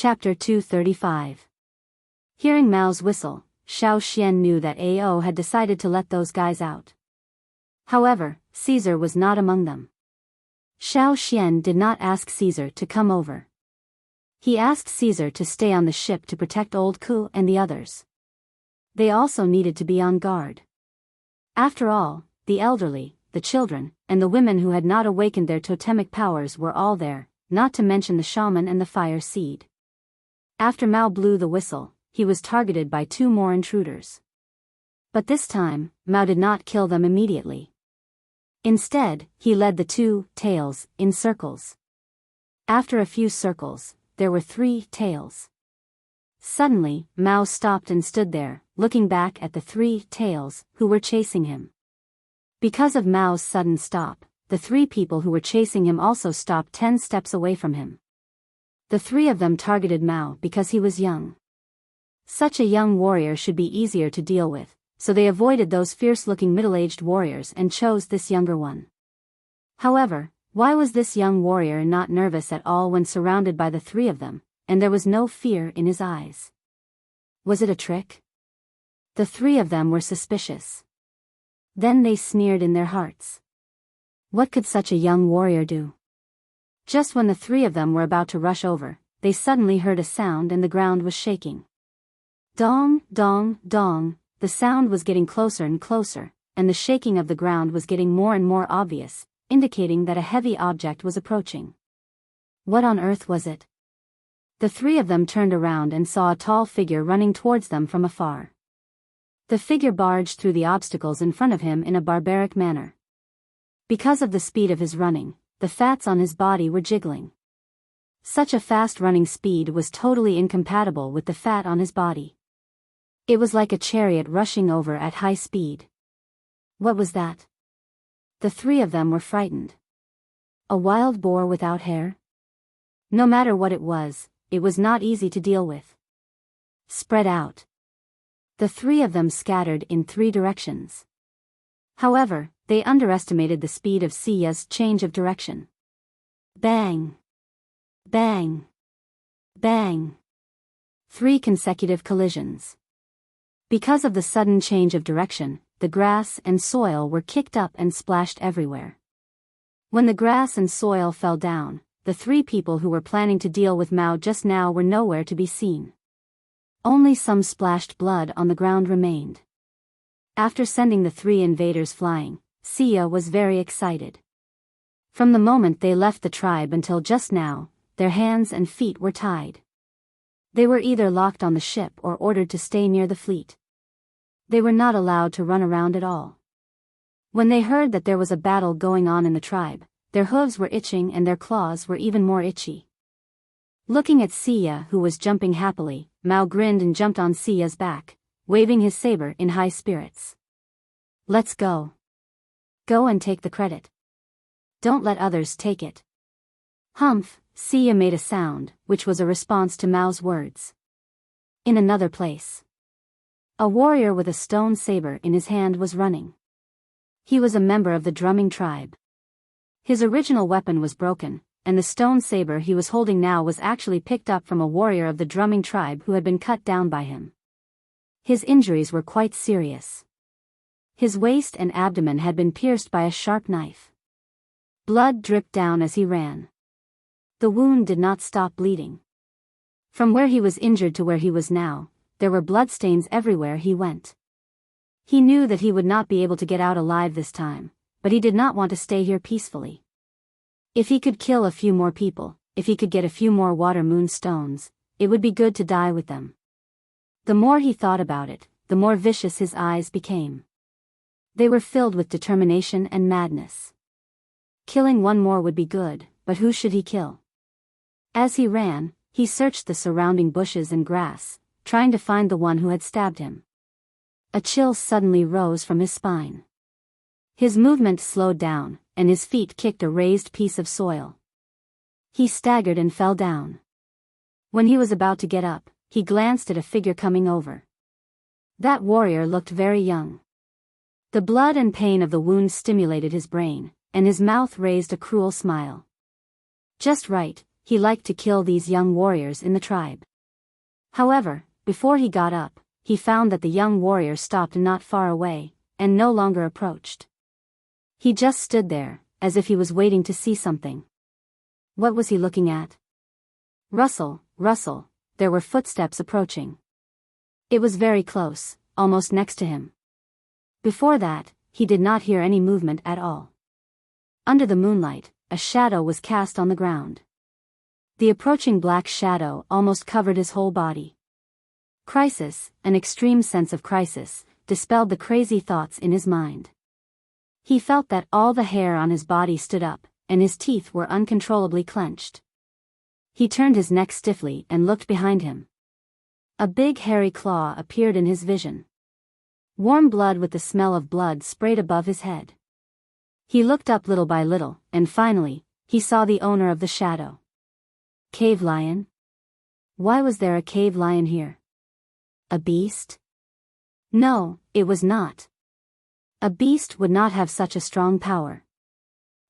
Chapter 235. Hearing Mao's whistle, Xiao Xian knew that Ao had decided to let those guys out. However, Caesar was not among them. Xiao Xian did not ask Caesar to come over. He asked Caesar to stay on the ship to protect Old Ku and the others. They also needed to be on guard. After all, the elderly, the children, and the women who had not awakened their totemic powers were all there, not to mention the shaman and the fire seed. After Mao blew the whistle, he was targeted by 2 more intruders. But this time, Mao did not kill them immediately. Instead, he led the 2 tails in circles. After a few circles, there were 3 tails. Suddenly, Mao stopped and stood there, looking back at the 3 tails who were chasing him. Because of Mao's sudden stop, the 3 people who were chasing him also stopped 10 steps away from him. The 3 of them targeted Mao because he was young. Such a young warrior should be easier to deal with, so they avoided those fierce-looking middle-aged warriors and chose this younger one. However, why was this young warrior not nervous at all when surrounded by the 3 of them, and there was no fear in his eyes? Was it a trick? The 3 of them were suspicious. Then they sneered in their hearts. What could such a young warrior do? Just when the 3 of them were about to rush over, they suddenly heard a sound and the ground was shaking. Dong, dong, dong, the sound was getting closer and closer, and the shaking of the ground was getting more and more obvious, indicating that a heavy object was approaching. What on earth was it? The 3 of them turned around and saw a tall figure running towards them from afar. The figure barged through the obstacles in front of him in a barbaric manner. Because of the speed of his running, the fats on his body were jiggling. Such a fast running speed was totally incompatible with the fat on his body. It was like a chariot rushing over at high speed. What was that? The 3 of them were frightened. A wild boar without hair? No matter what it was not easy to deal with. Spread out. The 3 of them scattered in 3 directions. However, they underestimated the speed of Sia's change of direction. Bang! Bang! Bang! 3 consecutive collisions. Because of the sudden change of direction, the grass and soil were kicked up and splashed everywhere. When the grass and soil fell down, the 3 people who were planning to deal with Mao just now were nowhere to be seen. Only some splashed blood on the ground remained. After sending the 3 invaders flying, Sia was very excited. From the moment they left the tribe until just now, their hands and feet were tied. They were either locked on the ship or ordered to stay near the fleet. They were not allowed to run around at all. When they heard that there was a battle going on in the tribe, their hooves were itching and their claws were even more itchy. Looking at Sia, who was jumping happily, Mao grinned and jumped on Sia's back, waving his saber in high spirits. Let's go. Go and take the credit. Don't let others take it. Humph, Sia made a sound, which was a response to Mao's words. In another place, a warrior with a stone saber in his hand was running. He was a member of the drumming tribe. His original weapon was broken, and the stone saber he was holding now was actually picked up from a warrior of the drumming tribe who had been cut down by him. His injuries were quite serious. His waist and abdomen had been pierced by a sharp knife. Blood dripped down as he ran. The wound did not stop bleeding. From where he was injured to where he was now, there were bloodstains everywhere he went. He knew that he would not be able to get out alive this time, but he did not want to stay here peacefully. If he could kill a few more people, if he could get a few more water moon stones, it would be good to die with them. The more he thought about it, the more vicious his eyes became. They were filled with determination and madness. Killing one more would be good, but who should he kill? As he ran, he searched the surrounding bushes and grass, trying to find the one who had stabbed him. A chill suddenly rose from his spine. His movement slowed down, and his feet kicked a raised piece of soil. He staggered and fell down. When he was about to get up, he glanced at a figure coming over. That warrior looked very young. The blood and pain of the wound stimulated his brain, and his mouth raised a cruel smile. Just right, he liked to kill these young warriors in the tribe. However, before he got up, he found that the young warrior stopped not far away, and no longer approached. He just stood there, as if he was waiting to see something. What was he looking at? Rustle, rustle, there were footsteps approaching. It was very close, almost next to him. Before that, he did not hear any movement at all. Under the moonlight, a shadow was cast on the ground. The approaching black shadow almost covered his whole body. Crisis, an extreme sense of crisis, dispelled the crazy thoughts in his mind. He felt that all the hair on his body stood up, and his teeth were uncontrollably clenched. He turned his neck stiffly and looked behind him. A big hairy claw appeared in his vision. Warm blood with the smell of blood sprayed above his head. He looked up little by little, and finally, he saw the owner of the shadow. Cave lion? Why was there a cave lion here? A beast? No, it was not. A beast would not have such a strong power.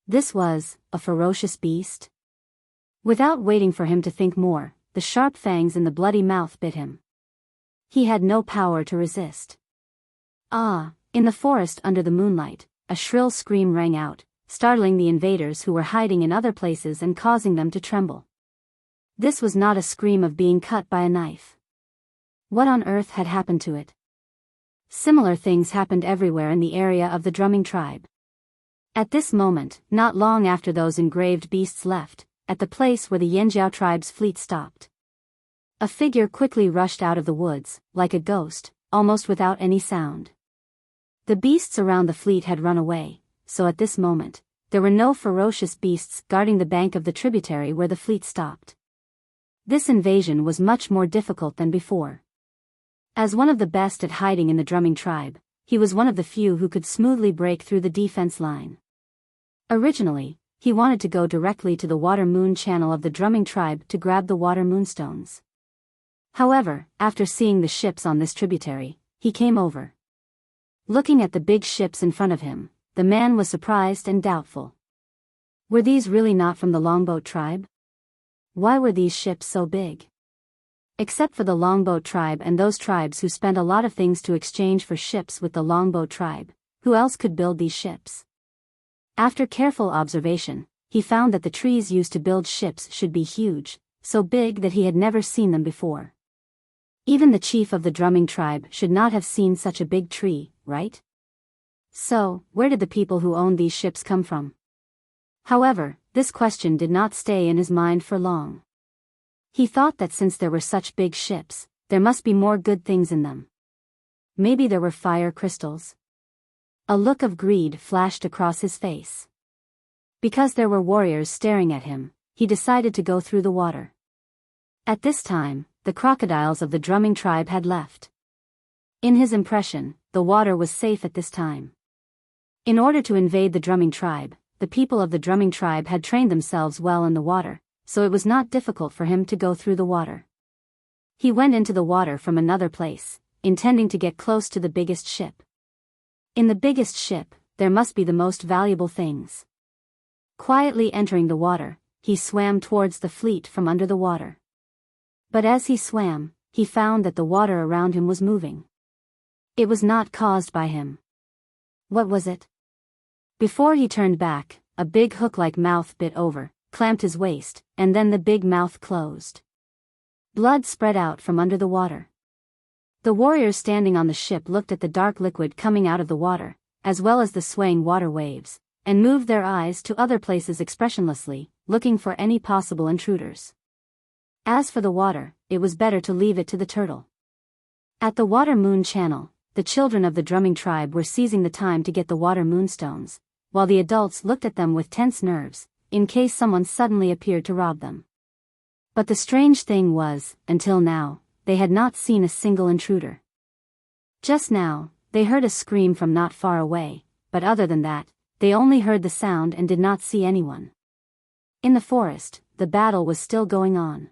This was a ferocious beast. Without waiting for him to think more, the sharp fangs in the bloody mouth bit him. He had no power to resist. Ah, in the forest under the moonlight, a shrill scream rang out, startling the invaders who were hiding in other places and causing them to tremble. This was not a scream of being cut by a knife. What on earth had happened to it? Similar things happened everywhere in the area of the drumming tribe. At this moment, not long after those engraved beasts left, at the place where the Yanjiao tribe's fleet stopped, a figure quickly rushed out of the woods, like a ghost, almost without any sound. The beasts around the fleet had run away, so at this moment, there were no ferocious beasts guarding the bank of the tributary where the fleet stopped. This invasion was much more difficult than before. As one of the best at hiding in the drumming tribe, he was one of the few who could smoothly break through the defense line. Originally, he wanted to go directly to the water moon channel of the drumming tribe to grab the water moonstones. However, after seeing the ships on this tributary, he came over. Looking at the big ships in front of him, the man was surprised and doubtful. Were these really not from the longboat tribe? Why were these ships so big? Except for the longboat tribe and those tribes who spent a lot of things to exchange for ships with the longboat tribe, who else could build these ships? After careful observation, he found that the trees used to build ships should be huge, so big that he had never seen them before. Even the chief of the drumming tribe should not have seen such a big tree, right? So, where did the people who owned these ships come from? However, this question did not stay in his mind for long. He thought that since there were such big ships, there must be more good things in them. Maybe there were fire crystals? A look of greed flashed across his face. Because there were warriors staring at him, he decided to go through the water. At this time, the crocodiles of the drumming tribe had left. In his impression, the water was safe at this time. In order to invade the drumming tribe, the people of the drumming tribe had trained themselves well in the water, so it was not difficult for him to go through the water. He went into the water from another place, intending to get close to the biggest ship. In the biggest ship, there must be the most valuable things. Quietly entering the water, he swam towards the fleet from under the water. But as he swam, he found that the water around him was moving. It was not caused by him. What was it? Before he turned back, a big hook-like mouth bit over, clamped his waist, and then the big mouth closed. Blood spread out from under the water. The warriors standing on the ship looked at the dark liquid coming out of the water, as well as the swaying water waves, and moved their eyes to other places expressionlessly, looking for any possible intruders. As for the water, it was better to leave it to the turtle. At the water moon channel, the children of the drumming tribe were seizing the time to get the water moonstones, while the adults looked at them with tense nerves, in case someone suddenly appeared to rob them. But the strange thing was, until now, they had not seen a single intruder. Just now, they heard a scream from not far away, but other than that, they only heard the sound and did not see anyone. In the forest, the battle was still going on.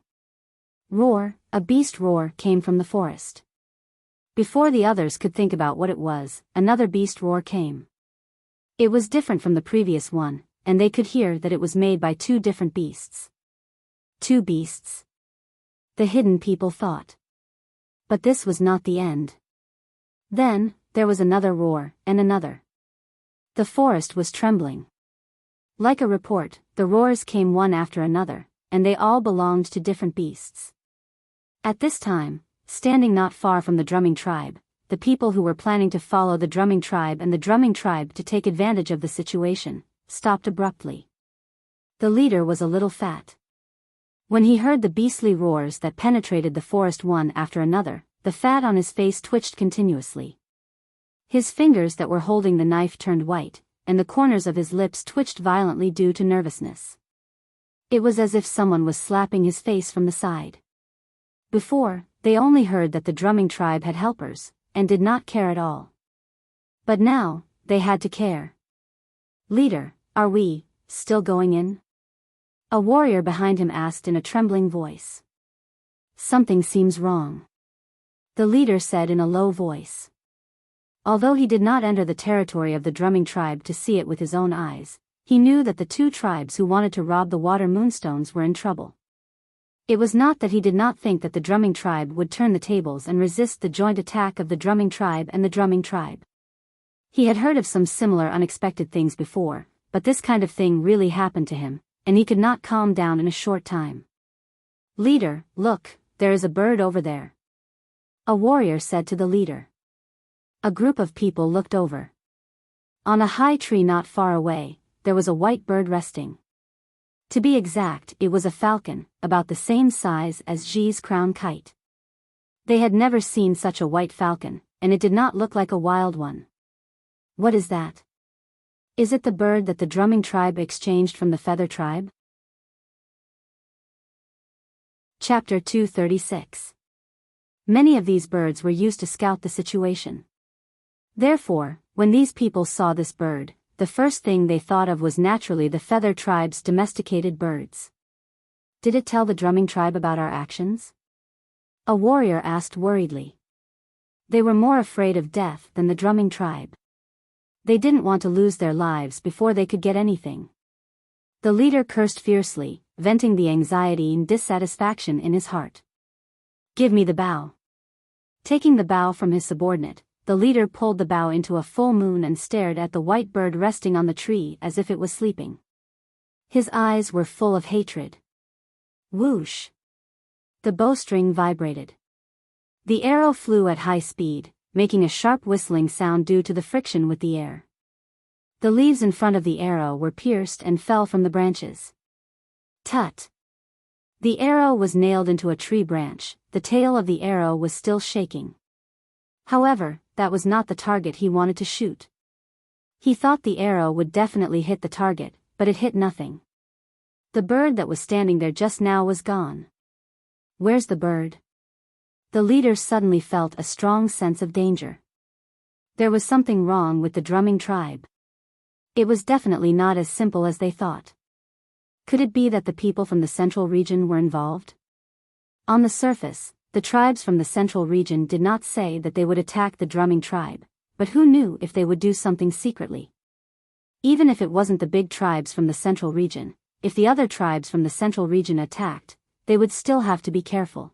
Roar, a beast roar came from the forest. Before the others could think about what it was, another beast roar came. It was different from the previous one, and they could hear that it was made by two different beasts. Two beasts. The hidden people thought. But this was not the end. Then, there was another roar, and another. The forest was trembling. Like a report, the roars came one after another, and they all belonged to different beasts. At this time, standing not far from the drumming tribe, the people who were planning to follow the drumming tribe and the drumming tribe to take advantage of the situation, stopped abruptly. The leader was a little fat. When he heard the beastly roars that penetrated the forest one after another, the fat on his face twitched continuously. His fingers that were holding the knife turned white, and the corners of his lips twitched violently due to nervousness. It was as if someone was slapping his face from the side. Before, they only heard that the drumming tribe had helpers, and did not care at all. But now, they had to care. "Leader, are we still going in?" A warrior behind him asked in a trembling voice. "Something seems wrong," the leader said in a low voice. Although he did not enter the territory of the drumming tribe to see it with his own eyes, he knew that the two tribes who wanted to rob the water moonstones were in trouble. It was not that he did not think that the drumming tribe would turn the tables and resist the joint attack of the drumming tribe and the drumming tribe. He had heard of some similar unexpected things before, but this kind of thing really happened to him, and he could not calm down in a short time. "Leader, look, there is a bird over there," a warrior said to the leader. A group of people looked over. On a high tree not far away, there was a white bird resting. To be exact, it was a falcon, about the same size as Xi's crown kite. They had never seen such a white falcon, and it did not look like a wild one. "What is that? Is it the bird that the drumming tribe exchanged from the feather tribe?" Chapter 236. Many of these birds were used to scout the situation. Therefore, when these people saw this bird, the first thing they thought of was naturally the feather tribe's domesticated birds. "Did it tell the drumming tribe about our actions?" a warrior asked worriedly. They were more afraid of death than the drumming tribe. They didn't want to lose their lives before they could get anything. The leader cursed fiercely, venting the anxiety and dissatisfaction in his heart. "Give me the bow." Taking the bow from his subordinate, the leader pulled the bow into a full moon and stared at the white bird resting on the tree as if it was sleeping. His eyes were full of hatred. Whoosh! The bowstring vibrated. The arrow flew at high speed, making a sharp whistling sound due to the friction with the air. The leaves in front of the arrow were pierced and fell from the branches. Tut! The arrow was nailed into a tree branch. The tail of the arrow was still shaking. However, that was not the target he wanted to shoot. He thought the arrow would definitely hit the target, but it hit nothing. The bird that was standing there just now was gone. "Where's the bird?" The leader suddenly felt a strong sense of danger. There was something wrong with the drumming tribe. It was definitely not as simple as they thought. Could it be that the people from the central region were involved? On the surface, the tribes from the central region did not say that they would attack the drumming tribe, but who knew if they would do something secretly? Even if it wasn't the big tribes from the central region, if the other tribes from the central region attacked, they would still have to be careful.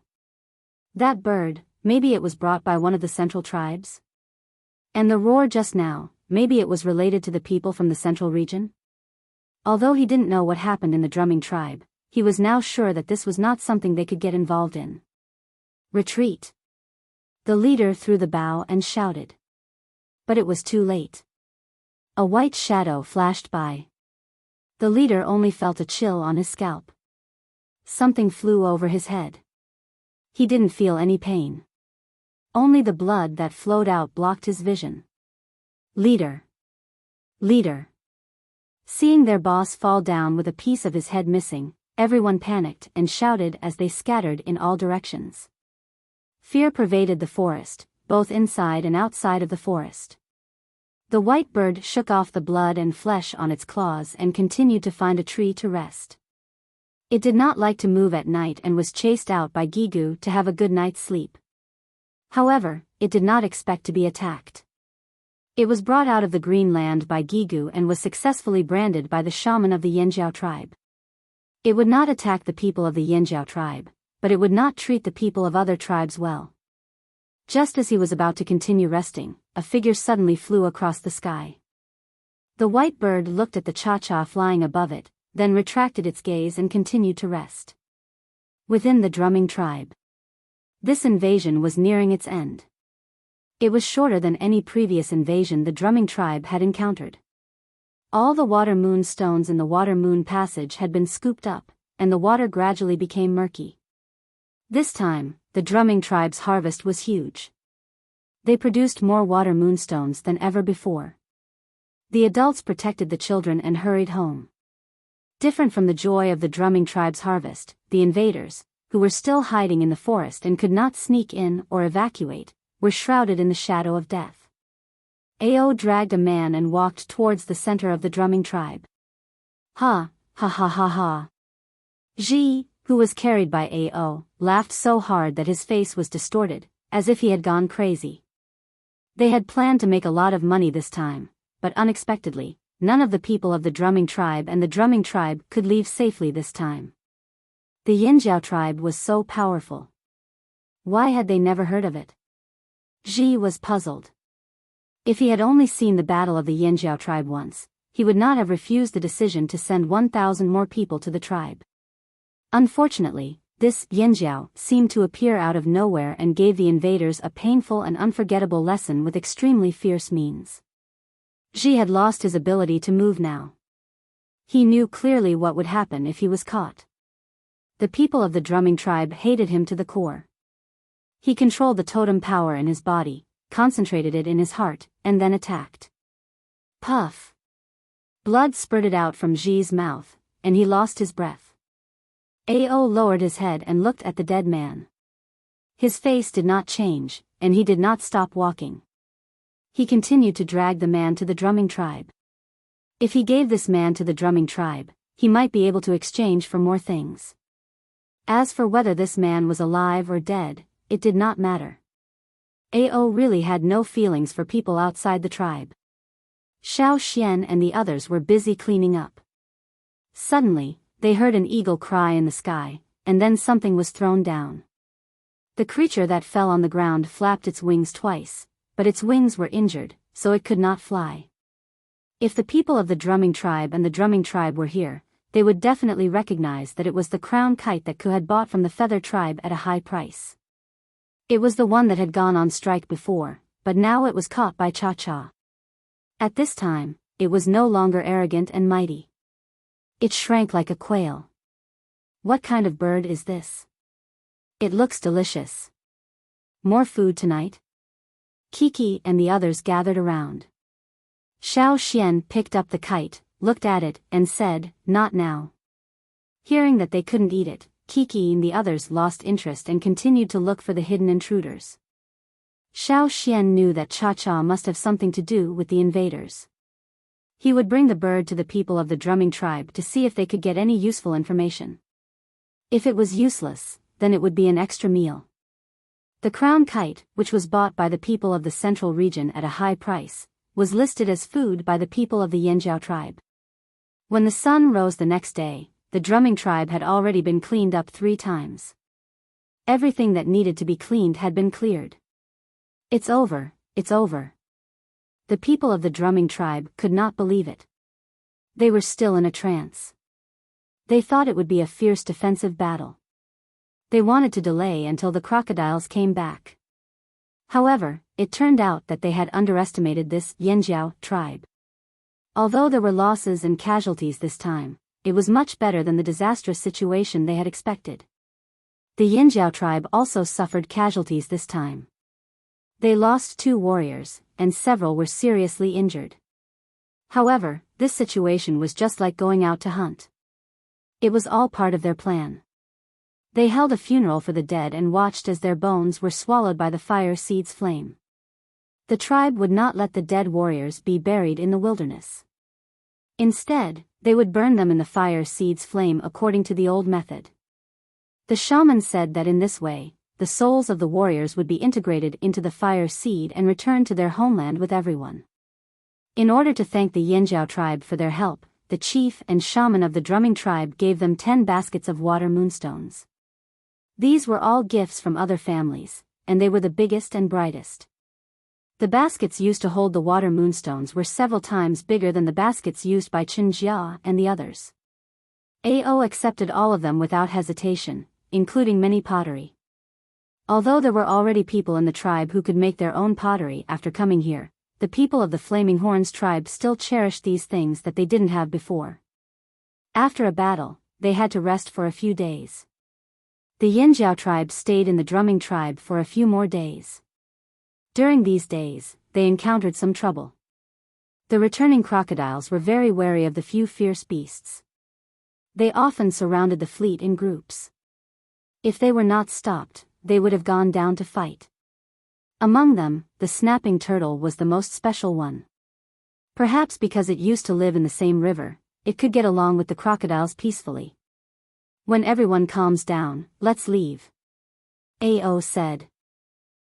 That bird, maybe it was brought by one of the central tribes? And the roar just now, maybe it was related to the people from the central region? Although he didn't know what happened in the drumming tribe, he was now sure that this was not something they could get involved in. "Retreat!" The leader threw the bow and shouted. But it was too late. A white shadow flashed by. The leader only felt a chill on his scalp. Something flew over his head. He didn't feel any pain. Only the blood that flowed out blocked his vision. "Leader! Leader!" Seeing their boss fall down with a piece of his head missing, everyone panicked and shouted as they scattered in all directions. Fear pervaded the forest, both inside and outside of the forest. The white bird shook off the blood and flesh on its claws and continued to find a tree to rest. It did not like to move at night and was chased out by Gigu to have a good night's sleep. However, it did not expect to be attacked. It was brought out of the green land by Gigu and was successfully branded by the shaman of the Yanjiao tribe. It would not attack the people of the Yinjiao tribe, but it would not treat the people of other tribes well. Just as he was about to continue resting, a figure suddenly flew across the sky. The white bird looked at the cha-cha flying above it, then retracted its gaze and continued to rest. Within the drumming tribe, this invasion was nearing its end. It was shorter than any previous invasion the drumming tribe had encountered. All the water moon stones in the water moon passage had been scooped up, and the water gradually became murky. This time, the drumming tribe's harvest was huge. They produced more water moonstones than ever before. The adults protected the children and hurried home. Different from the joy of the drumming tribe's harvest, the invaders, who were still hiding in the forest and could not sneak in or evacuate, were shrouded in the shadow of death. Ao dragged a man and walked towards the center of the drumming tribe. Ha, ha ha ha ha. Ji, who was carried by Ao, laughed so hard that his face was distorted, as if he had gone crazy. They had planned to make a lot of money this time, but unexpectedly, none of the people of the drumming tribe and the drumming tribe could leave safely this time. The Yinjiao tribe was so powerful. Why had they never heard of it? Ji was puzzled. If he had only seen the battle of the Yinjiao tribe once, he would not have refused the decision to send 1,000 more people to the tribe. Unfortunately, this Yinjiao seemed to appear out of nowhere and gave the invaders a painful and unforgettable lesson with extremely fierce means. Ji had lost his ability to move now. He knew clearly what would happen if he was caught. The people of the drumming tribe hated him to the core. He controlled the totem power in his body, concentrated it in his heart, and then attacked. Puff! Blood spurted out from Ji's mouth, and he lost his breath. Ao lowered his head and looked at the dead man. His face did not change, and he did not stop walking. He continued to drag the man to the drumming tribe. If he gave this man to the drumming tribe, he might be able to exchange for more things. As for whether this man was alive or dead, it did not matter. Ao really had no feelings for people outside the tribe. Xiao Xian and the others were busy cleaning up. Suddenly, they heard an eagle cry in the sky, and then something was thrown down. The creature that fell on the ground flapped its wings twice, but its wings were injured, so it could not fly. If the people of the drumming tribe and the drumming tribe were here, they would definitely recognize that it was the crown kite that Ku had bought from the feather tribe at a high price. It was the one that had gone on strike before, but now it was caught by Cha-Cha. At this time, it was no longer arrogant and mighty. It shrank like a quail. What kind of bird is this? It looks delicious. More food tonight? Kiki and the others gathered around. Xiao Xian picked up the kite, looked at it, and said, "Not now." Hearing that they couldn't eat it, Kiki and the others lost interest and continued to look for the hidden intruders. Xiao Xian knew that Cha-Cha must have something to do with the invaders. He would bring the bird to the people of the drumming tribe to see if they could get any useful information. If it was useless, then it would be an extra meal. The crown kite, which was bought by the people of the central region at a high price, was listed as food by the people of the Yinjiao tribe. When the sun rose the next day, the drumming tribe had already been cleaned up 3 times. Everything that needed to be cleaned had been cleared. It's over, it's over. The people of the drumming tribe could not believe it. They were still in a trance. They thought it would be a fierce defensive battle. They wanted to delay until the crocodiles came back. However, it turned out that they had underestimated this Yinjiao tribe. Although there were losses and casualties this time, it was much better than the disastrous situation they had expected. The Yinjiao tribe also suffered casualties this time. They lost 2 warriors, and several were seriously injured. However, this situation was just like going out to hunt. It was all part of their plan. They held a funeral for the dead and watched as their bones were swallowed by the fire seed's flame. The tribe would not let the dead warriors be buried in the wilderness. Instead, they would burn them in the fire seed's flame according to the old method. The shaman said that in this way, the souls of the warriors would be integrated into the fire seed and return to their homeland with everyone. In order to thank the Yinjiao tribe for their help, the chief and shaman of the drumming tribe gave them 10 baskets of water moonstones. These were all gifts from other families, and they were the biggest and brightest. The baskets used to hold the water moonstones were several times bigger than the baskets used by Chinjia and the others. Ao accepted all of them without hesitation, including many pottery. Although there were already people in the tribe who could make their own pottery after coming here, the people of the Flaming Horns tribe still cherished these things that they didn't have before. After a battle, they had to rest for a few days. The Yinjiao tribe stayed in the drumming tribe for a few more days. During these days, they encountered some trouble. The returning crocodiles were very wary of the few fierce beasts. They often surrounded the fleet in groups. If they were not stopped, they would have gone down to fight. Among them, the snapping turtle was the most special one. Perhaps because it used to live in the same river, it could get along with the crocodiles peacefully. When everyone calms down, let's leave. Ao said.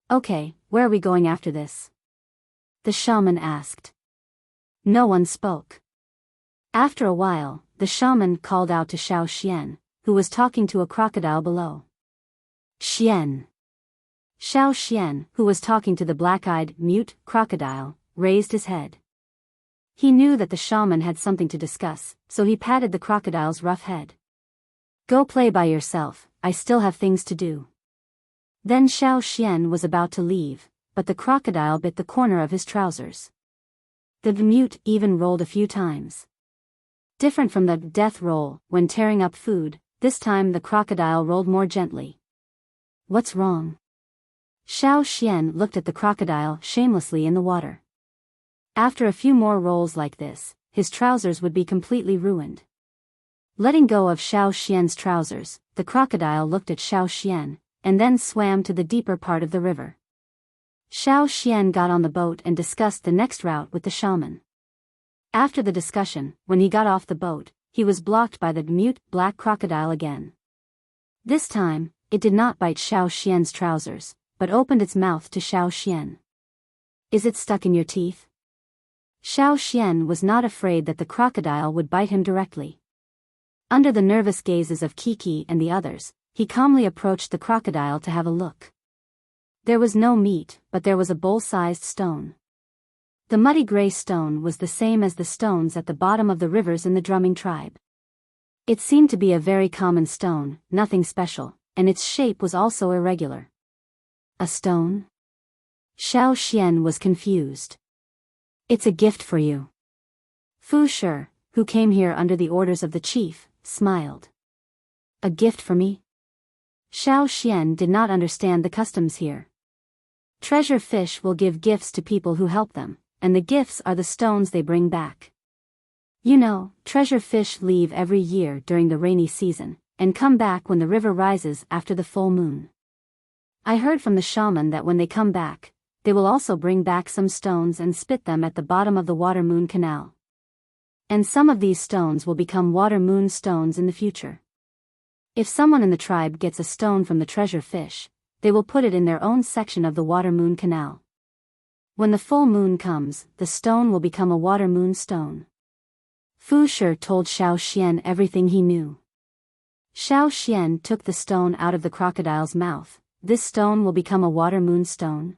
Okay, where are we going after this? The shaman asked. No one spoke. After a while, the shaman called out to Xiao Xian, who was talking to a crocodile below. Xian. Xiao Xian, who was talking to the black-eyed, mute crocodile, raised his head. He knew that the shaman had something to discuss, so he patted the crocodile's rough head. Go play by yourself, I still have things to do. Then Xiao Xian was about to leave, but the crocodile bit the corner of his trousers. The mute even rolled a few times. Different from the death roll when tearing up food, this time the crocodile rolled more gently. What's wrong? Xiao Xian looked at the crocodile shamelessly in the water. After a few more rolls like this, his trousers would be completely ruined. Letting go of Xiao Xian's trousers, the crocodile looked at Xiao Xian, and then swam to the deeper part of the river. Xiao Xian got on the boat and discussed the next route with the shaman. After the discussion, when he got off the boat, he was blocked by the mute black crocodile again. This time, it did not bite Xiao Xian's trousers, but opened its mouth to Xiao Xian. Is it stuck in your teeth? Xiao Xian was not afraid that the crocodile would bite him directly. Under the nervous gazes of Kiki and the others, he calmly approached the crocodile to have a look. There was no meat, but there was a bowl-sized stone. The muddy gray stone was the same as the stones at the bottom of the rivers in the drumming tribe. It seemed to be a very common stone, nothing special, and its shape was also irregular. A stone? Xiao Xian was confused. It's a gift for you. Fu Shi, who came here under the orders of the chief, smiled. A gift for me? Xiao Xian did not understand the customs here. Treasure fish will give gifts to people who help them, and the gifts are the stones they bring back. You know, treasure fish leave every year during the rainy season, and come back when the river rises after the full moon. I heard from the shaman that when they come back, they will also bring back some stones and spit them at the bottom of the water moon canal. And some of these stones will become water moon stones in the future. If someone in the tribe gets a stone from the treasure fish, they will put it in their own section of the water moon canal. When the full moon comes, the stone will become a water moon stone. Fu Shi told Xiao Xian everything he knew. Xiao Xian took the stone out of the crocodile's mouth. This stone will become a water moon stone.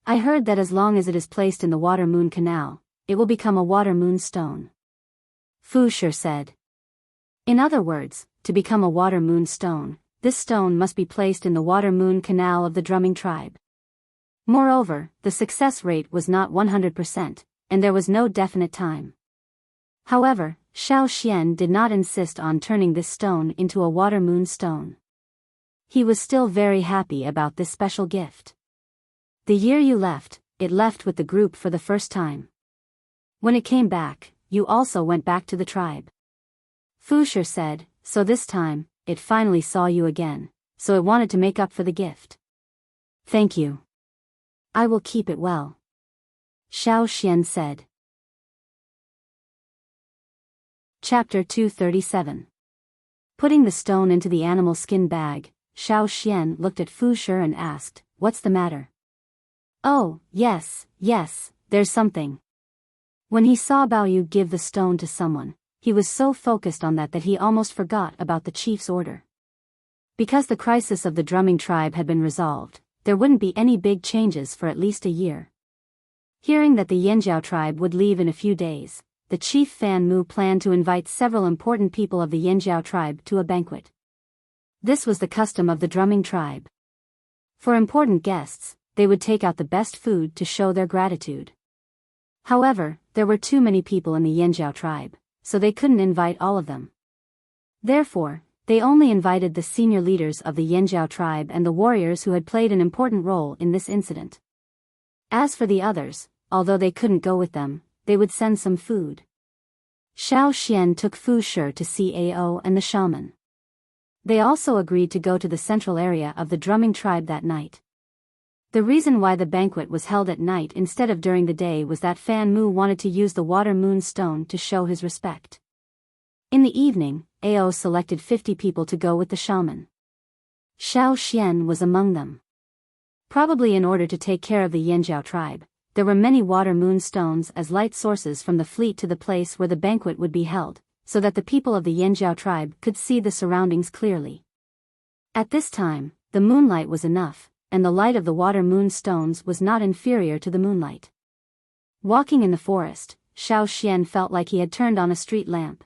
I heard that as long as it is placed in the water moon canal, it will become a water moon stone. Fu Shi said. In other words, to become a water moon stone, this stone must be placed in the water moon canal of the drumming tribe. Moreover, the success rate was not 100%, and there was no definite time. However, Xiao Xian did not insist on turning this stone into a water moon stone. He was still very happy about this special gift. The year you left, it left with the group for the first time. When it came back, you also went back to the tribe. Fu Shi said, so this time, it finally saw you again, so it wanted to make up for the gift. Thank you. I will keep it well. Xiao Xian said. Chapter 237. Putting the stone into the animal skin bag, Xiao Xian looked at Fu Shi and asked, what's the matter? Oh, yes, there's something. When he saw Biyao give the stone to someone, he was so focused on that he almost forgot about the chief's order. Because the crisis of the drumming tribe had been resolved, there wouldn't be any big changes for at least a year. Hearing that the Yanjiao tribe would leave in a few days, the chief Fan Mu planned to invite several important people of the Yanjiao tribe to a banquet. This was the custom of the drumming tribe. For important guests, they would take out the best food to show their gratitude. However, there were too many people in the Yanjiao tribe, so they couldn't invite all of them. Therefore, they only invited the senior leaders of the Yanjiao tribe and the warriors who had played an important role in this incident. As for the others, although they couldn't go with them, they would send some food. Xiao Xian took Fu Shi to see Ao and the shaman. They also agreed to go to the central area of the drumming tribe that night. The reason why the banquet was held at night instead of during the day was that Fan Mu wanted to use the water moon stone to show his respect. In the evening, Ao selected 50 people to go with the shaman. Xiao Xian was among them. Probably in order to take care of the Yanjiao tribe, there were many water moon stones as light sources from the fleet to the place where the banquet would be held, so that the people of the Yanjiao tribe could see the surroundings clearly. At this time, the moonlight was enough, and the light of the water moon stones was not inferior to the moonlight. Walking in the forest, Xiao Xian felt like he had turned on a street lamp.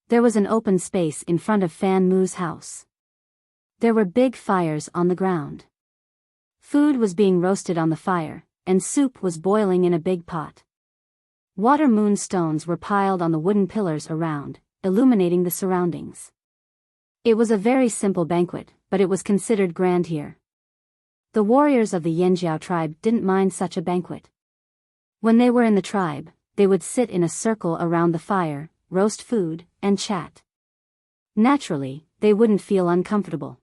There was an open space in front of Fan Mu's house. There were big fires on the ground. Food was being roasted on the fire, and soup was boiling in a big pot. Water moon stones were piled on the wooden pillars around, illuminating the surroundings. It was a very simple banquet, but it was considered grand here. The warriors of the Yanjiao tribe didn't mind such a banquet. When they were in the tribe, they would sit in a circle around the fire, roast food, and chat. Naturally, they wouldn't feel uncomfortable.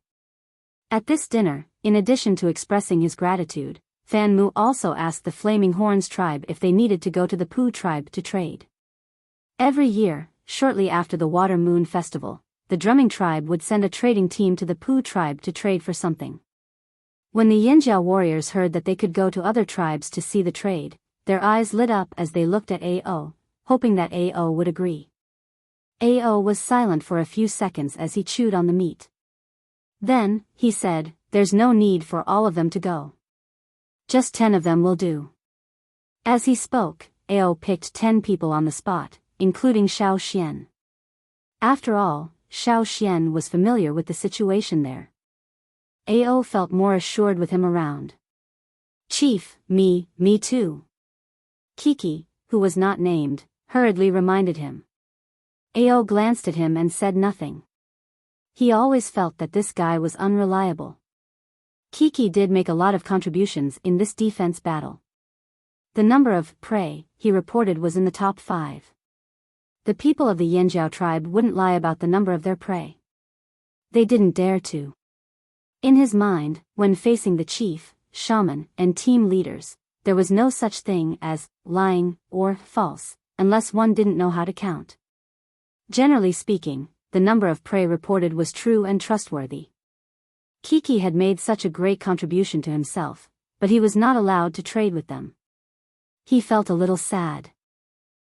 At this dinner, in addition to expressing his gratitude, Fan Mu also asked the Flaming Horns tribe if they needed to go to the Pu tribe to trade. Every year, shortly after the Water Moon Festival, the drumming tribe would send a trading team to the Pu tribe to trade for something. When the Yanjiao warriors heard that they could go to other tribes to see the trade, their eyes lit up as they looked at Ao, hoping that Ao would agree. Ao was silent for a few seconds as he chewed on the meat. Then, he said, "There's no need for all of them to go. Just 10 of them will do." As he spoke, Ao picked 10 people on the spot, including Xiao Xian. After all, Xiao Xian was familiar with the situation there. Ao felt more assured with him around. "Chief, me too." Kiki, who was not named, hurriedly reminded him. Ao glanced at him and said nothing. He always felt that this guy was unreliable. Kiki did make a lot of contributions in this defense battle. The number of prey, he reported, was in the top 5. The people of the Yanjiao tribe wouldn't lie about the number of their prey. They didn't dare to. In his mind, when facing the chief, shaman, and team leaders, there was no such thing as lying or false, unless one didn't know how to count. Generally speaking, the number of prey reported was true and trustworthy. Kiki had made such a great contribution to himself, but he was not allowed to trade with them. He felt a little sad.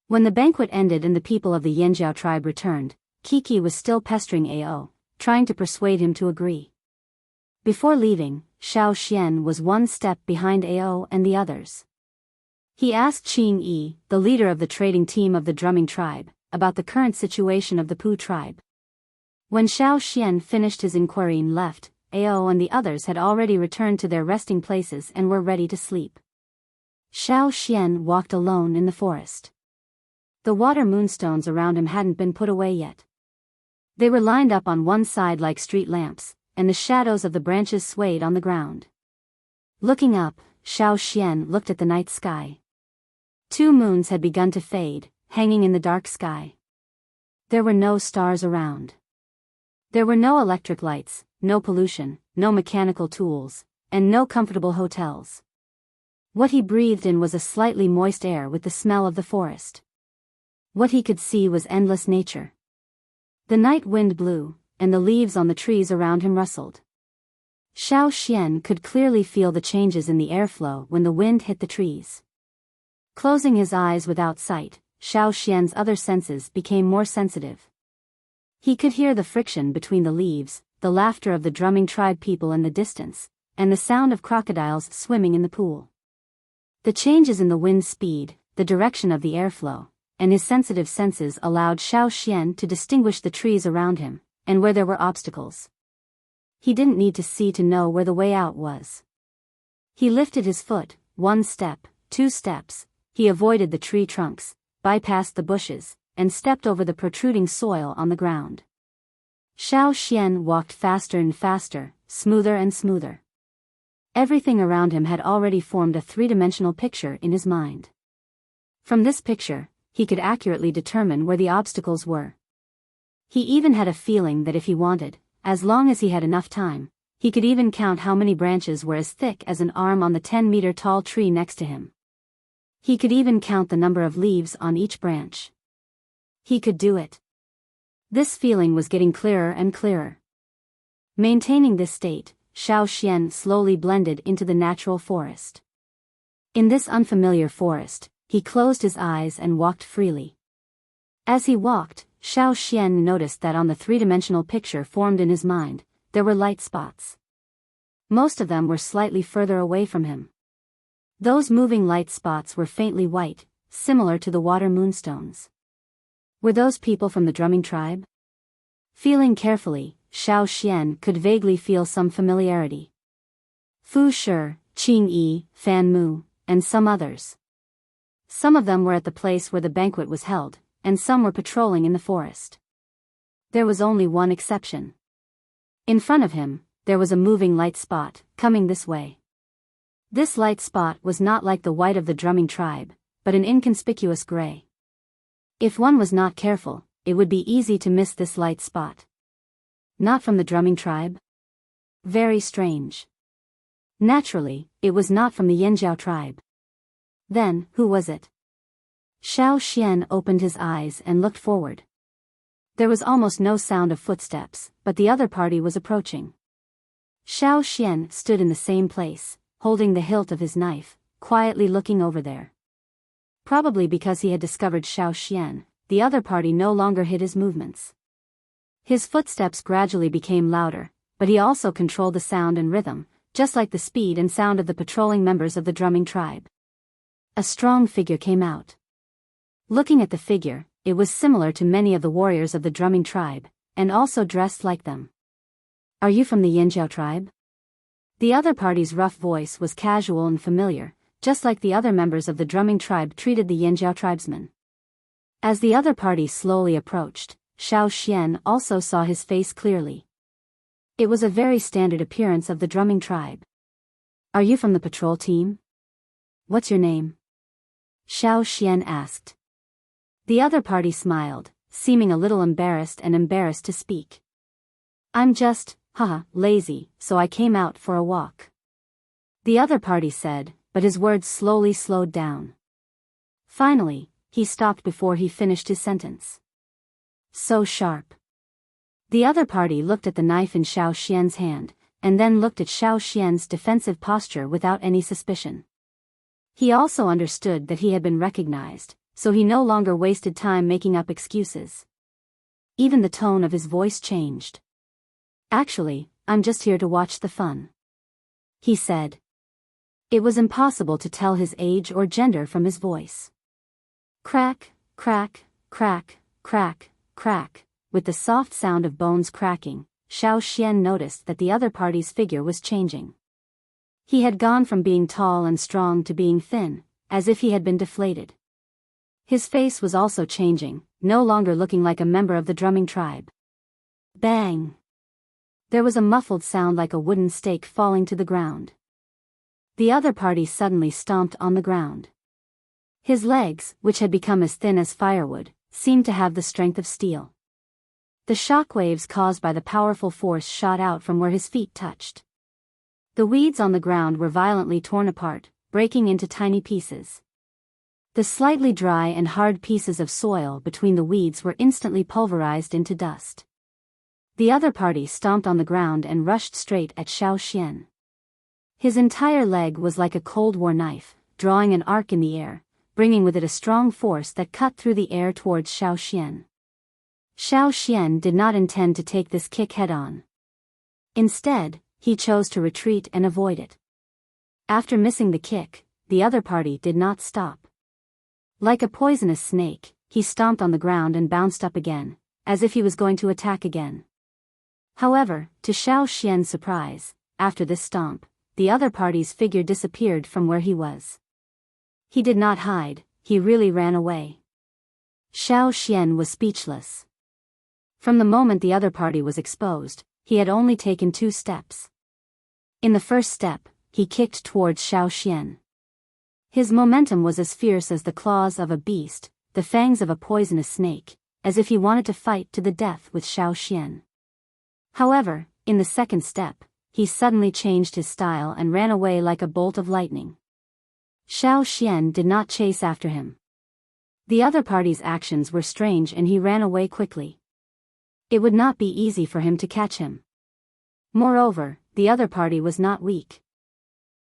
When the banquet ended and the people of the Yanjiao tribe returned, Kiki was still pestering Ao, trying to persuade him to agree. Before leaving, Xiao Xian was one step behind Ao and the others. He asked Qing Yi, the leader of the trading team of the drumming tribe, about the current situation of the Pu tribe. When Xiao Xian finished his inquiry and left, Ao and the others had already returned to their resting places and were ready to sleep. Xiao Xian walked alone in the forest. The water moonstones around him hadn't been put away yet. They were lined up on one side like street lamps, and the shadows of the branches swayed on the ground. Looking up, Xiao Xian looked at the night sky. 2 moons had begun to fade, hanging in the dark sky. There were no stars around. There were no electric lights, no pollution, no mechanical tools, and no comfortable hotels. What he breathed in was a slightly moist air with the smell of the forest. What he could see was endless nature. The night wind blew, and the leaves on the trees around him rustled. Xiao Xian could clearly feel the changes in the airflow when the wind hit the trees. Closing his eyes without sight, Xiao Xian's other senses became more sensitive. He could hear the friction between the leaves, the laughter of the drumming tribe people in the distance, and the sound of crocodiles swimming in the pool. The changes in the wind's speed, the direction of the airflow, and his sensitive senses allowed Xiao Xian to distinguish the trees around him, and where there were obstacles. He didn't need to see to know where the way out was. He lifted his foot, 1 step, 2 steps, he avoided the tree trunks, bypassed the bushes, and stepped over the protruding soil on the ground. Xiao Xian walked faster and faster, smoother and smoother. Everything around him had already formed a 3-dimensional picture in his mind. From this picture, he could accurately determine where the obstacles were. He even had a feeling that if he wanted, as long as he had enough time, he could even count how many branches were as thick as an arm on the 10-meter-tall tree next to him. He could even count the number of leaves on each branch. He could do it. This feeling was getting clearer and clearer. Maintaining this state, Xiao Xian slowly blended into the natural forest. In this unfamiliar forest, he closed his eyes and walked freely. As he walked, Xiao Xian noticed that on the 3-dimensional picture formed in his mind, there were light spots. Most of them were slightly further away from him. Those moving light spots were faintly white, similar to the water moonstones. Were those people from the drumming tribe? Feeling carefully, Xiao Xian could vaguely feel some familiarity. Fu Shi, Qing Yi, Fan Mu, and some others. Some of them were at the place where the banquet was held, and some were patrolling in the forest. There was only one exception. In front of him, there was a moving light spot, coming this way. This light spot was not like the white of the drumming tribe, but an inconspicuous gray. If one was not careful, it would be easy to miss this light spot. Not from the drumming tribe? Very strange. Naturally, it was not from the Yanjiao tribe. Then, who was it? Xiao Xian opened his eyes and looked forward. There was almost no sound of footsteps, but the other party was approaching. Xiao Xian stood in the same place, holding the hilt of his knife, quietly looking over there. Probably because he had discovered Xiao Xian, the other party no longer hid his movements. His footsteps gradually became louder, but he also controlled the sound and rhythm, just like the speed and sound of the patrolling members of the drumming tribe. A strong figure came out. Looking at the figure, it was similar to many of the warriors of the drumming tribe, and also dressed like them. Are you from the Yanjiao tribe? The other party's rough voice was casual and familiar, just like the other members of the drumming tribe treated the Yanjiao tribesmen. As the other party slowly approached, Xiao Xian also saw his face clearly. It was a very standard appearance of the drumming tribe. Are you from the patrol team? What's your name? Xiao Xian asked. The other party smiled, seeming a little embarrassed to speak. I'm just, lazy, so I came out for a walk. The other party said, but his words slowly slowed down. Finally, he stopped before he finished his sentence. So sharp. The other party looked at the knife in Xiao Xian's hand, and then looked at Xiao Xian's defensive posture without any suspicion. He also understood that he had been recognized, so he no longer wasted time making up excuses. Even the tone of his voice changed. Actually, I'm just here to watch the fun, he said. It was impossible to tell his age or gender from his voice. Crack, crack, crack, crack, crack, with the soft sound of bones cracking, Xiao Xian noticed that the other party's figure was changing. He had gone from being tall and strong to being thin, as if he had been deflated. His face was also changing, no longer looking like a member of the drumming tribe. Bang! There was a muffled sound like a wooden stake falling to the ground. The other party suddenly stomped on the ground. His legs, which had become as thin as firewood, seemed to have the strength of steel. The shock waves caused by the powerful force shot out from where his feet touched. The weeds on the ground were violently torn apart, breaking into tiny pieces. The slightly dry and hard pieces of soil between the weeds were instantly pulverized into dust. The other party stomped on the ground and rushed straight at Xiao Xian. His entire leg was like a Cold War knife, drawing an arc in the air, bringing with it a strong force that cut through the air towards Xiao Xian. Xiao Xian did not intend to take this kick head-on. Instead, he chose to retreat and avoid it. After missing the kick, the other party did not stop. Like a poisonous snake, he stomped on the ground and bounced up again, as if he was going to attack again. However, to Xiao Xian's surprise, after this stomp, the other party's figure disappeared from where he was. He did not hide, he really ran away. Xiao Xian was speechless. From the moment the other party was exposed, he had only taken 2 steps. In the first step, he kicked towards Xiao Xian. His momentum was as fierce as the claws of a beast, the fangs of a poisonous snake, as if he wanted to fight to the death with Xiao Xian. However, in the second step, he suddenly changed his style and ran away like a bolt of lightning. Xiao Xian did not chase after him. The other party's actions were strange and he ran away quickly. It would not be easy for him to catch him. Moreover, the other party was not weak.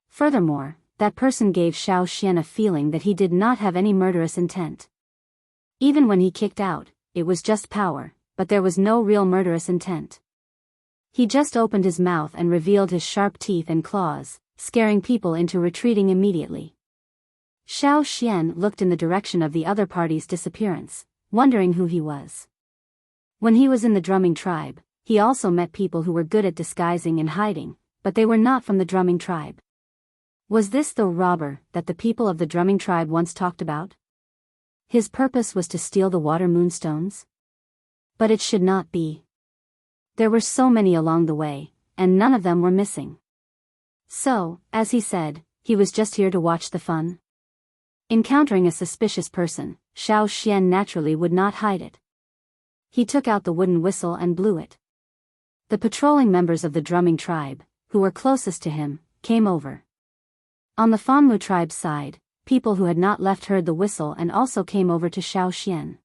Furthermore, that person gave Xiao Xian a feeling that he did not have any murderous intent. Even when he kicked out, it was just power, but there was no real murderous intent. He just opened his mouth and revealed his sharp teeth and claws, scaring people into retreating immediately. Xiao Xian looked in the direction of the other party's disappearance, wondering who he was. When he was in the drumming tribe, he also met people who were good at disguising and hiding, but they were not from the drumming tribe. Was this the robber that the people of the drumming tribe once talked about? His purpose was to steal the water moonstones? But it should not be. There were so many along the way, and none of them were missing. So, as he said, he was just here to watch the fun. Encountering a suspicious person, Xiao Xian naturally would not hide it. He took out the wooden whistle and blew it. The patrolling members of the drumming tribe, who were closest to him, came over. On the Fanmu tribe's side, people who had not left heard the whistle and also came over to Xiao Xian.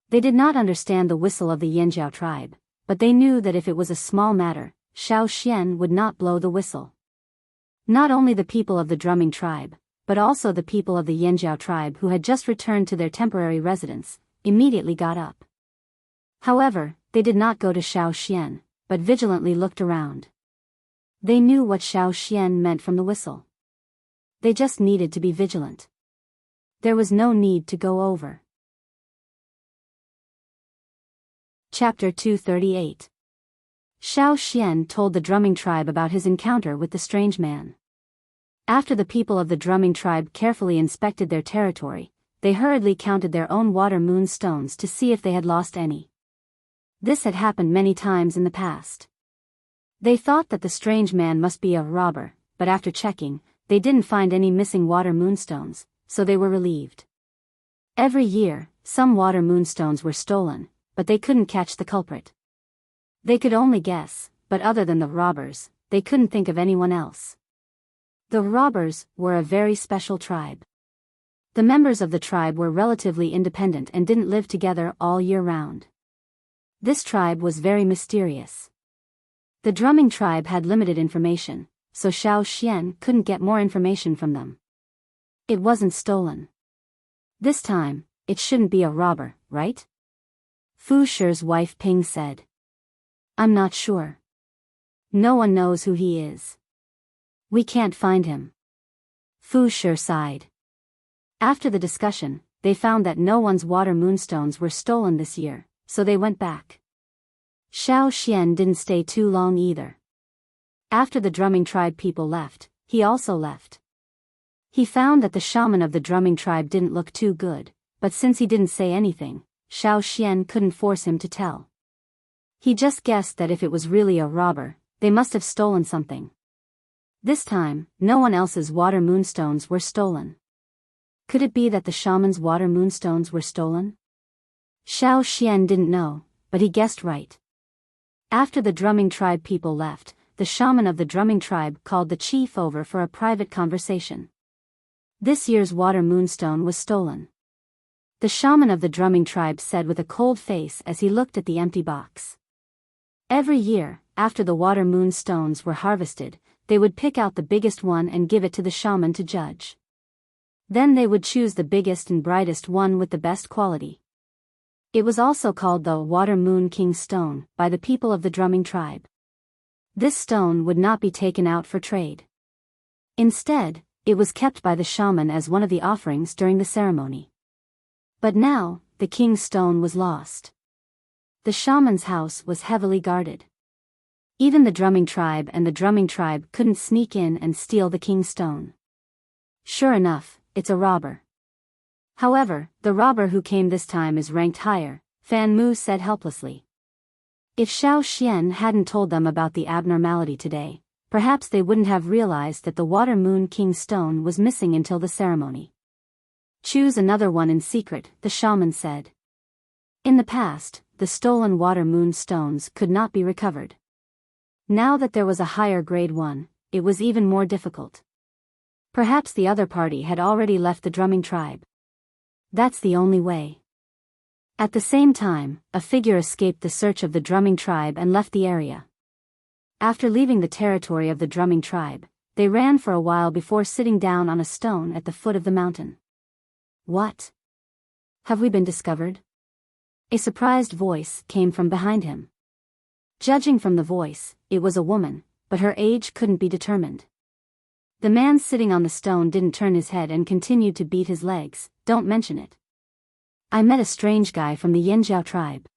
They did not understand the whistle of the Yanjiao tribe, but they knew that if it was a small matter, Xiao Xian would not blow the whistle. Not only the people of the drumming tribe, but also the people of the Yanjiao tribe who had just returned to their temporary residence, immediately got up. However, they did not go to Xiao Xian, but vigilantly looked around. They knew what Xiao Xian meant from the whistle. They just needed to be vigilant. There was no need to go over. Chapter 238. Xiao Xian told the drumming tribe about his encounter with the strange man. After the people of the drumming tribe carefully inspected their territory, they hurriedly counted their own water moon stones to see if they had lost any. This had happened many times in the past. They thought that the strange man must be a robber, but after checking, they didn't find any missing water moonstones, so they were relieved. Every year, some water moonstones were stolen, but they couldn't catch the culprit. They could only guess, but other than the robbers, they couldn't think of anyone else. The robbers were a very special tribe. The members of the tribe were relatively independent and didn't live together all year round. This tribe was very mysterious. The drumming tribe had limited information, so Xiao Xian couldn't get more information from them. It wasn't stolen. This time, it shouldn't be a robber, right? Fu Shi's wife Ping said. I'm not sure. No one knows who he is. We can't find him. Fu Shi sighed. After the discussion, they found that no one's water moonstones were stolen this year, so they went back. Xiao Xian didn't stay too long either. After the drumming tribe people left, he also left. He found that the shaman of the drumming tribe didn't look too good, but since he didn't say anything, Xiao Xian couldn't force him to tell. He just guessed that if it was really a robber, they must have stolen something. This time, no one else's water moonstones were stolen. Could it be that the shaman's water moonstones were stolen? Xiao Xian didn't know, but he guessed right. After the drumming tribe people left, the shaman of the drumming tribe called the chief over for a private conversation. This year's water moonstone was stolen. The shaman of the drumming tribe said with a cold face as he looked at the empty box. Every year, after the water moonstones were harvested, they would pick out the biggest one and give it to the shaman to judge. Then they would choose the biggest and brightest one with the best quality. It was also called the Water Moon King Stone by the people of the drumming tribe. This stone would not be taken out for trade. Instead, it was kept by the shaman as one of the offerings during the ceremony. But now, the king's stone was lost. The shaman's house was heavily guarded. Even the drumming tribe and the drumming tribe couldn't sneak in and steal the king's stone. Sure enough, it's a robber. However, the robber who came this time is ranked higher, Fan Mu said helplessly. If Xiao Xian hadn't told them about the abnormality today, perhaps they wouldn't have realized that the Water Moon King stone was missing until the ceremony. Choose another one in secret, the shaman said. In the past, the stolen Water Moon stones could not be recovered. Now that there was a higher grade one, it was even more difficult. Perhaps the other party had already left the drumming tribe. That's the only way. At the same time, a figure escaped the search of the drumming tribe and left the area. After leaving the territory of the drumming tribe, they ran for a while before sitting down on a stone at the foot of the mountain. What? Have we been discovered? A surprised voice came from behind him. Judging from the voice, it was a woman, but her age couldn't be determined. The man sitting on the stone didn't turn his head and continued to beat his legs. Don't mention it. I met a strange guy from the Yanjiao tribe.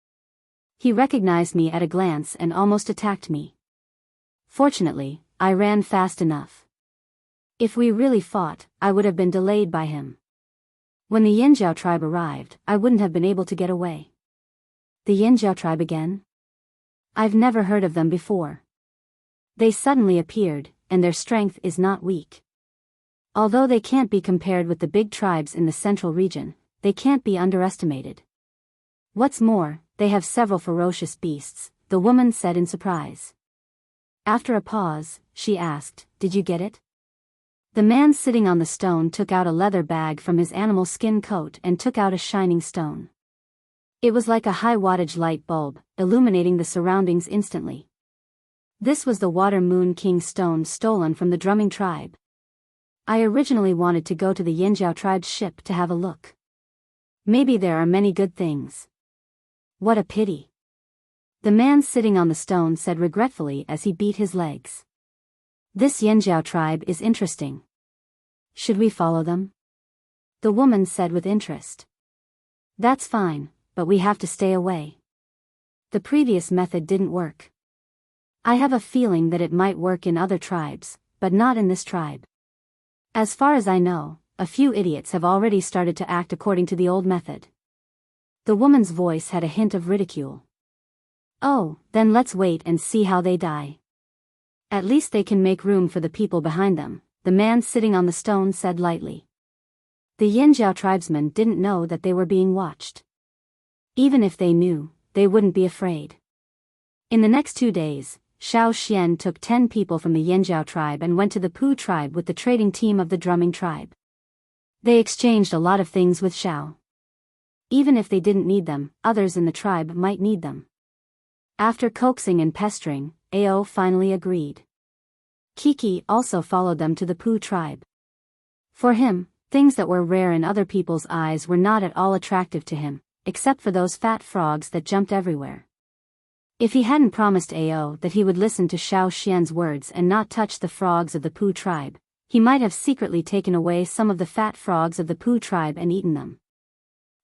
He recognized me at a glance and almost attacked me. Fortunately, I ran fast enough. If we really fought, I would have been delayed by him. When the Yanjiao tribe arrived, I wouldn't have been able to get away. The Yanjiao tribe again? I've never heard of them before. They suddenly appeared, and their strength is not weak. Although they can't be compared with the big tribes in the central region, they can't be underestimated. What's more, they have several ferocious beasts, the woman said in surprise. After a pause, she asked, "Did you get it?" The man sitting on the stone took out a leather bag from his animal skin coat and took out a shining stone. It was like a high-wattage light bulb, illuminating the surroundings instantly. This was the Water Moon King stone stolen from the drumming tribe. I originally wanted to go to the Yanjiao tribe's ship to have a look. Maybe there are many good things. What a pity. The man sitting on the stone said regretfully as he beat his legs. This Yanjiao tribe is interesting. Should we follow them? The woman said with interest. That's fine, but we have to stay away. The previous method didn't work. I have a feeling that it might work in other tribes, but not in this tribe. As far as I know, a few idiots have already started to act according to the old method. The woman's voice had a hint of ridicule. Oh, then let's wait and see how they die. At least they can make room for the people behind them, the man sitting on the stone said lightly. The Yanjiao tribesmen didn't know that they were being watched. Even if they knew, they wouldn't be afraid. In the next 2 days, Xiao Xian took 10 people from the Yanjiao tribe and went to the Pu tribe with the trading team of the drumming tribe. They exchanged a lot of things with Xiao. Even if they didn't need them, others in the tribe might need them. After coaxing and pestering, Ao finally agreed. Kiki also followed them to the Pu tribe. For him, things that were rare in other people's eyes were not at all attractive to him, except for those fat frogs that jumped everywhere. If he hadn't promised Ao that he would listen to Xiao Xian's words and not touch the frogs of the Pu tribe, he might have secretly taken away some of the fat frogs of the Pu tribe and eaten them.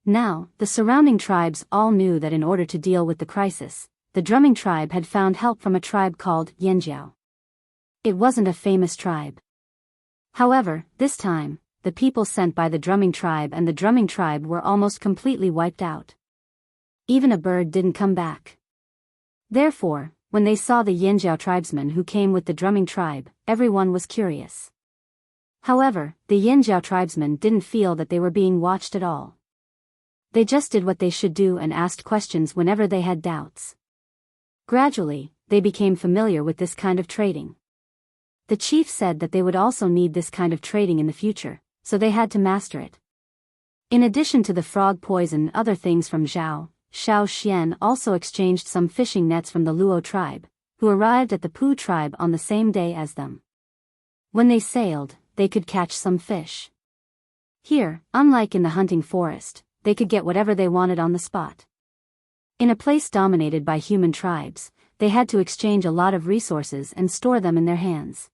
Now, the surrounding tribes all knew that in order to deal with the crisis, the drumming tribe had found help from a tribe called Yanjiao. It wasn't a famous tribe. However, this time, the people sent by the drumming tribe and the drumming tribe were almost completely wiped out. Even a bird didn't come back. Therefore, when they saw the Yanjiao tribesmen who came with the drumming tribe, everyone was curious. However, the Yanjiao tribesmen didn't feel that they were being watched at all. They just did what they should do and asked questions whenever they had doubts. Gradually, they became familiar with this kind of trading. The chief said that they would also need this kind of trading in the future, so they had to master it. In addition to the frog poison and other things from Xiao Xian also exchanged some fishing nets from the Luo tribe, who arrived at the Pu tribe on the same day as them. When they sailed, they could catch some fish. Here, unlike in the hunting forest, they could get whatever they wanted on the spot. In a place dominated by human tribes, they had to exchange a lot of resources and store them in their hands.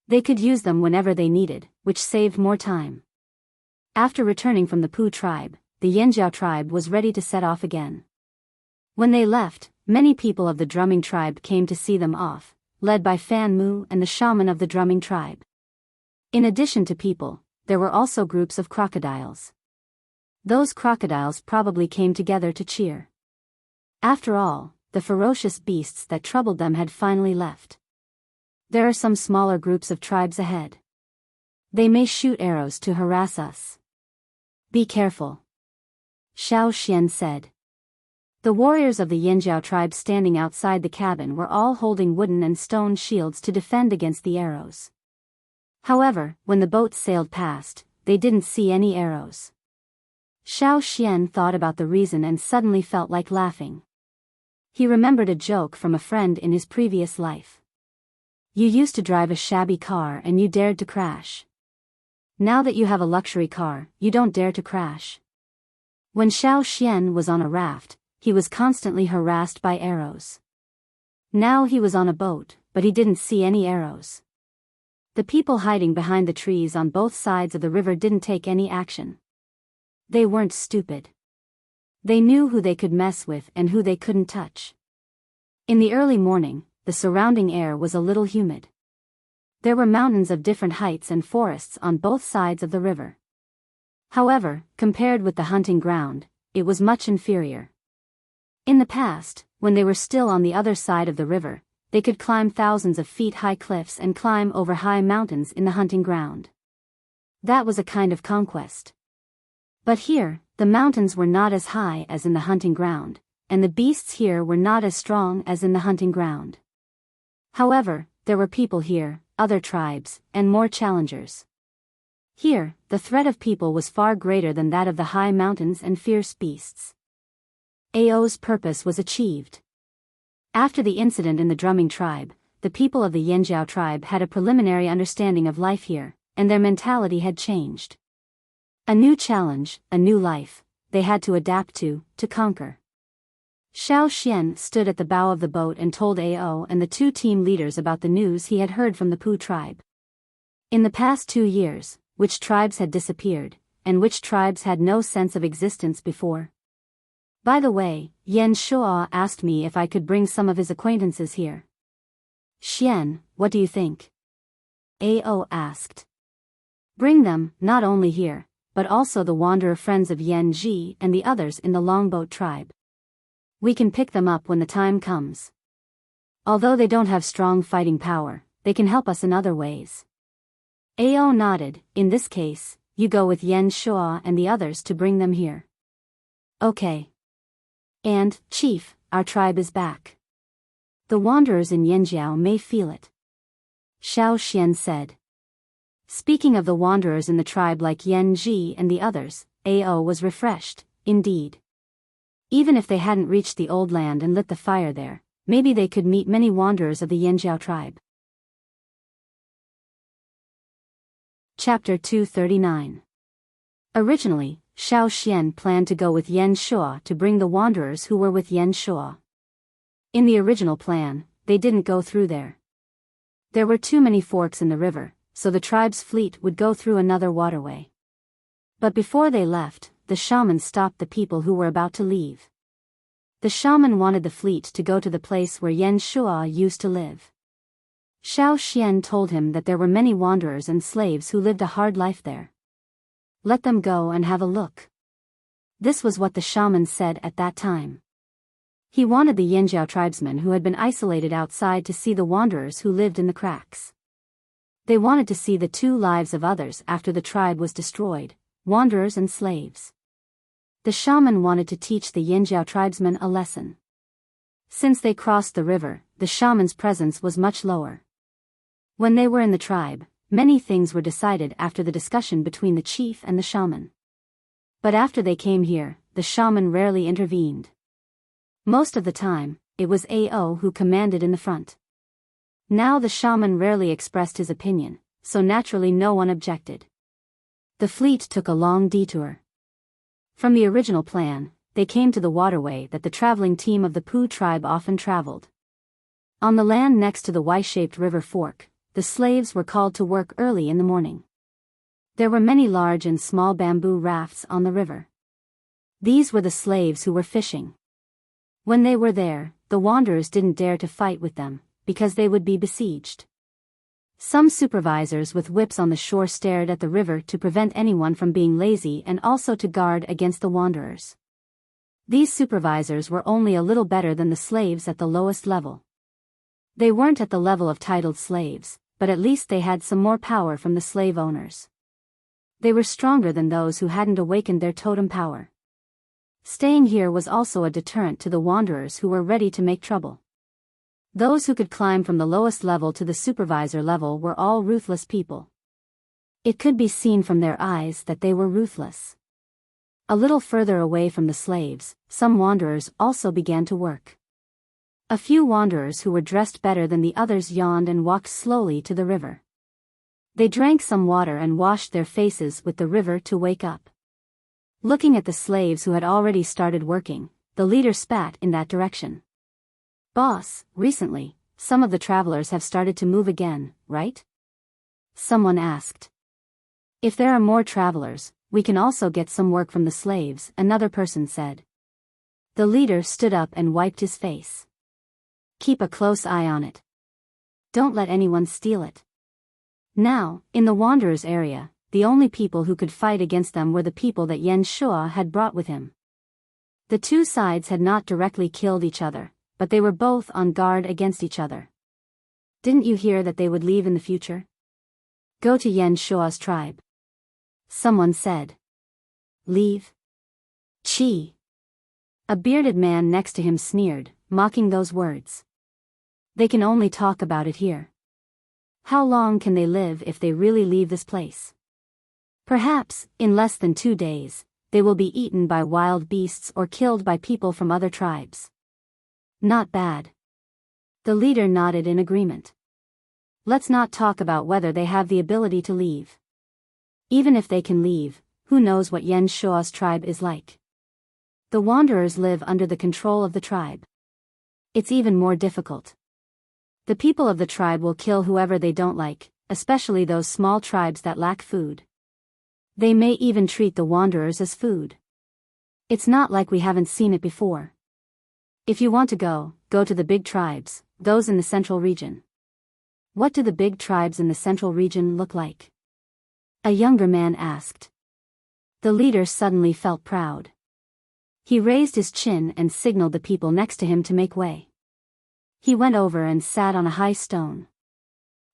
They could use them whenever they needed, which saved more time. After returning from the Pu tribe, the Yanjiao tribe was ready to set off again. When they left, many people of the drumming tribe came to see them off, led by Fan Mu and the shaman of the drumming tribe. In addition to people, there were also groups of crocodiles. Those crocodiles probably came together to cheer. After all, the ferocious beasts that troubled them had finally left. There are some smaller groups of tribes ahead. They may shoot arrows to harass us. Be careful, Xiao Xian said. The warriors of the Yanjiao tribe standing outside the cabin were all holding wooden and stone shields to defend against the arrows. However, when the boat sailed past, they didn't see any arrows. Xiao Xian thought about the reason and suddenly felt like laughing. He remembered a joke from a friend in his previous life. You used to drive a shabby car and you dared to crash. Now that you have a luxury car, you don't dare to crash. When Xiao Xian was on a raft, he was constantly harassed by arrows. Now he was on a boat, but he didn't see any arrows. The people hiding behind the trees on both sides of the river didn't take any action. They weren't stupid. They knew who they could mess with and who they couldn't touch. In the early morning, the surrounding air was a little humid. There were mountains of different heights and forests on both sides of the river. However, compared with the hunting ground, it was much inferior. In the past, when they were still on the other side of the river, they could climb thousands of feet high cliffs and climb over high mountains in the hunting ground. That was a kind of conquest. But here, the mountains were not as high as in the hunting ground, and the beasts here were not as strong as in the hunting ground. However, there were people here, other tribes, and more challengers. Here, the threat of people was far greater than that of the high mountains and fierce beasts. Ao's purpose was achieved. After the incident in the drumming tribe, the people of the Yanjiao tribe had a preliminary understanding of life here, and their mentality had changed. A new challenge, a new life, they had to adapt to conquer. Xiao Xian stood at the bow of the boat and told Ao and the two team leaders about the news he had heard from the Pu tribe. In the past 2 years, which tribes had disappeared, and which tribes had no sense of existence before? By the way, Yan Shuo asked me if I could bring some of his acquaintances here. Xian, what do you think? Ao asked. Bring them, not only here, but also the wanderer friends of Yan Ji and the others in the Longboat tribe. We can pick them up when the time comes. Although they don't have strong fighting power, they can help us in other ways. Ao nodded. In this case, you go with Yan Shuo and the others to bring them here. Okay. And, Chief, our tribe is back. The wanderers in Yanjiao may feel it. Xiao Xian said. Speaking of the wanderers in the tribe like Yan Ji and the others, Ao was refreshed, indeed. Even if they hadn't reached the old land and lit the fire there, maybe they could meet many wanderers of the Yanjiao tribe. Chapter 239. Originally, Xiao Xian planned to go with Yan Shuo to bring the wanderers who were with Yan Shuo. In the original plan, they didn't go through there. There were too many forks in the river, so the tribe's fleet would go through another waterway. But before they left, the shaman stopped the people who were about to leave. The shaman wanted the fleet to go to the place where Yan Shuo used to live. Xiao Xian told him that there were many wanderers and slaves who lived a hard life there. Let them go and have a look. This was what the shaman said at that time. He wanted the Yanjiao tribesmen who had been isolated outside to see the wanderers who lived in the cracks. They wanted to see the 2 lives of others after the tribe was destroyed, wanderers and slaves. The shaman wanted to teach the Yanjiao tribesmen a lesson. Since they crossed the river, the shaman's presence was much lower. When they were in the tribe, many things were decided after the discussion between the chief and the shaman. But after they came here, the shaman rarely intervened. Most of the time, it was Ao who commanded in the front. Now the shaman rarely expressed his opinion, so naturally no one objected. The fleet took a long detour. From the original plan, they came to the waterway that the traveling team of the Poo tribe often traveled. On the land next to the Y-shaped river fork, the slaves were called to work early in the morning. There were many large and small bamboo rafts on the river. These were the slaves who were fishing. When they were there, the wanderers didn't dare to fight with them, because they would be besieged. Some supervisors with whips on the shore stared at the river to prevent anyone from being lazy and also to guard against the wanderers. These supervisors were only a little better than the slaves at the lowest level. They weren't at the level of titled slaves, but at least they had some more power from the slave owners. They were stronger than those who hadn't awakened their totem power. Staying here was also a deterrent to the wanderers who were ready to make trouble. Those who could climb from the lowest level to the supervisor level were all ruthless people. It could be seen from their eyes that they were ruthless. A little further away from the slaves, some wanderers also began to work. A few wanderers who were dressed better than the others yawned and walked slowly to the river. They drank some water and washed their faces with the river to wake up. Looking at the slaves who had already started working, the leader spat in that direction. "Boss, recently, some of the travelers have started to move again, right?" Someone asked. "If there are more travelers, we can also get some work from the slaves," another person said. The leader stood up and wiped his face. "Keep a close eye on it. Don't let anyone steal it." Now, in the Wanderers area, the only people who could fight against them were the people that Yen Shua had brought with him. The two sides had not directly killed each other, but they were both on guard against each other. "Didn't you hear that they would leave in the future? Go to Yen Shua's tribe." Someone said. "Leave? Chi." A bearded man next to him sneered, mocking those words. "They can only talk about it here. How long can they live if they really leave this place? Perhaps, in less than 2 days, they will be eaten by wild beasts or killed by people from other tribes." "Not bad." The leader nodded in agreement. "Let's not talk about whether they have the ability to leave. Even if they can leave, who knows what Yen Shua's tribe is like? The wanderers live under the control of the tribe. It's even more difficult. The people of the tribe will kill whoever they don't like, especially those small tribes that lack food. They may even treat the wanderers as food. It's not like we haven't seen it before. If you want to go to the big tribes, those in the central region." "What do the big tribes in the central region look like?" a younger man asked. The leader suddenly felt proud. He raised his chin and signaled the people next to him to make way. He went over and sat on a high stone.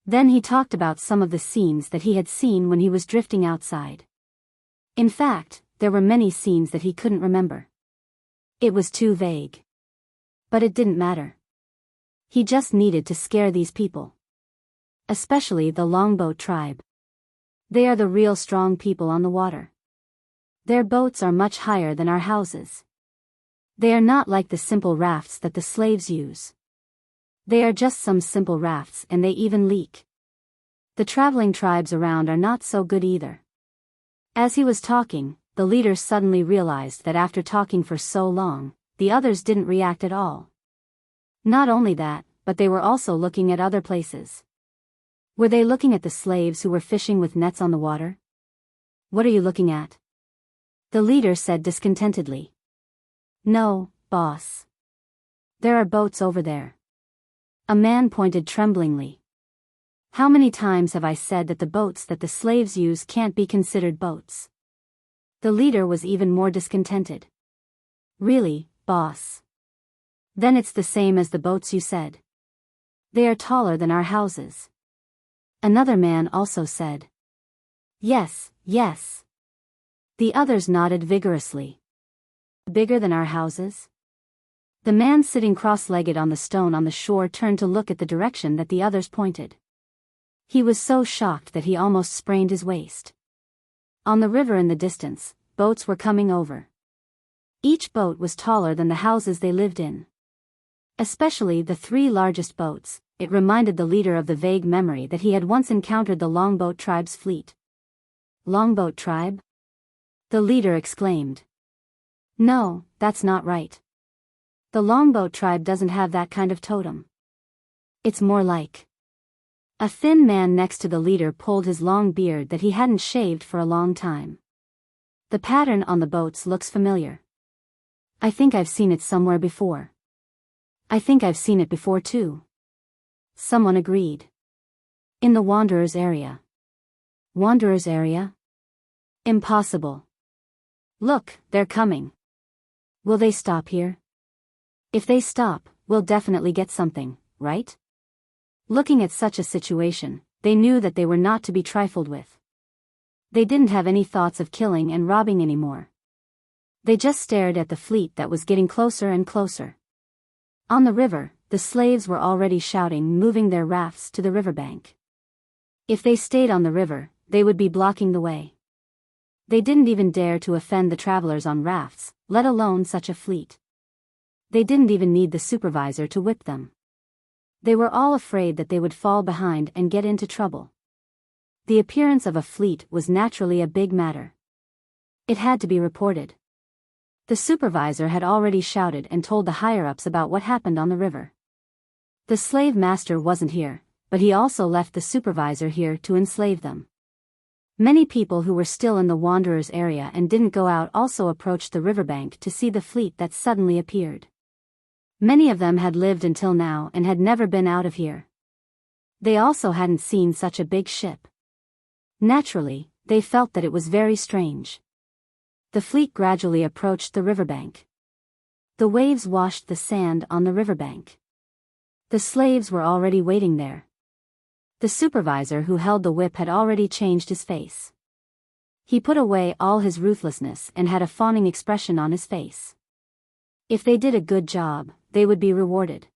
Then he talked about some of the scenes that he had seen when he was drifting outside. In fact, there were many scenes that he couldn't remember. It was too vague. But it didn't matter. He just needed to scare these people. Especially the longboat tribe. They are the real strong people on the water. Their boats are much higher than our houses. They are not like the simple rafts that the slaves use. They are just some simple rafts and they even leak. The traveling tribes around are not so good either. As he was talking, the leader suddenly realized that after talking for so long, the others didn't react at all. Not only that, but they were also looking at other places. Were they looking at the slaves who were fishing with nets on the water? "What are you looking at?" the leader said discontentedly. "No, boss. There are boats over there." A man pointed tremblingly. "How many times have I said that the boats that the slaves use can't be considered boats?" The leader was even more discontented. "Really, boss? Then it's the same as the boats you said. They are taller than our houses." Another man also said. "Yes, yes." The others nodded vigorously. "Bigger than our houses?" The man sitting cross-legged on the stone on the shore turned to look at the direction that the others pointed. He was so shocked that he almost sprained his waist. On the river in the distance, boats were coming over. Each boat was taller than the houses they lived in. Especially the 3 largest boats. It reminded the leader of the vague memory that he had once encountered the longboat tribe's fleet. Longboat tribe? The leader exclaimed. No, that's not right. The Longboat tribe doesn't have that kind of totem. It's more like. A thin man next to the leader pulled his long beard that he hadn't shaved for a long time. The pattern on the boats looks familiar. I think I've seen it somewhere before. I think I've seen it before too. Someone agreed. In the Wanderers area. Wanderers area? Impossible. Look, they're coming. Will they stop here? If they stop, we'll definitely get something, right? Looking at such a situation, they knew that they were not to be trifled with. They didn't have any thoughts of killing and robbing anymore. They just stared at the fleet that was getting closer and closer. On the river, the slaves were already shouting, moving their rafts to the riverbank. If they stayed on the river, they would be blocking the way. They didn't even dare to offend the travelers on rafts, let alone such a fleet. They didn't even need the supervisor to whip them. They were all afraid that they would fall behind and get into trouble. The appearance of a fleet was naturally a big matter. It had to be reported. The supervisor had already shouted and told the higher-ups about what happened on the river. The slave master wasn't here, but he also left the supervisor here to enslave them. Many people who were still in the Wanderers area and didn't go out also approached the riverbank to see the fleet that suddenly appeared. Many of them had lived until now and had never been out of here. They also hadn't seen such a big ship. Naturally, they felt that it was very strange. The fleet gradually approached the riverbank. The waves washed the sand on the riverbank. The slaves were already waiting there. The supervisor who held the whip had already changed his face. He put away all his ruthlessness and had a fawning expression on his face. If they did a good job, they would be rewarded.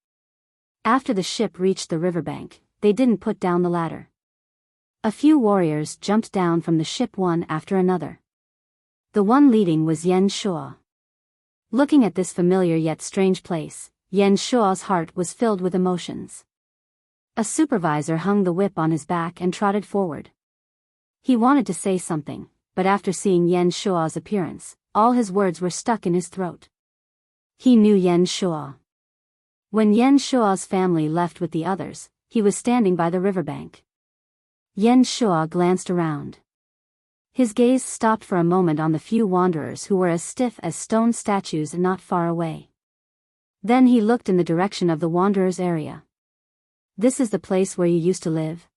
After the ship reached the riverbank, they didn't put down the ladder. A few warriors jumped down from the ship one after another. The one leading was Yen Shuo. Looking at this familiar yet strange place, Yen Shuo's heart was filled with emotions. A supervisor hung the whip on his back and trotted forward. He wanted to say something, but after seeing Yen Shuo's appearance, all his words were stuck in his throat. He knew Yen Shuo. When Yen Shuo's family left with the others, he was standing by the riverbank. Yen Shuo glanced around. His gaze stopped for a moment on the few wanderers who were as stiff as stone statues and not far away. Then he looked in the direction of the wanderers' area. This is the place where you used to live?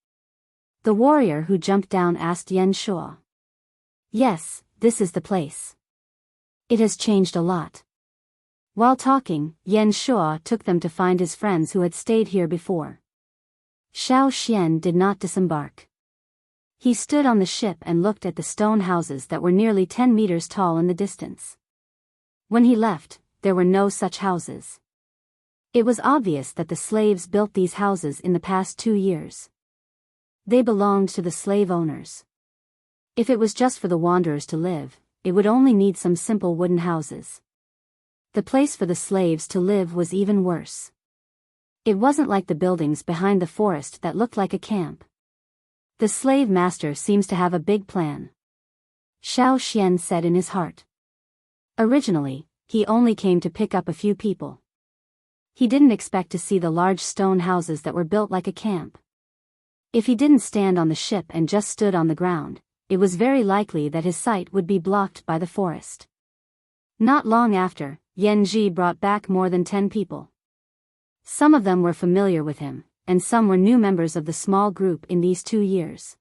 The warrior who jumped down asked Yen Shuo. Yes, this is the place. It has changed a lot. While talking, Yen Shuo took them to find his friends who had stayed here before. Xiao Xian did not disembark. He stood on the ship and looked at the stone houses that were nearly 10 meters tall in the distance. When he left, there were no such houses. It was obvious that the slaves built these houses in the past 2 years. They belonged to the slave owners. If it was just for the wanderers to live, it would only need some simple wooden houses. The place for the slaves to live was even worse. It wasn't like the buildings behind the forest that looked like a camp. The slave master seems to have a big plan. Xiao Xian said in his heart. Originally, he only came to pick up a few people. He didn't expect to see the large stone houses that were built like a camp. If he didn't stand on the ship and just stood on the ground, it was very likely that his sight would be blocked by the forest. Not long after, Yen Ji brought back more than 10 people. Some of them were familiar with him, and some were new members of the small group in these 2 years.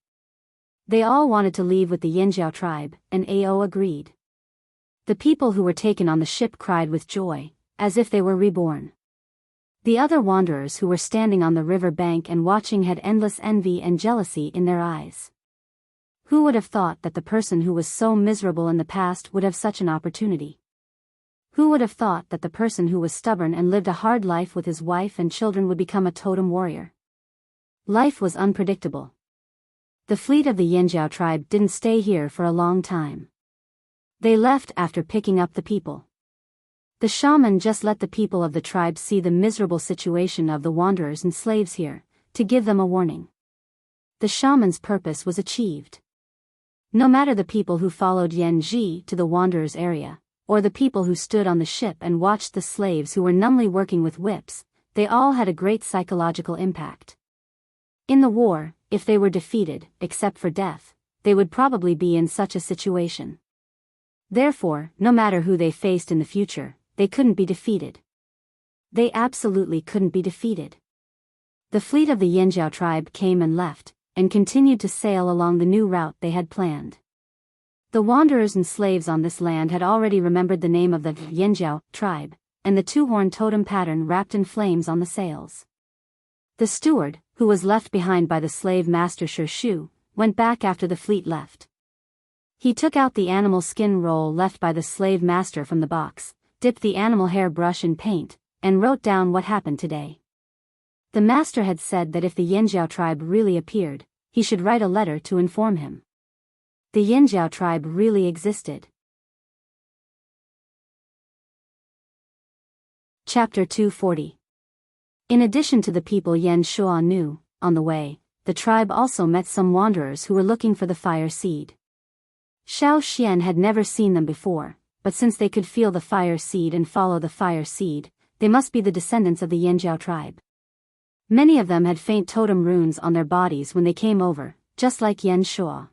They all wanted to leave with the Yinjiao tribe, and Ao agreed. The people who were taken on the ship cried with joy, as if they were reborn. The other wanderers who were standing on the river bank and watching had endless envy and jealousy in their eyes. Who would have thought that the person who was so miserable in the past would have such an opportunity? Who would have thought that the person who was stubborn and lived a hard life with his wife and children would become a totem warrior? Life was unpredictable. The fleet of the Yinjiao tribe didn't stay here for a long time. They left after picking up the people. The shaman just let the people of the tribe see the miserable situation of the wanderers and slaves here, to give them a warning. The shaman's purpose was achieved. No matter the people who followed Yan Ji to the wanderers' area, or the people who stood on the ship and watched the slaves who were numbly working with whips, they all had a great psychological impact. In the war, if they were defeated, except for death, they would probably be in such a situation. Therefore, no matter who they faced in the future, they couldn't be defeated. They absolutely couldn't be defeated. The fleet of the Yanjiao tribe came and left, and continued to sail along the new route they had planned. The wanderers and slaves on this land had already remembered the name of the Yanjiao tribe, and the two-horn totem pattern wrapped in flames on the sails. The steward, who was left behind by the slave master Shu, went back after the fleet left. He took out the animal skin roll left by the slave master from the box, dipped the animal hair brush in paint, and wrote down what happened today. The master had said that if the Yanjiao tribe really appeared, he should write a letter to inform him. The Yanjiao tribe really existed. Chapter 240. In addition to the people Yan Shuo knew, on the way, the tribe also met some wanderers who were looking for the fire seed. Xiao Xian had never seen them before, but since they could feel the fire seed and follow the fire seed, they must be the descendants of the Yanjiao tribe. Many of them had faint totem runes on their bodies when they came over, just like Yan Shuo.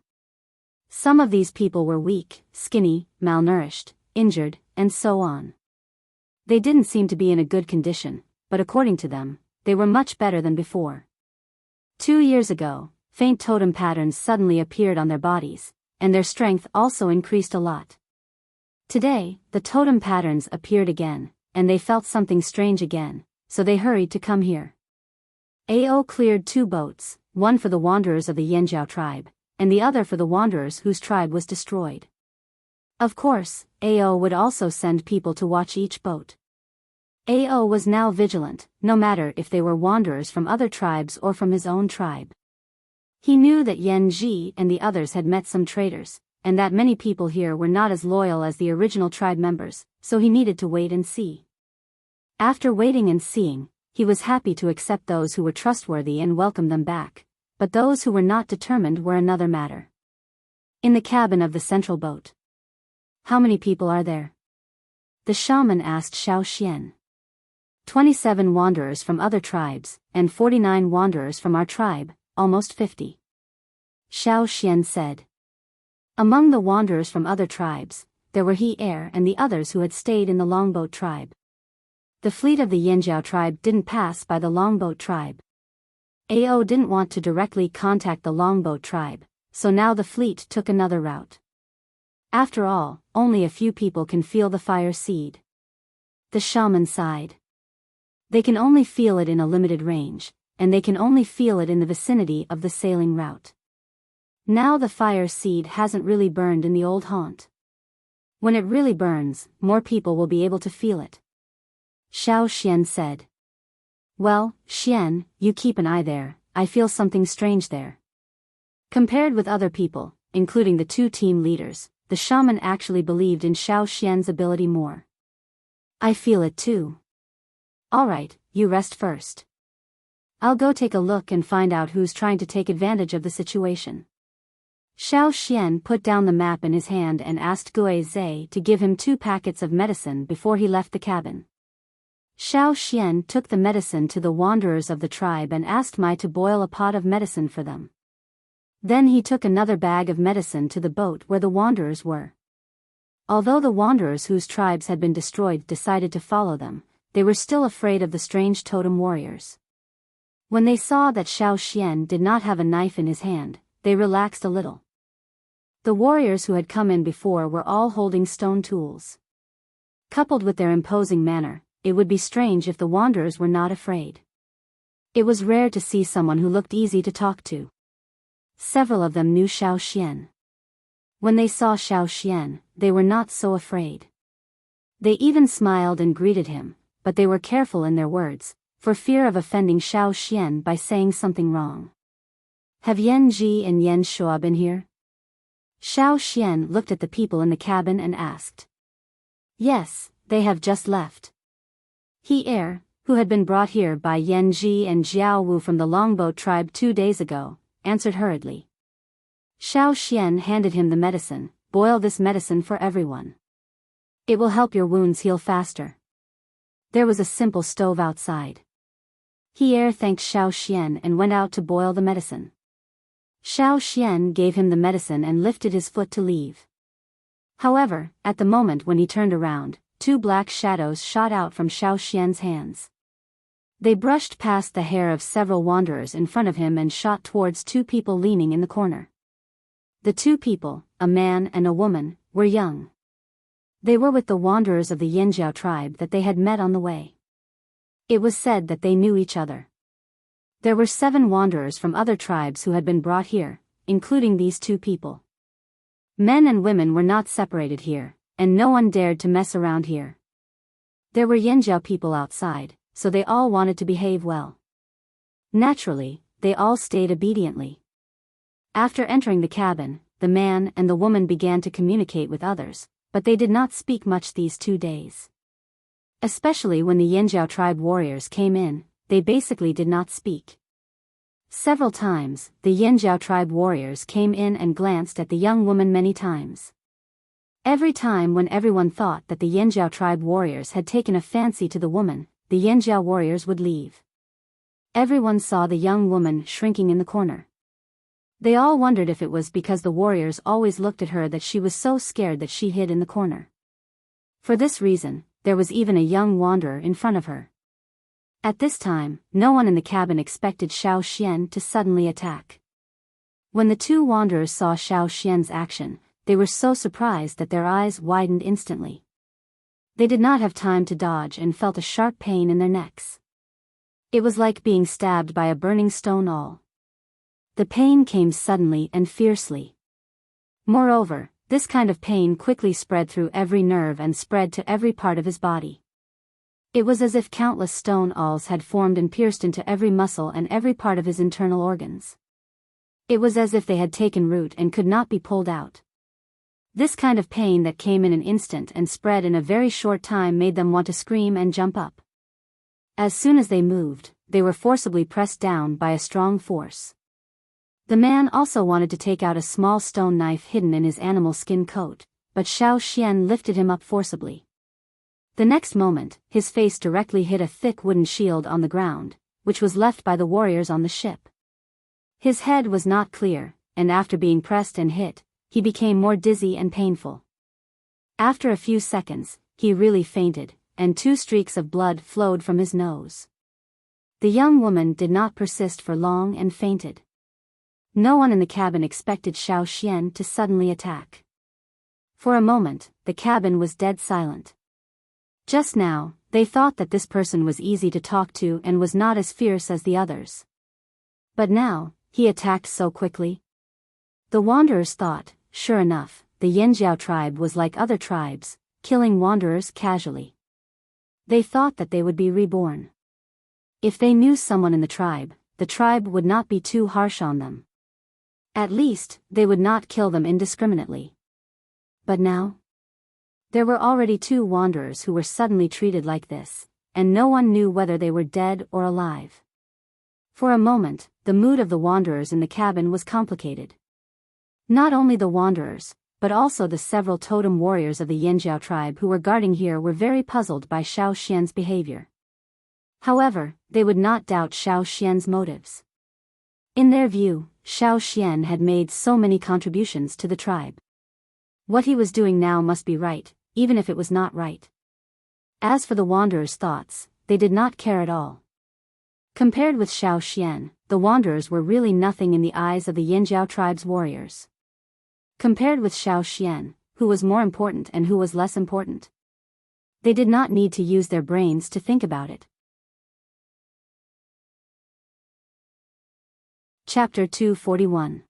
Some of these people were weak, skinny, malnourished, injured, and so on. They didn't seem to be in a good condition, but according to them, they were much better than before. 2 years ago, faint totem patterns suddenly appeared on their bodies, and their strength also increased a lot. Today, the totem patterns appeared again, and they felt something strange again, so they hurried to come here. Ao cleared 2 boats, one for the wanderers of the Yanjiao tribe, and the other for the wanderers whose tribe was destroyed. Of course, Ao would also send people to watch each boat. Ao was now vigilant, no matter if they were wanderers from other tribes or from his own tribe. He knew that Yan Ji and the others had met some traitors, and that many people here were not as loyal as the original tribe members, so he needed to wait and see. After waiting and seeing, he was happy to accept those who were trustworthy and welcome them back, but those who were not determined were another matter. In the cabin of the central boat. How many people are there? The shaman asked Xiao Xian. 27 wanderers from other tribes, and 49 wanderers from our tribe, almost 50. Xiao Xian said. Among the wanderers from other tribes, there were He Air and the others who had stayed in the Longboat tribe. The fleet of the Yanjiao tribe didn't pass by the Longboat tribe. Ao didn't want to directly contact the Longboat tribe, so now the fleet took another route. After all, only a few people can feel the fire seed. The shaman sighed. They can only feel it in a limited range, and they can only feel it in the vicinity of the sailing route. Now the fire seed hasn't really burned in the old haunt. When it really burns, more people will be able to feel it. Xiao Xian said. Well, Xian, you keep an eye there, I feel something strange there. Compared with other people, including the 2 team leaders, the shaman actually believed in Xiao Xian's ability more. I feel it too. Alright, you rest first. I'll go take a look and find out who's trying to take advantage of the situation. Xiao Xian put down the map in his hand and asked Gui Zhe to give him 2 packets of medicine before he left the cabin. Xiao Xian took the medicine to the wanderers of the tribe and asked Mai to boil a pot of medicine for them. Then he took another bag of medicine to the boat where the wanderers were. Although the wanderers whose tribes had been destroyed decided to follow them, they were still afraid of the strange totem warriors. When they saw that Xiao Xian did not have a knife in his hand, they relaxed a little. The warriors who had come in before were all holding stone tools. Coupled with their imposing manner, it would be strange if the wanderers were not afraid. It was rare to see someone who looked easy to talk to. Several of them knew Xiao Xian. When they saw Xiao Xian, they were not so afraid. They even smiled and greeted him, but they were careful in their words, for fear of offending Xiao Xian by saying something wrong. Have Yan Ji and Yan Shuo been here? Xiao Xian looked at the people in the cabin and asked. Yes, they have just left. He Air, who had been brought here by Yan Ji and Jiao Wu from the Longboat tribe 2 days ago, answered hurriedly. Xiao Xian handed him the medicine. Boil this medicine for everyone. It will help your wounds heal faster. There was a simple stove outside. He thanked Xiao Xian and went out to boil the medicine. Xiao Xian gave him the medicine and lifted his foot to leave. However, at the moment when he turned around, two black shadows shot out from Xiao Xian's hands. They brushed past the hair of several wanderers in front of him and shot towards two people leaning in the corner. The two people, a man and a woman, were young. They were with the wanderers of the Yinjiao tribe that they had met on the way. It was said that they knew each other. There were 7 wanderers from other tribes who had been brought here, including these two people. Men and women were not separated here, and no one dared to mess around here. There were Yinjiao people outside, so they all wanted to behave well. Naturally, they all stayed obediently. After entering the cabin, the man and the woman began to communicate with others, but they did not speak much these 2 days. Especially when the Yinjiao tribe warriors came in, they basically did not speak. Several times, the Yinjiao tribe warriors came in and glanced at the young woman many times. Every time when everyone thought that the Yinjiao tribe warriors had taken a fancy to the woman, the Yinjiao warriors would leave. Everyone saw the young woman shrinking in the corner. They all wondered if it was because the warriors always looked at her that she was so scared that she hid in the corner. For this reason, there was even a young wanderer in front of her. At this time, no one in the cabin expected Xiao Xian to suddenly attack. When the two wanderers saw Xiao Xian's action, they were so surprised that their eyes widened instantly. They did not have time to dodge and felt a sharp pain in their necks. It was like being stabbed by a burning stone awl. The pain came suddenly and fiercely. Moreover, this kind of pain quickly spread through every nerve and spread to every part of his body. It was as if countless stone awls had formed and pierced into every muscle and every part of his internal organs. It was as if they had taken root and could not be pulled out. This kind of pain that came in an instant and spread in a very short time made them want to scream and jump up. As soon as they moved, they were forcibly pressed down by a strong force. The man also wanted to take out a small stone knife hidden in his animal skin coat, but Xiao Xian lifted him up forcibly. The next moment, his face directly hit a thick wooden shield on the ground, which was left by the warriors on the ship. His head was not clear, and after being pressed and hit, he became more dizzy and painful. After a few seconds, he really fainted, and 2 streaks of blood flowed from his nose. The young woman did not persist for long and fainted. No one in the cabin expected Xiao Xian to suddenly attack. For a moment, the cabin was dead silent. Just now, they thought that this person was easy to talk to and was not as fierce as the others. But now, he attacked so quickly. The wanderers thought, sure enough, the Yinjiao tribe was like other tribes, killing wanderers casually. They thought that they would be reborn. If they knew someone in the tribe would not be too harsh on them. At least, they would not kill them indiscriminately. But now? There were already 2 wanderers who were suddenly treated like this, and no one knew whether they were dead or alive. For a moment, the mood of the wanderers in the cabin was complicated. Not only the wanderers, but also the several totem warriors of the Yinjiao tribe who were guarding here were very puzzled by Xiao Xian's behavior. However, they would not doubt Xiao Xian's motives. In their view, Xiao Xian had made so many contributions to the tribe. What he was doing now must be right, even if it was not right. As for the wanderers' thoughts, they did not care at all. Compared with Xiao Xian, the wanderers were really nothing in the eyes of the Yinjiao tribe's warriors. Compared with Xiao Xian, who was more important and who was less important. They did not need to use their brains to think about it. Chapter 241.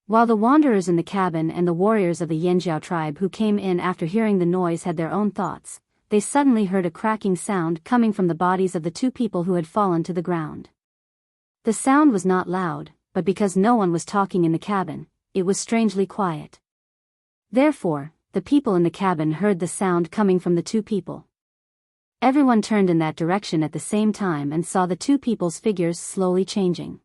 While the wanderers in the cabin and the warriors of the Yinjiao tribe who came in after hearing the noise had their own thoughts, they suddenly heard a cracking sound coming from the bodies of the 2 people who had fallen to the ground. The sound was not loud, but because no one was talking in the cabin, it was strangely quiet. Therefore, the people in the cabin heard the sound coming from the 2 people. Everyone turned in that direction at the same time and saw the 2 people's figures slowly changing.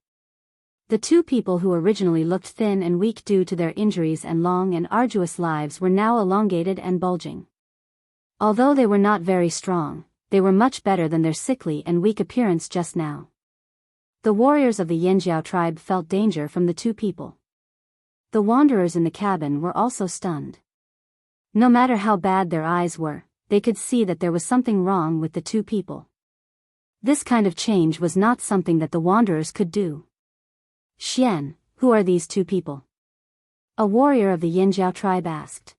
The two people who originally looked thin and weak due to their injuries and long and arduous lives were now elongated and bulging. Although they were not very strong, they were much better than their sickly and weak appearance just now. The warriors of the Yanjiao tribe felt danger from the two people. The wanderers in the cabin were also stunned. No matter how bad their eyes were, they could see that there was something wrong with the two people. This kind of change was not something that the wanderers could do. Xian, who are these two people? A warrior of the Yanjiao tribe asked.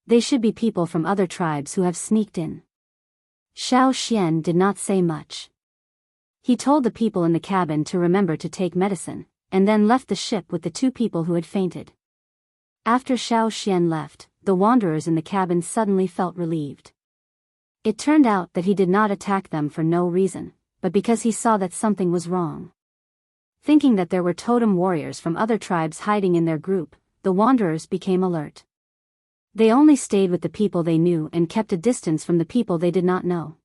They should be people from other tribes who have sneaked in. Xiao Xian did not say much. He told the people in the cabin to remember to take medicine, and then left the ship with the two people who had fainted. After Xiao Xian left, the wanderers in the cabin suddenly felt relieved. It turned out that he did not attack them for no reason, but because he saw that something was wrong. Thinking that there were totem warriors from other tribes hiding in their group, the wanderers became alert. They only stayed with the people they knew and kept a distance from the people they did not know.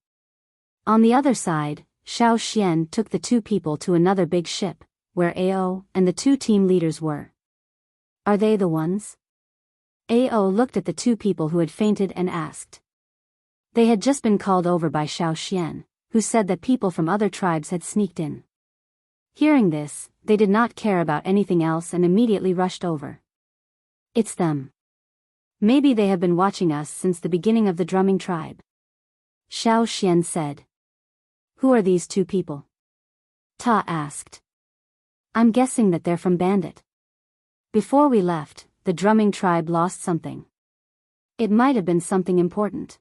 On the other side, Xiao Xian took the two people to another big ship, where Ao and the two team leaders were. Are they the ones? Ao looked at the two people who had fainted and asked. They had just been called over by Xiao Xian, who said that people from other tribes had sneaked in. Hearing this, they did not care about anything else and immediately rushed over. It's them. Maybe they have been watching us since the beginning of the drumming tribe. Xiao Xian said. Who are these two people? Ta asked. I'm guessing that they're from Bandit. Before we left, the drumming tribe lost something. It might have been something important.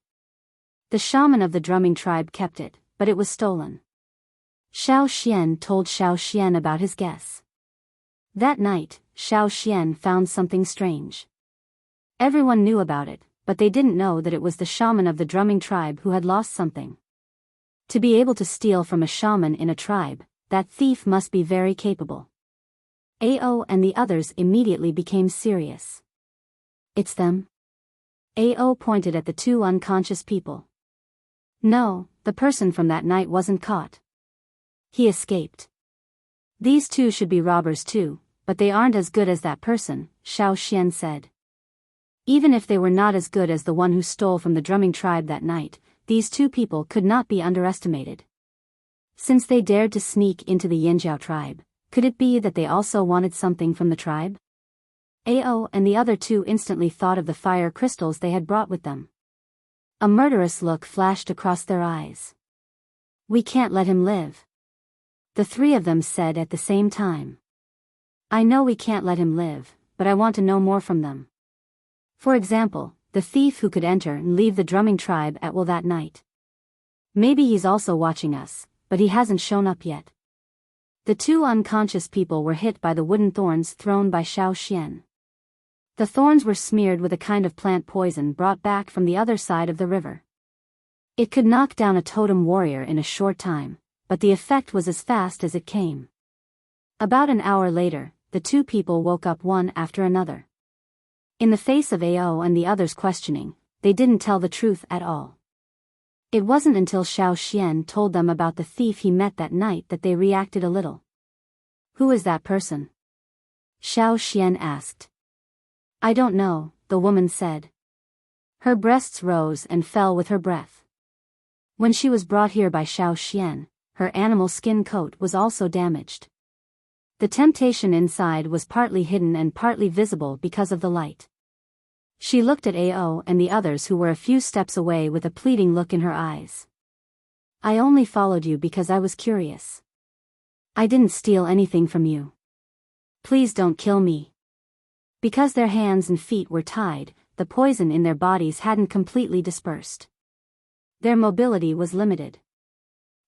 The shaman of the drumming tribe kept it, but it was stolen. Xiao Xian told Xiao Xian about his guess. That night, Xiao Xian found something strange. Everyone knew about it, but they didn't know that it was the shaman of the drumming tribe who had lost something. To be able to steal from a shaman in a tribe, that thief must be very capable. Ao and the others immediately became serious. It's them? Ao pointed at the two unconscious people. No, the person from that night wasn't caught. He escaped. These two should be robbers too, but they aren't as good as that person, Xiao Xian said. Even if they were not as good as the one who stole from the drumming tribe that night, these two people could not be underestimated. Since they dared to sneak into the Yanjiao tribe, could it be that they also wanted something from the tribe? Ao and the other two instantly thought of the fire crystals they had brought with them. A murderous look flashed across their eyes. We can't let him live. The three of them said at the same time. I know we can't let him live, but I want to know more from them. For example, the thief who could enter and leave the drumming tribe at will that night. Maybe he's also watching us, but he hasn't shown up yet. The two unconscious people were hit by the wooden thorns thrown by Xiao Xian. The thorns were smeared with a kind of plant poison brought back from the other side of the river. It could knock down a totem warrior in a short time, but the effect was as fast as it came. About an hour later, the two people woke up one after another. In the face of Ao and the others questioning, they didn't tell the truth at all. It wasn't until Xiao Xian told them about the thief he met that night that they reacted a little. Who is that person? Xiao Xian asked. I don't know, the woman said. Her breasts rose and fell with her breath. When she was brought here by Xiao Xian, her animal skin coat was also damaged. The temptation inside was partly hidden and partly visible because of the light. She looked at Ao and the others who were a few steps away with a pleading look in her eyes. I only followed you because I was curious. I didn't steal anything from you. Please don't kill me. Because their hands and feet were tied, the poison in their bodies hadn't completely dispersed. Their mobility was limited.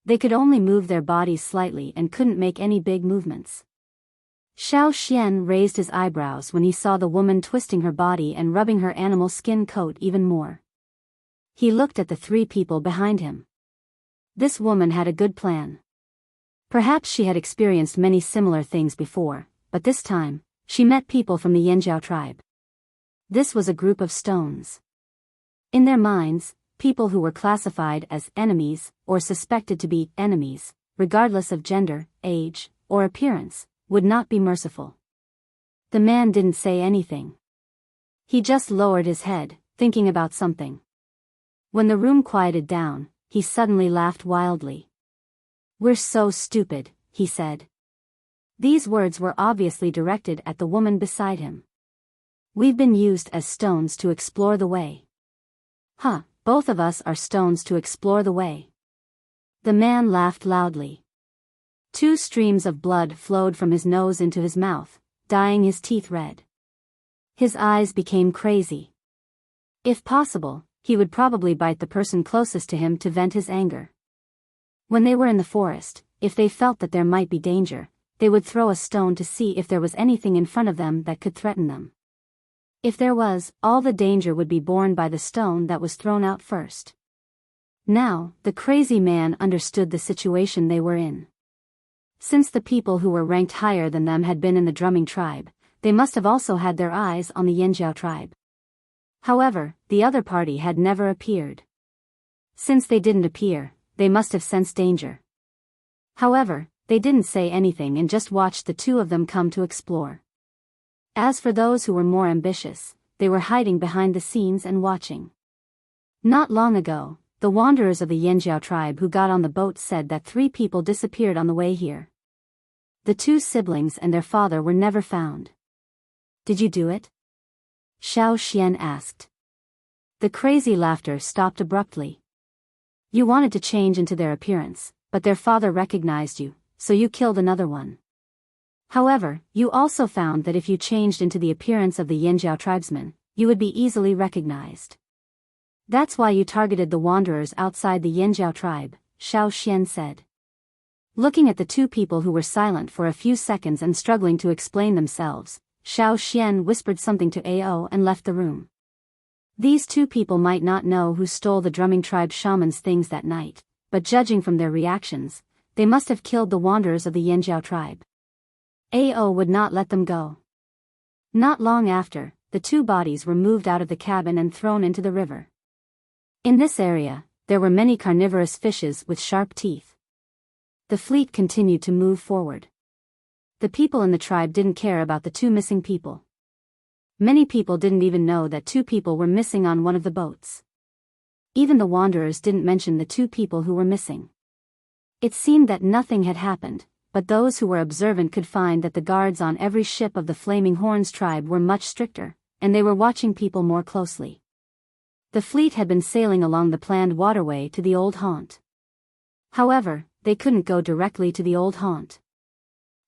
They could only move their bodies slightly and couldn't make any big movements. Xiao Xian raised his eyebrows when he saw the woman twisting her body and rubbing her animal skin coat even more. He looked at the three people behind him. This woman had a good plan. Perhaps she had experienced many similar things before, but this time, she met people from the Yanjiao tribe. This was a group of stones. In their minds, people who were classified as enemies, or suspected to be enemies, regardless of gender, age, or appearance, would not be merciful. The man didn't say anything. He just lowered his head, thinking about something. When the room quieted down, he suddenly laughed wildly. "We're so stupid," he said. These words were obviously directed at the woman beside him. "We've been used as stones to explore the way." "Huh, both of us are stones to explore the way." The man laughed loudly. 2 streams of blood flowed from his nose into his mouth, dyeing his teeth red. His eyes became crazy. If possible, he would probably bite the person closest to him to vent his anger. When they were in the forest, if they felt that there might be danger, they would throw a stone to see if there was anything in front of them that could threaten them. If there was, all the danger would be borne by the stone that was thrown out first. Now, the crazy man understood the situation they were in. Since the people who were ranked higher than them had been in the drumming tribe, they must have also had their eyes on the Yanjiao tribe. However, the other party had never appeared. Since they didn't appear, they must have sensed danger. However, they didn't say anything and just watched the 2 of them come to explore. As for those who were more ambitious, they were hiding behind the scenes and watching. Not long ago, the wanderers of the Yanjiao tribe who got on the boat said that 3 people disappeared on the way here. The 2 siblings and their father were never found. "Did you do it?" Xiao Xian asked. The crazy laughter stopped abruptly. "You wanted to change into their appearance, but their father recognized you, so you killed another one. However, you also found that if you changed into the appearance of the Yanjiao tribesmen, you would be easily recognized. That's why you targeted the wanderers outside the Yanjiao tribe," Xiao Xian said. Looking at the 2 people who were silent for a few seconds and struggling to explain themselves, Xiao Xian whispered something to Ao and left the room. These 2 people might not know who stole the drumming tribe shaman's things that night, but judging from their reactions, they must have killed the wanderers of the Yanjiao tribe. Ao would not let them go. Not long after, the 2 bodies were moved out of the cabin and thrown into the river. In this area, there were many carnivorous fishes with sharp teeth. The fleet continued to move forward. The people in the tribe didn't care about the 2 missing people. Many people didn't even know that 2 people were missing on one of the boats. Even the wanderers didn't mention the 2 people who were missing. It seemed that nothing had happened, but those who were observant could find that the guards on every ship of the Flaming Horns tribe were much stricter, and they were watching people more closely. The fleet had been sailing along the planned waterway to the old haunt. However, they couldn't go directly to the old haunt.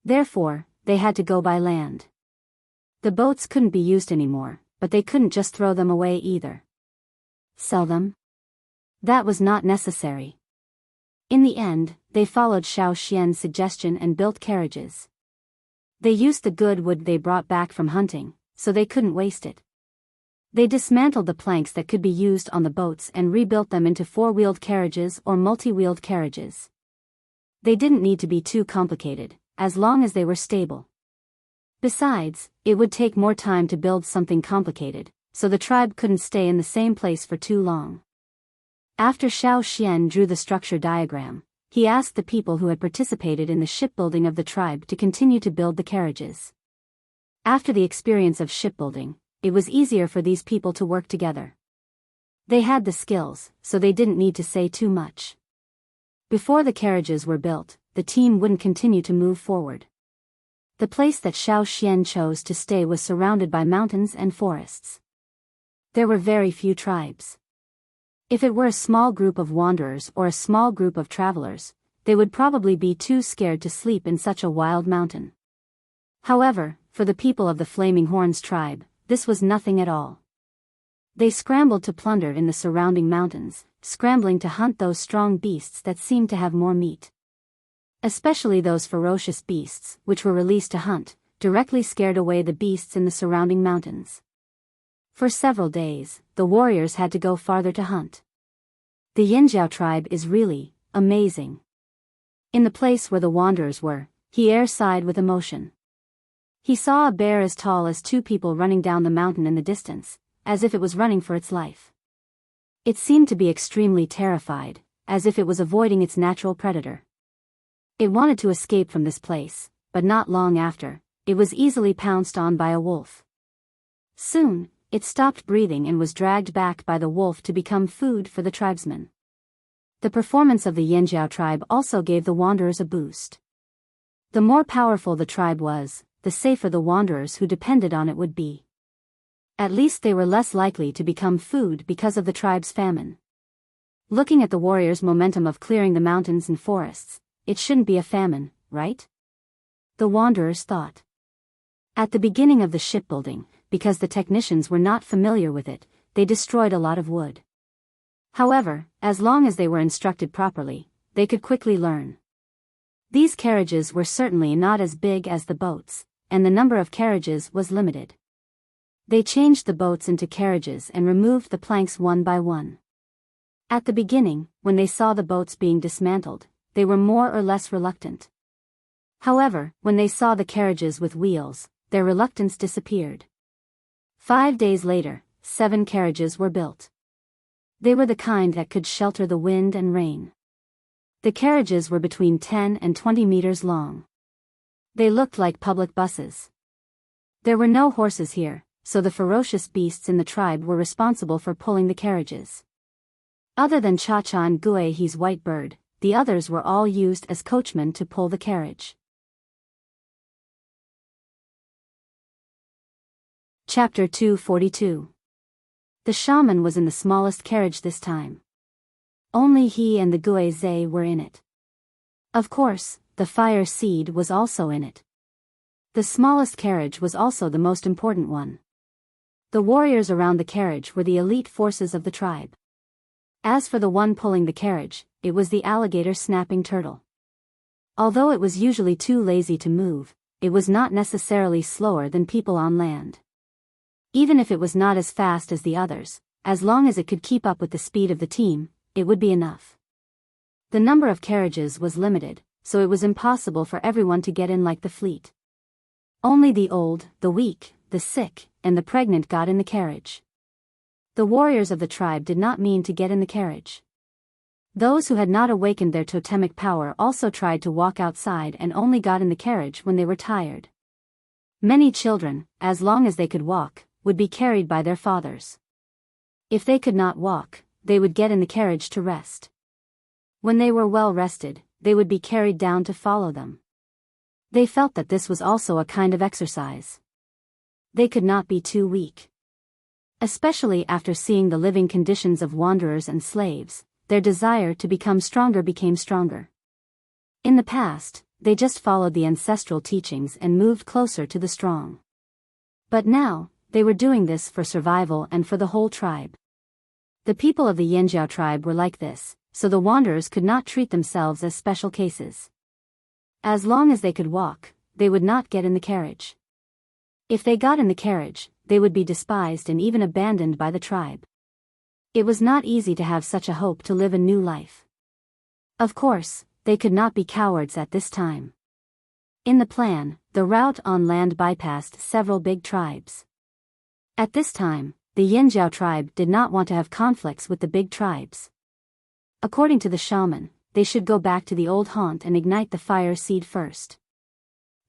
Therefore, they had to go by land. The boats couldn't be used anymore, but they couldn't just throw them away either. Sell them? That was not necessary. In the end, they followed Xiao Xian's suggestion and built carriages. They used the good wood they brought back from hunting, so they couldn't waste it. They dismantled the planks that could be used on the boats and rebuilt them into 4-wheeled carriages or multi-wheeled carriages. They didn't need to be too complicated, as long as they were stable. Besides, it would take more time to build something complicated, so the tribe couldn't stay in the same place for too long. After Xiao Xian drew the structure diagram, he asked the people who had participated in the shipbuilding of the tribe to continue to build the carriages. After the experience of shipbuilding, it was easier for these people to work together. They had the skills, so they didn't need to say too much. Before the carriages were built, the team wouldn't continue to move forward. The place that Xiao Xian chose to stay was surrounded by mountains and forests. There were very few tribes. If it were a small group of wanderers or a small group of travelers, they would probably be too scared to sleep in such a wild mountain. However, for the people of the Flaming Horns tribe, this was nothing at all. They scrambled to plunder in the surrounding mountains, scrambling to hunt those strong beasts that seemed to have more meat. Especially those ferocious beasts, which were released to hunt, directly scared away the beasts in the surrounding mountains. For several days, the warriors had to go farther to hunt. The Yanjiao tribe is really amazing. In the place where the wanderers were, he sighed with emotion. He saw a bear as tall as 2 people running down the mountain in the distance, as if it was running for its life. It seemed to be extremely terrified, as if it was avoiding its natural predator. It wanted to escape from this place, but not long after, it was easily pounced on by a wolf. Soon, it stopped breathing and was dragged back by the wolf to become food for the tribesmen. The performance of the Yanjiao tribe also gave the wanderers a boost. The more powerful the tribe was, the safer the wanderers who depended on it would be. At least they were less likely to become food because of the tribe's famine. Looking at the warriors' momentum of clearing the mountains and forests, it shouldn't be a famine, right? The wanderers thought. At the beginning of the shipbuilding, because the technicians were not familiar with it, they destroyed a lot of wood. However, as long as they were instructed properly, they could quickly learn. These carriages were certainly not as big as the boats, and the number of carriages was limited. They changed the boats into carriages and removed the planks one by one. At the beginning, when they saw the boats being dismantled, they were more or less reluctant. However, when they saw the carriages with wheels, their reluctance disappeared. 5 days later, 7 carriages were built. They were the kind that could shelter the wind and rain. The carriages were between 10 and 20 meters long. They looked like public buses. There were no horses here, so the ferocious beasts in the tribe were responsible for pulling the carriages. Other than Cha-Cha and Guihe's white bird, the others were all used as coachmen to pull the carriage. Chapter 242. The shaman was in the smallest carriage this time. Only he and the Guize were in it. Of course, the fire seed was also in it. The smallest carriage was also the most important one. The warriors around the carriage were the elite forces of the tribe. As for the one pulling the carriage, it was the alligator snapping turtle. Although it was usually too lazy to move, it was not necessarily slower than people on land. Even if it was not as fast as the others, as long as it could keep up with the speed of the team, it would be enough. The number of carriages was limited, so it was impossible for everyone to get in like the fleet. Only the old, the weak, the sick, and the pregnant got in the carriage. The warriors of the tribe did not mean to get in the carriage. Those who had not awakened their totemic power also tried to walk outside and only got in the carriage when they were tired. Many children, as long as they could walk, would be carried by their fathers. If they could not walk, they would get in the carriage to rest. When they were well rested, they would be carried down to follow them. They felt that this was also a kind of exercise. They could not be too weak. Especially after seeing the living conditions of wanderers and slaves, their desire to become stronger became stronger. In the past, they just followed the ancestral teachings and moved closer to the strong. But now, they were doing this for survival and for the whole tribe. The people of the Yanjiao tribe were like this, so the wanderers could not treat themselves as special cases. As long as they could walk, they would not get in the carriage. If they got in the carriage, they would be despised and even abandoned by the tribe. It was not easy to have such a hope to live a new life. Of course, they could not be cowards at this time. In the plan, the route on land bypassed several big tribes. At this time, the Yanjiao tribe did not want to have conflicts with the big tribes. According to the shaman, they should go back to the old haunt and ignite the fire seed first.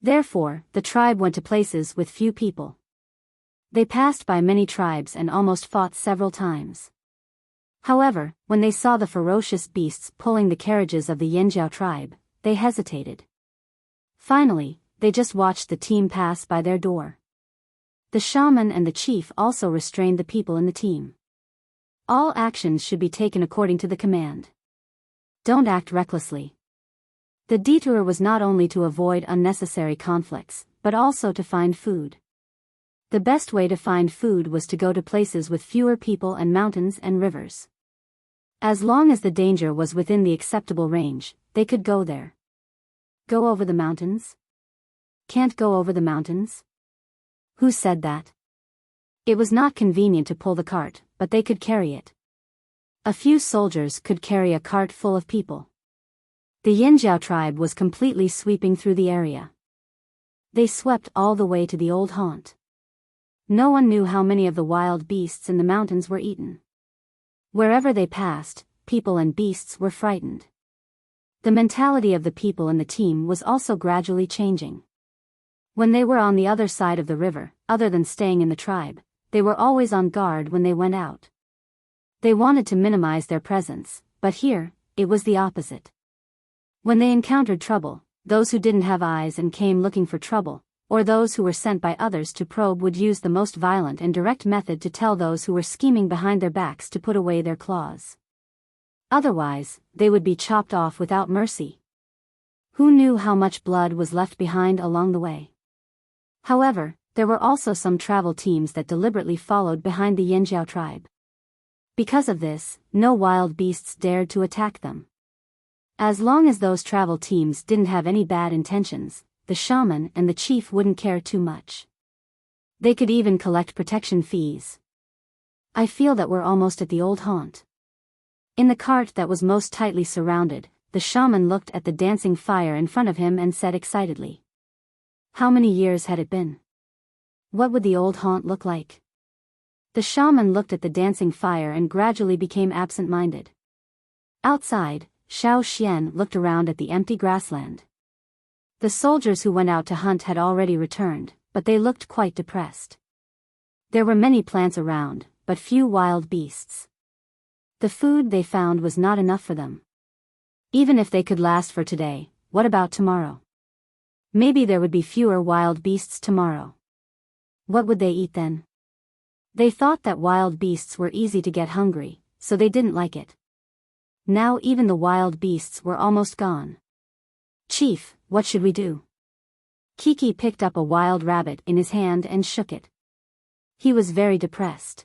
Therefore, the tribe went to places with few people. They passed by many tribes and almost fought several times. However, when they saw the ferocious beasts pulling the carriages of the Yanjiao tribe, they hesitated. Finally, they just watched the team pass by their door. The shaman and the chief also restrained the people in the team. All actions should be taken according to the command. Don't act recklessly. The detour was not only to avoid unnecessary conflicts, but also to find food. The best way to find food was to go to places with fewer people and mountains and rivers. As long as the danger was within the acceptable range, they could go there. Go over the mountains? Can't go over the mountains? Who said that? It was not convenient to pull the cart, but they could carry it. A few soldiers could carry a cart full of people. The Yanjiao tribe was completely sweeping through the area. They swept all the way to the old haunt. No one knew how many of the wild beasts in the mountains were eaten. Wherever they passed, people and beasts were frightened. The mentality of the people in the team was also gradually changing. When they were on the other side of the river, other than staying in the tribe, they were always on guard when they went out. They wanted to minimize their presence, but here, it was the opposite. When they encountered trouble, those who didn't have eyes and came looking for trouble, or those who were sent by others to probe would use the most violent and direct method to tell those who were scheming behind their backs to put away their claws. Otherwise, they would be chopped off without mercy. Who knew how much blood was left behind along the way? However, there were also some travel teams that deliberately followed behind the Yanjiao tribe. Because of this, no wild beasts dared to attack them. As long as those travel teams didn't have any bad intentions, the shaman and the chief wouldn't care too much. They could even collect protection fees. I feel that we're almost at the old haunt. In the cart that was most tightly surrounded, the shaman looked at the dancing fire in front of him and said excitedly. How many years had it been? What would the old haunt look like? The shaman looked at the dancing fire and gradually became absent-minded. Outside, Xiao Xian looked around at the empty grassland. The soldiers who went out to hunt had already returned, but they looked quite depressed. There were many plants around, but few wild beasts. The food they found was not enough for them. Even if they could last for today, what about tomorrow? Maybe there would be fewer wild beasts tomorrow. What would they eat then? They thought that wild beasts were easy to get hungry, so they didn't like it. Now even the wild beasts were almost gone. Chief, what should we do? Kiki picked up a wild rabbit in his hand and shook it. He was very depressed.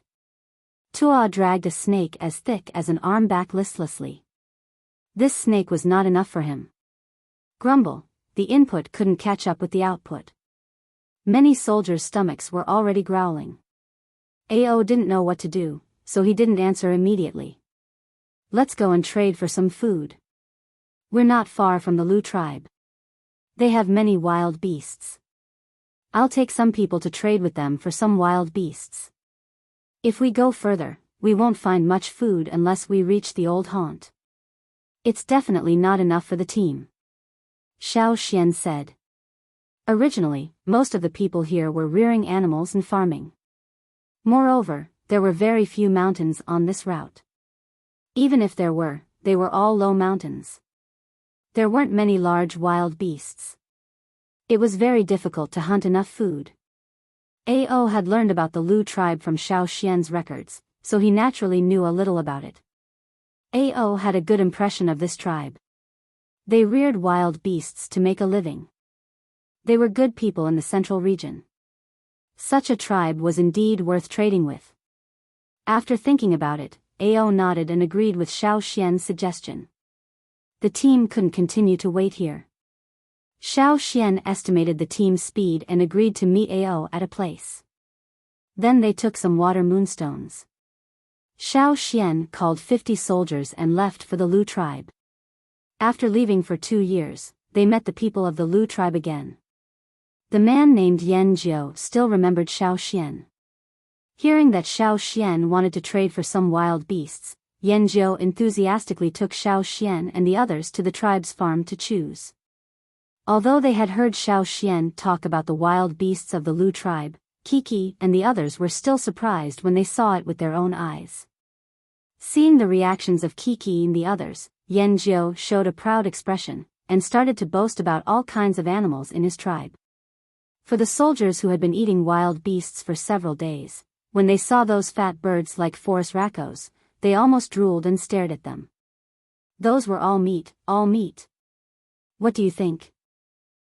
Tua dragged a snake as thick as an arm back listlessly. This snake was not enough for him. Grumble, the input couldn't catch up with the output. Many soldiers' stomachs were already growling. Ao didn't know what to do, so he didn't answer immediately. Let's go and trade for some food. We're not far from the Lu tribe. They have many wild beasts. I'll take some people to trade with them for some wild beasts. If we go further, we won't find much food unless we reach the old haunt. It's definitely not enough for the team. Xiao Xian said. Originally, most of the people here were rearing animals and farming. Moreover, there were very few mountains on this route. Even if there were, they were all low mountains. There weren't many large wild beasts. It was very difficult to hunt enough food. Ao had learned about the Lu tribe from Xiao Xian's records, so he naturally knew a little about it. Ao had a good impression of this tribe. They reared wild beasts to make a living. They were good people in the central region. Such a tribe was indeed worth trading with. After thinking about it, Ao nodded and agreed with Xiao Xian's suggestion. The team couldn't continue to wait here. Xiao Xian estimated the team's speed and agreed to meet Ao at a place. Then they took some water moonstones. Xiao Xian called 50 soldiers and left for the Lu tribe. After leaving for 2 years, they met the people of the Lu tribe again. The man named Yan Jiao still remembered Xiao Xian. Hearing that Xiao Xian wanted to trade for some wild beasts, Yan Jiao enthusiastically took Xiao Xian and the others to the tribe's farm to choose. Although they had heard Xiao Xian talk about the wild beasts of the Lu tribe, Kiki and the others were still surprised when they saw it with their own eyes. Seeing the reactions of Kiki and the others, Yan Jiao showed a proud expression, and started to boast about all kinds of animals in his tribe. For the soldiers who had been eating wild beasts for several days, when they saw those fat birds like forest raccoons, they almost drooled and stared at them. Those were all meat, all meat. What do you think?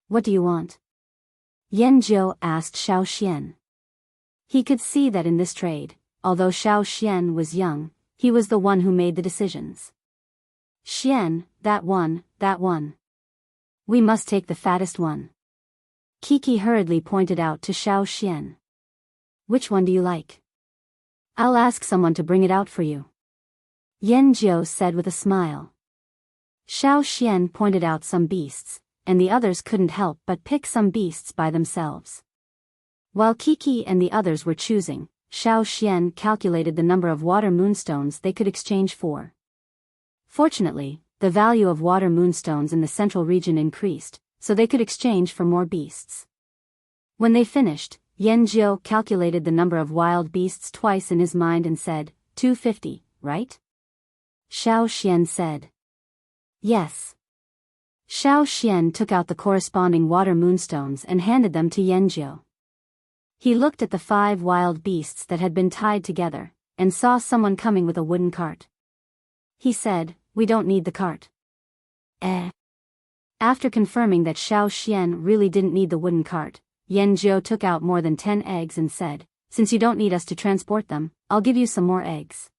What do you want? Yan Jiao asked Xiao Xian. He could see that in this trade, although Xiao Xian was young, he was the one who made the decisions. Xian, that one. We must take the fattest one. Kiki hurriedly pointed out to Xiao Xian. Which one do you like? I'll ask someone to bring it out for you. Yan Jiao said with a smile. Xiao Xian pointed out some beasts, and the others couldn't help but pick some beasts by themselves. While Kiki and the others were choosing, Xiao Xian calculated the number of water moonstones they could exchange for. Fortunately, the value of water moonstones in the central region increased, so they could exchange for more beasts. When they finished, Yanjiao calculated the number of wild beasts twice in his mind and said, 250, right? Xiao Xian said. Yes. Xiao Xian took out the corresponding water moonstones and handed them to Yanjiao. He looked at the 5 wild beasts that had been tied together, and saw someone coming with a wooden cart. He said, we don't need the cart. After confirming that Xiao Xian really didn't need the wooden cart, Yanjiao took out more than 10 eggs and said, since you don't need us to transport them, I'll give you some more eggs.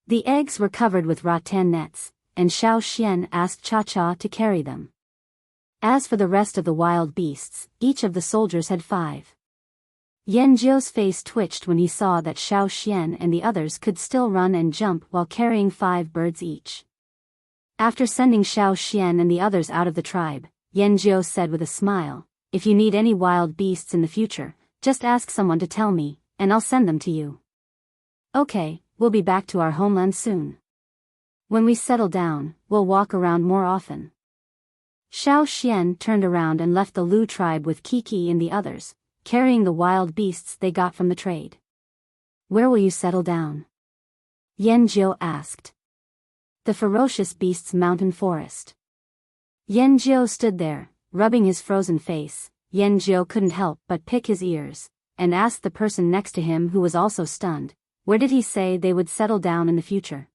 The eggs were covered with rattan nets, and Xiao Xian asked Cha-Cha to carry them. As for the rest of the wild beasts, each of the soldiers had 5. Yanjiao's face twitched when he saw that Xiao Xian and the others could still run and jump while carrying 5 birds each. After sending Xiao Xian and the others out of the tribe, Yanjiao said with a smile, if you need any wild beasts in the future, just ask someone to tell me, and I'll send them to you. Okay, we'll be back to our homeland soon. When we settle down, we'll walk around more often. Xiao Xian turned around and left the Lu tribe with Kiki and the others, carrying the wild beasts they got from the trade. Where will you settle down? Yanjiao asked. The ferocious beasts' mountain forest. Yanjiao stood there, rubbing his frozen face. Yanjiao couldn't help but pick his ears, and asked the person next to him who was also stunned, where did he say they would settle down in the future?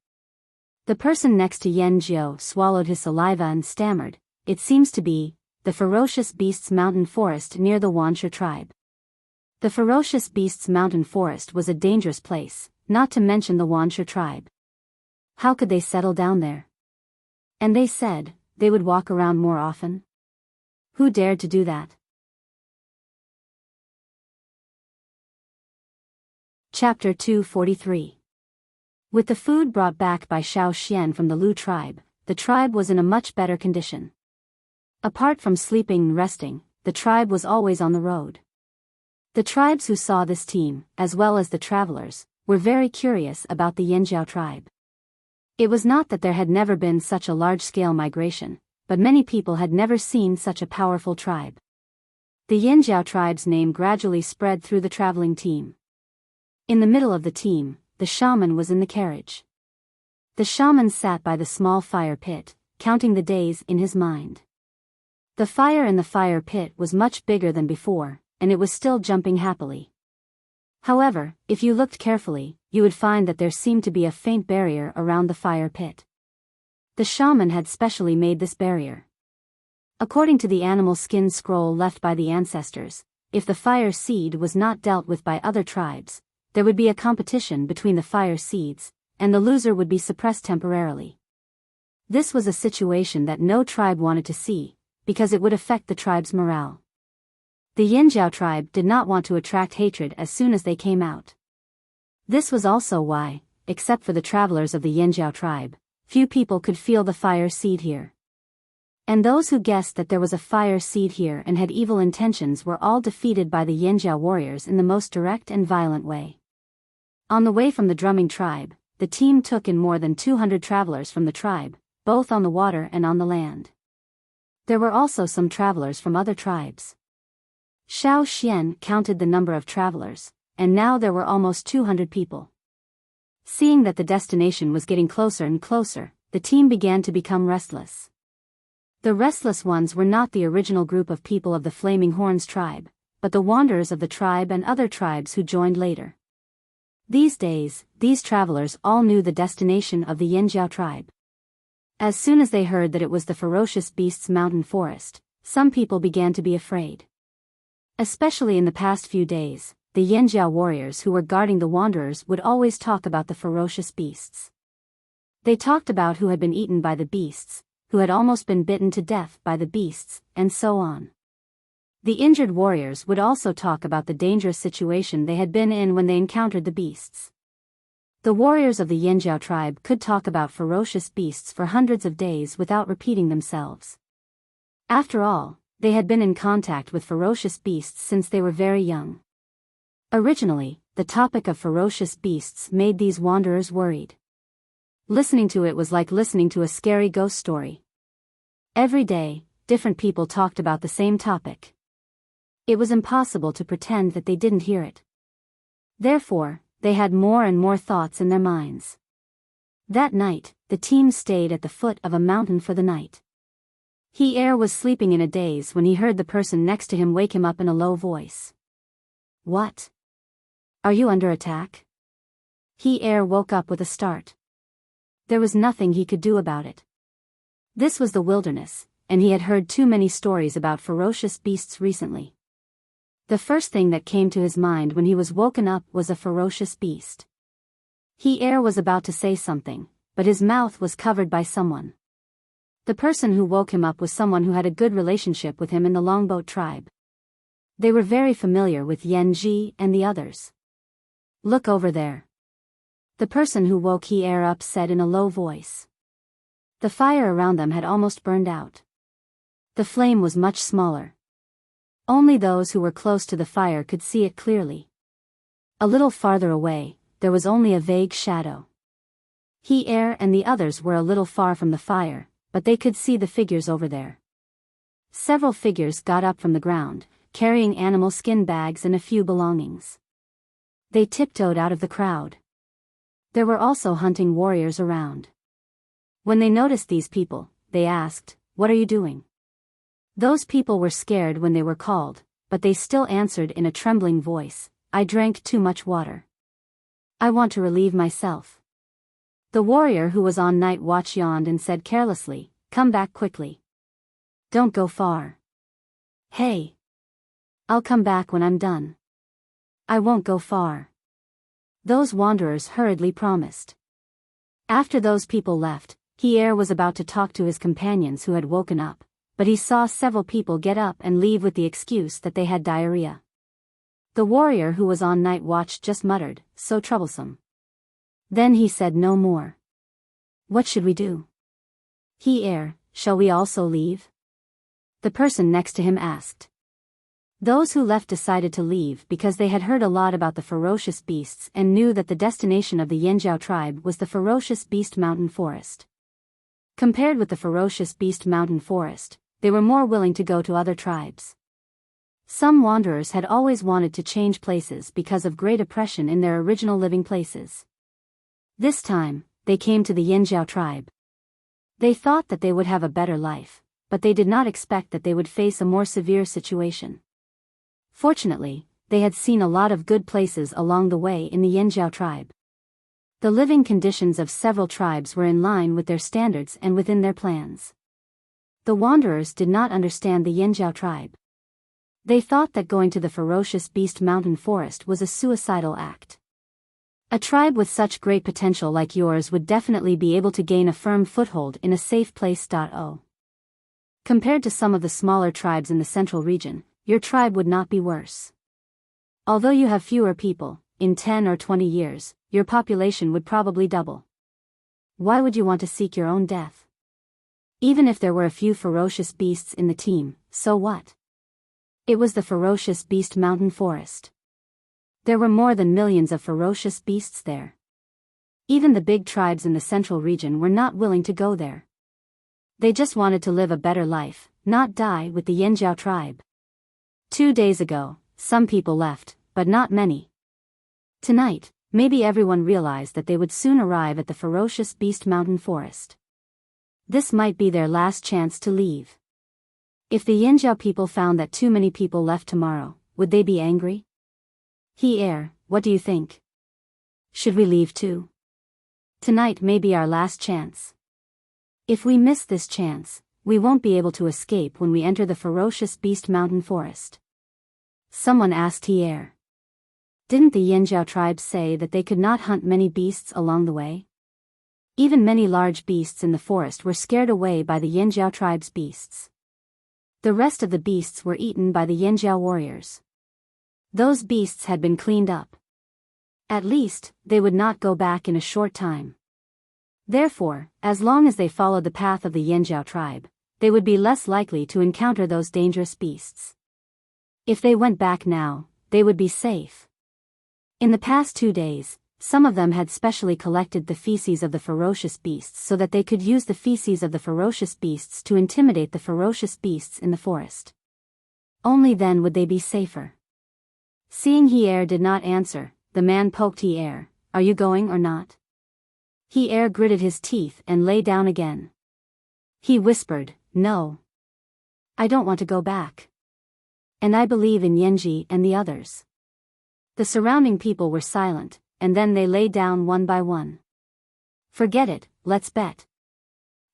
The person next to Yanjiao swallowed his saliva and stammered, it seems to be, the ferocious beasts' mountain forest near the Wuxia tribe. The ferocious beasts' mountain forest was a dangerous place, not to mention the Wuxia tribe. How could they settle down there? And they said, they would walk around more often? Who dared to do that? Chapter 243. With the food brought back by Xiao Xian from the Lu tribe, the tribe was in a much better condition. Apart from sleeping and resting, the tribe was always on the road. The tribes who saw this team, as well as the travelers, were very curious about the Yanjiao tribe. It was not that there had never been such a large-scale migration, but many people had never seen such a powerful tribe. The Yanjiao tribe's name gradually spread through the traveling team. In the middle of the team, the shaman was in the carriage. The shaman sat by the small fire pit, counting the days in his mind. The fire in the fire pit was much bigger than before, and it was still jumping happily. However, if you looked carefully, you would find that there seemed to be a faint barrier around the fire pit. The shaman had specially made this barrier. According to the animal skin scroll left by the ancestors, if the fire seed was not dealt with by other tribes, there would be a competition between the fire seeds, and the loser would be suppressed temporarily. This was a situation that no tribe wanted to see, because it would affect the tribe's morale. The Yanjiao tribe did not want to attract hatred as soon as they came out. This was also why, except for the travelers of the Yanjiao tribe, few people could feel the fire seed here. And those who guessed that there was a fire seed here and had evil intentions were all defeated by the Yanjiao warriors in the most direct and violent way. On the way from the drumming tribe, the team took in more than 200 travelers from the tribe, both on the water and on the land. There were also some travelers from other tribes. Xiao Xian counted the number of travelers, and now there were almost 200 people. Seeing that the destination was getting closer and closer, the team began to become restless. The restless ones were not the original group of people of the Flaming Horns tribe, but the wanderers of the tribe and other tribes who joined later. These days, these travelers all knew the destination of the Yanjiao tribe. As soon as they heard that it was the ferocious beasts' mountain forest, some people began to be afraid. Especially in the past few days, the Yanjiao warriors who were guarding the wanderers would always talk about the ferocious beasts. They talked about who had been eaten by the beasts, who had almost been bitten to death by the beasts, and so on. The injured warriors would also talk about the dangerous situation they had been in when they encountered the beasts. The warriors of the Yanjiao tribe could talk about ferocious beasts for hundreds of days without repeating themselves. After all, they had been in contact with ferocious beasts since they were very young. Originally, the topic of ferocious beasts made these wanderers worried. Listening to it was like listening to a scary ghost story. Every day, different people talked about the same topic. It was impossible to pretend that they didn't hear it. Therefore, they had more and more thoughts in their minds. That night, the team stayed at the foot of a mountain for the night. He was sleeping in a daze when he heard the person next to him wake him up in a low voice. "What? Are you under attack?" He woke up with a start. There was nothing he could do about it. This was the wilderness, and he had heard too many stories about ferocious beasts recently. The first thing that came to his mind when he was woken up was a ferocious beast. He was about to say something, but his mouth was covered by someone. The person who woke him up was someone who had a good relationship with him in the Longboat tribe. They were very familiar with Yanji and the others. "Look over there." The person who woke he up said in a low voice. The fire around them had almost burned out. The flame was much smaller. Only those who were close to the fire could see it clearly. A little farther away, there was only a vague shadow. He and the others were a little far from the fire, but they could see the figures over there. Several figures got up from the ground, carrying animal skin bags and a few belongings. They tiptoed out of the crowd. There were also hunting warriors around. When they noticed these people, they asked, "What are you doing?" Those people were scared when they were called, but they still answered in a trembling voice, "I drank too much water. I want to relieve myself." The warrior who was on night watch yawned and said carelessly, "Come back quickly. Don't go far." "Hey. I'll come back when I'm done. I won't go far." Those wanderers hurriedly promised. After those people left, he was about to talk to his companions who had woken up, but he saw several people get up and leave with the excuse that they had diarrhea. The warrior who was on night watch just muttered, "So troublesome." Then he said no more. "What should we do?" He shall we also leave?" The person next to him asked. Those who left decided to leave because they had heard a lot about the ferocious beasts and knew that the destination of the Yanjiao tribe was the ferocious beast mountain forest. Compared with the ferocious beast mountain forest, they were more willing to go to other tribes. Some wanderers had always wanted to change places because of great oppression in their original living places. This time, they came to the Yanjiao tribe. They thought that they would have a better life, but they did not expect that they would face a more severe situation. Fortunately, they had seen a lot of good places along the way in the Yanjiao tribe. The living conditions of several tribes were in line with their standards and within their plans. The wanderers did not understand the Yanjiao tribe. They thought that going to the ferocious beast mountain forest was a suicidal act. A tribe with such great potential like yours would definitely be able to gain a firm foothold in a safe place. Compared to some of the smaller tribes in the central region, your tribe would not be worse. Although you have fewer people, in 10 or 20 years, your population would probably double. Why would you want to seek your own death? Even if there were a few ferocious beasts in the team, so what? It was the ferocious beast mountain forest. There were more than millions of ferocious beasts there. Even the big tribes in the central region were not willing to go there. They just wanted to live a better life, not die with the Yanjiao tribe. 2 days ago, some people left, but not many. Tonight, maybe everyone realized that they would soon arrive at the ferocious beast mountain forest. This might be their last chance to leave. If the Yanjiao people found that too many people left tomorrow, would they be angry? What do you think? Should we leave too? Tonight may be our last chance. If we miss this chance, we won't be able to escape when we enter the ferocious beast mountain forest. Someone asked Didn't the Yanjiao tribe say that they could not hunt many beasts along the way? Even many large beasts in the forest were scared away by the Yanjiao tribe's beasts. The rest of the beasts were eaten by the Yanjiao warriors. Those beasts had been cleaned up. At least, they would not go back in a short time. Therefore, as long as they followed the path of the Yanjiao tribe, they would be less likely to encounter those dangerous beasts. If they went back now, they would be safe. In the past 2 days, some of them had specially collected the feces of the ferocious beasts so that they could use the feces of the ferocious beasts to intimidate the ferocious beasts in the forest. Only then would they be safer. Seeing He did not answer, the man poked He, "Are you going or not?" He gritted his teeth and lay down again. He whispered, "No. I don't want to go back. And I believe in Yanji and the others." The surrounding people were silent, and then they lay down one by one. "Forget it, let's bet."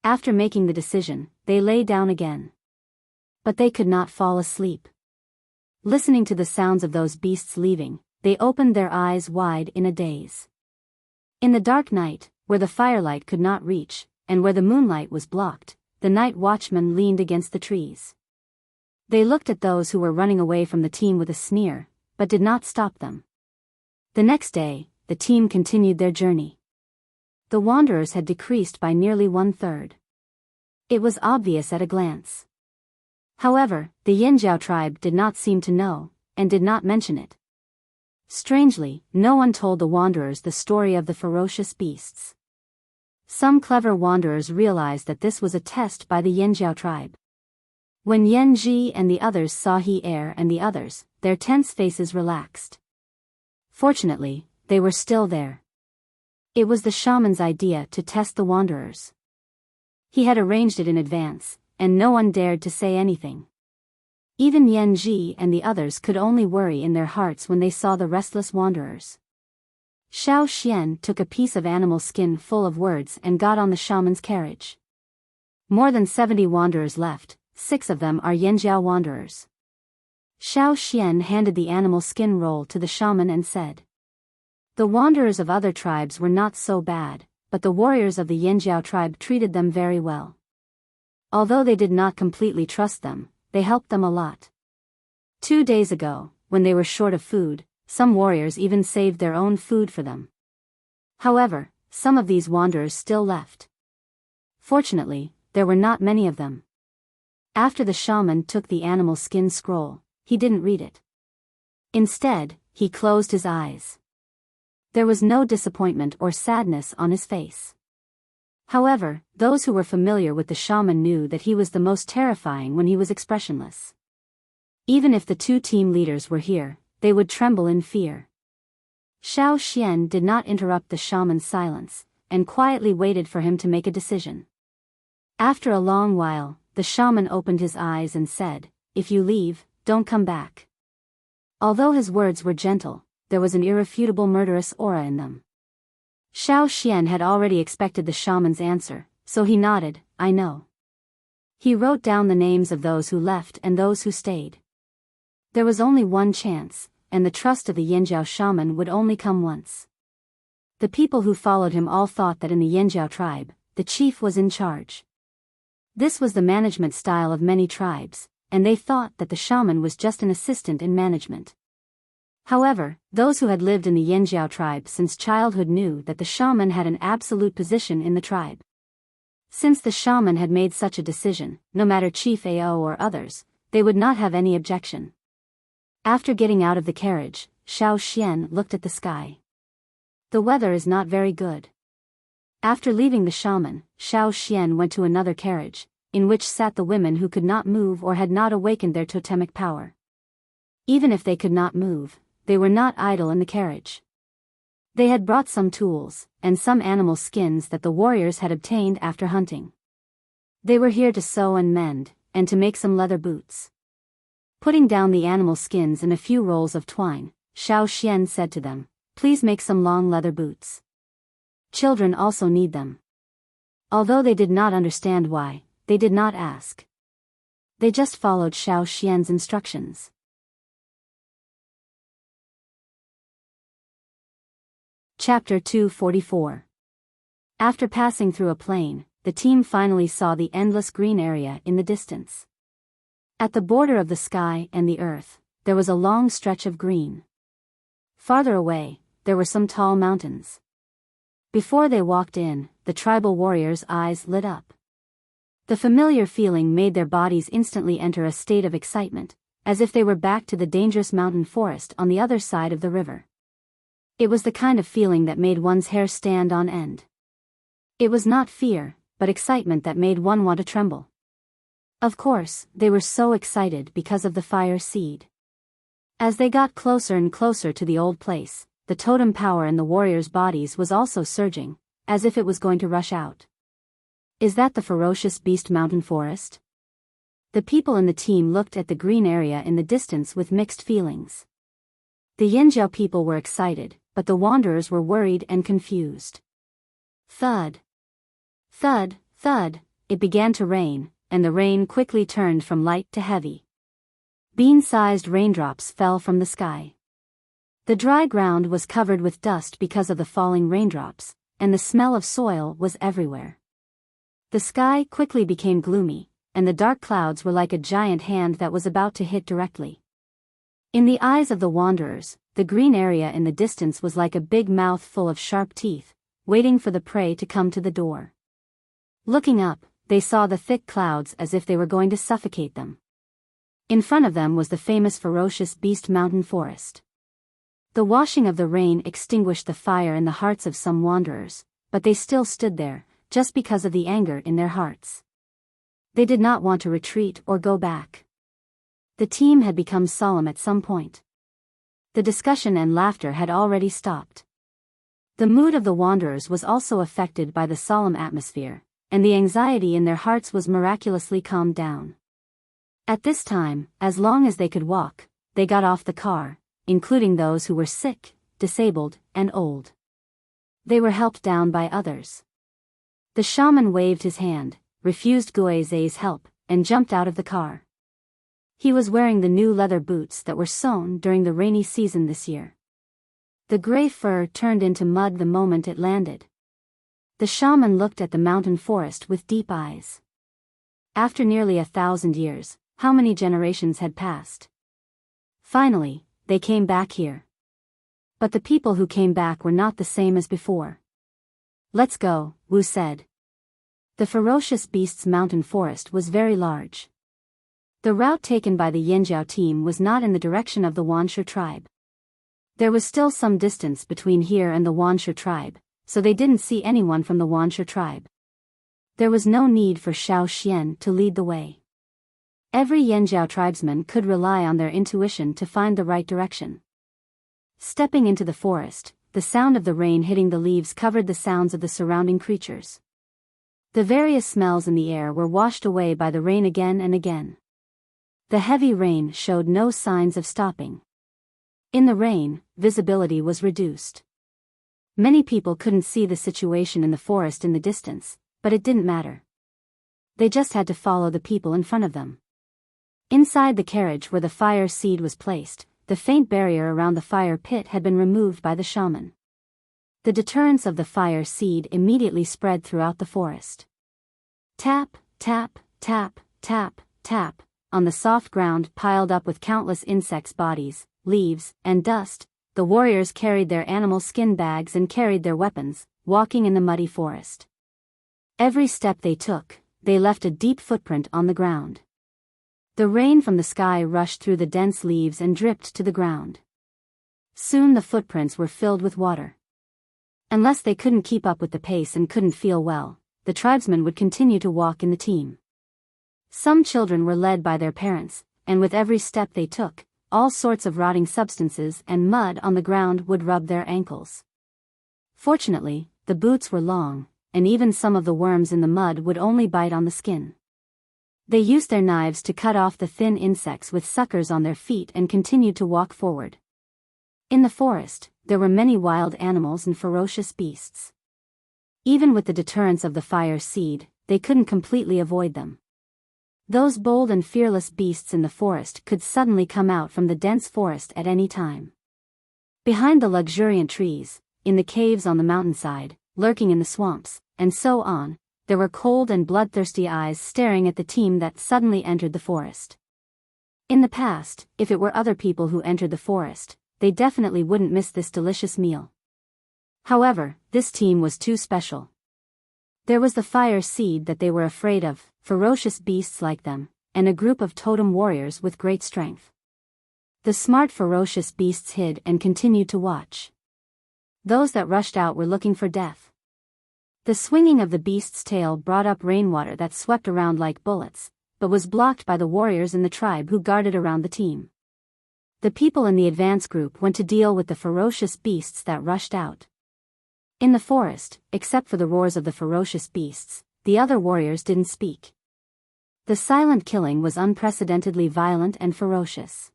After making the decision, they lay down again. But they could not fall asleep. Listening to the sounds of those beasts leaving, they opened their eyes wide in a daze. In the dark night, where the firelight could not reach, and where the moonlight was blocked, the night watchman leaned against the trees. They looked at those who were running away from the team with a sneer, but did not stop them. The next day, the team continued their journey. The wanderers had decreased by nearly 1/3. It was obvious at a glance. However, the Yanjiao tribe did not seem to know, and did not mention it. Strangely, no one told the wanderers the story of the ferocious beasts. Some clever wanderers realized that this was a test by the Yanjiao tribe. When Yanji and the others saw He and the others, their tense faces relaxed. Fortunately, they were still there. It was the shaman's idea to test the wanderers. He had arranged it in advance, and no one dared to say anything. Even Yanji and the others could only worry in their hearts when they saw the restless wanderers. Xiao Xian took a piece of animal skin full of words and got on the shaman's carriage. More than 70 wanderers left, 6 of them are Yanjiao wanderers. Xiao Xian handed the animal skin roll to the shaman and said, "The wanderers of other tribes were not so bad, but the warriors of the Yanjiao tribe treated them very well. Although they did not completely trust them, they helped them a lot. 2 days ago, when they were short of food, some warriors even saved their own food for them. However, some of these wanderers still left. Fortunately, there were not many of them." After the shaman took the animal skin scroll, he didn't read it. Instead, he closed his eyes. There was no disappointment or sadness on his face. However, those who were familiar with the shaman knew that he was the most terrifying when he was expressionless. Even if the 2 team leaders were here, they would tremble in fear. Xiao Xian did not interrupt the shaman's silence, and quietly waited for him to make a decision. After a long while, the shaman opened his eyes and said, "If you leave, don't come back." Although his words were gentle, there was an irrefutable murderous aura in them. Xiao Xian had already expected the shaman's answer, so he nodded, "I know." He wrote down the names of those who left and those who stayed. There was only one chance, and the trust of the Yanjiao shaman would only come once. The people who followed him all thought that in the Yanjiao tribe, the chief was in charge. This was the management style of many tribes, and they thought that the shaman was just an assistant in management. However, those who had lived in the Yanjiao tribe since childhood knew that the shaman had an absolute position in the tribe. Since the shaman had made such a decision, no matter Chief Ao or others, they would not have any objection. After getting out of the carriage, Xiao Xian looked at the sky. The weather is not very good. After leaving the shaman, Xiao Xian went to another carriage, in which sat the women who could not move or had not awakened their totemic power. Even if they could not move, they were not idle in the carriage. They had brought some tools, and some animal skins that the warriors had obtained after hunting. They were here to sew and mend, and to make some leather boots. Putting down the animal skins in a few rolls of twine, Xiao Xian said to them, "Please make some long leather boots. Children also need them." Although they did not understand why, they did not ask. They just followed Xiao Xian's instructions. Chapter 244. After passing through a plain, the team finally saw the endless green area in the distance. At the border of the sky and the earth, there was a long stretch of green. Farther away, there were some tall mountains. Before they walked in, the tribal warriors' eyes lit up. The familiar feeling made their bodies instantly enter a state of excitement, as if they were back to the dangerous mountain forest on the other side of the river. It was the kind of feeling that made one's hair stand on end. It was not fear, but excitement that made one want to tremble. Of course, they were so excited because of the fire seed. As they got closer and closer to the old place, the totem power in the warriors' bodies was also surging, as if it was going to rush out. Is that the ferocious beast mountain forest? The people in the team looked at the green area in the distance with mixed feelings. The Yinjiao people were excited, but the wanderers were worried and confused. Thud. Thud, thud, it began to rain, and the rain quickly turned from light to heavy. Bean-sized raindrops fell from the sky. The dry ground was covered with dust because of the falling raindrops, and the smell of soil was everywhere. The sky quickly became gloomy, and the dark clouds were like a giant hand that was about to hit directly. In the eyes of the wanderers, the green area in the distance was like a big mouth full of sharp teeth, waiting for the prey to come to the door. Looking up, they saw the thick clouds as if they were going to suffocate them. In front of them was the famous ferocious beast mountain forest. The washing of the rain extinguished the fire in the hearts of some wanderers, but they still stood there, just because of the anger in their hearts. They did not want to retreat or go back. The team had become solemn at some point. The discussion and laughter had already stopped. The mood of the wanderers was also affected by the solemn atmosphere, and the anxiety in their hearts was miraculously calmed down. At this time, as long as they could walk, they got off the car, including those who were sick, disabled, and old. They were helped down by others. The shaman waved his hand, refused Guizai's help, and jumped out of the car. He was wearing the new leather boots that were sewn during the rainy season this year. The gray fur turned into mud the moment it landed. The shaman looked at the mountain forest with deep eyes. After nearly 1,000 years, how many generations had passed? Finally, they came back here. But the people who came back were not the same as before. Let's go, Wu said. The ferocious beast's mountain forest was very large. The route taken by the Yinjiao team was not in the direction of the Wuxia tribe. There was still some distance between here and the Wuxia tribe, so they didn't see anyone from the Wuxia tribe. There was no need for Xiao Xian to lead the way. Every Yinjiao tribesman could rely on their intuition to find the right direction. Stepping into the forest, the sound of the rain hitting the leaves covered the sounds of the surrounding creatures. The various smells in the air were washed away by the rain again and again. The heavy rain showed no signs of stopping. In the rain, visibility was reduced. Many people couldn't see the situation in the forest in the distance, but it didn't matter. They just had to follow the people in front of them. Inside the carriage where the fire seed was placed, the faint barrier around the fire pit had been removed by the shaman. The deterrence of the fire seed immediately spread throughout the forest. Tap, tap, tap, tap, tap, on the soft ground piled up with countless insects' bodies, leaves, and dust, the warriors carried their animal skin bags and carried their weapons, walking in the muddy forest. Every step they took, they left a deep footprint on the ground. The rain from the sky rushed through the dense leaves and dripped to the ground. Soon the footprints were filled with water. Unless they couldn't keep up with the pace and couldn't feel well, the tribesmen would continue to walk in the team. Some children were led by their parents, and with every step they took, all sorts of rotting substances and mud on the ground would rub their ankles. Fortunately, the boots were long, and even some of the worms in the mud would only bite on the skin. They used their knives to cut off the thin insects with suckers on their feet and continued to walk forward. In the forest, there were many wild animals and ferocious beasts. Even with the deterrence of the fire seed, they couldn't completely avoid them. Those bold and fearless beasts in the forest could suddenly come out from the dense forest at any time. Behind the luxuriant trees, in the caves on the mountainside, lurking in the swamps, and so on, there were cold and bloodthirsty eyes staring at the team that suddenly entered the forest. In the past, if it were other people who entered the forest, they definitely wouldn't miss this delicious meal. However, this team was too special. There was the fire seed that they were afraid of, ferocious beasts like them, and a group of totem warriors with great strength. The smart ferocious beasts hid and continued to watch. Those that rushed out were looking for death. The swinging of the beast's tail brought up rainwater that swept around like bullets, but was blocked by the warriors in the tribe who guarded around the team. The people in the advance group went to deal with the ferocious beasts that rushed out. In the forest, except for the roars of the ferocious beasts, the other warriors didn't speak. The silent killing was unprecedentedly violent and ferocious.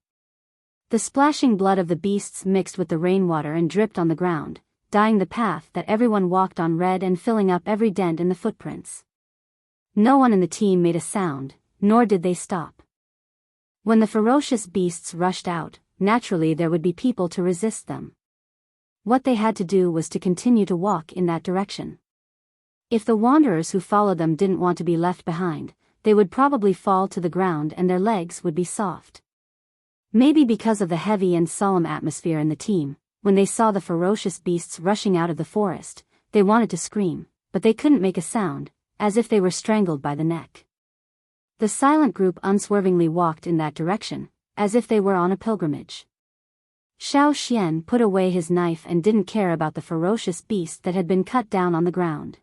The splashing blood of the beasts mixed with the rainwater and dripped on the ground, dyeing the path that everyone walked on red and filling up every dent in the footprints. No one in the team made a sound, nor did they stop. When the ferocious beasts rushed out, naturally there would be people to resist them. What they had to do was to continue to walk in that direction. If the wanderers who followed them didn't want to be left behind, they would probably fall to the ground and their legs would be soft. Maybe because of the heavy and solemn atmosphere in the team, when they saw the ferocious beasts rushing out of the forest, they wanted to scream, but they couldn't make a sound, as if they were strangled by the neck. The silent group unswervingly walked in that direction, as if they were on a pilgrimage. Xiao Xian put away his knife and didn't care about the ferocious beast that had been cut down on the ground.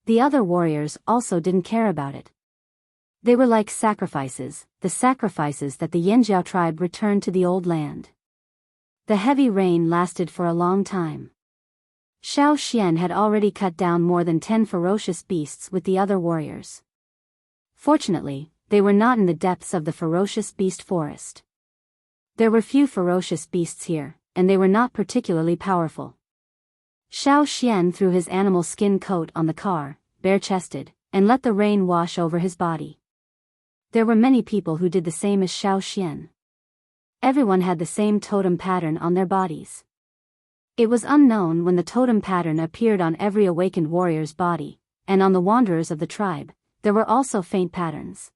The other warriors also didn't care about it. They were like sacrifices, the sacrifices that the Yanjiao tribe returned to the old land. The heavy rain lasted for a long time. Xiao Xian had already cut down more than 10 ferocious beasts with the other warriors. Fortunately, they were not in the depths of the ferocious beast forest. There were few ferocious beasts here, and they were not particularly powerful. Xiao Xian threw his animal skin coat on the car, bare-chested, and let the rain wash over his body. There were many people who did the same as Xiao Xian. Everyone had the same totem pattern on their bodies. It was unknown when the totem pattern appeared on every awakened warrior's body, and on the wanderers of the tribe, there were also faint patterns.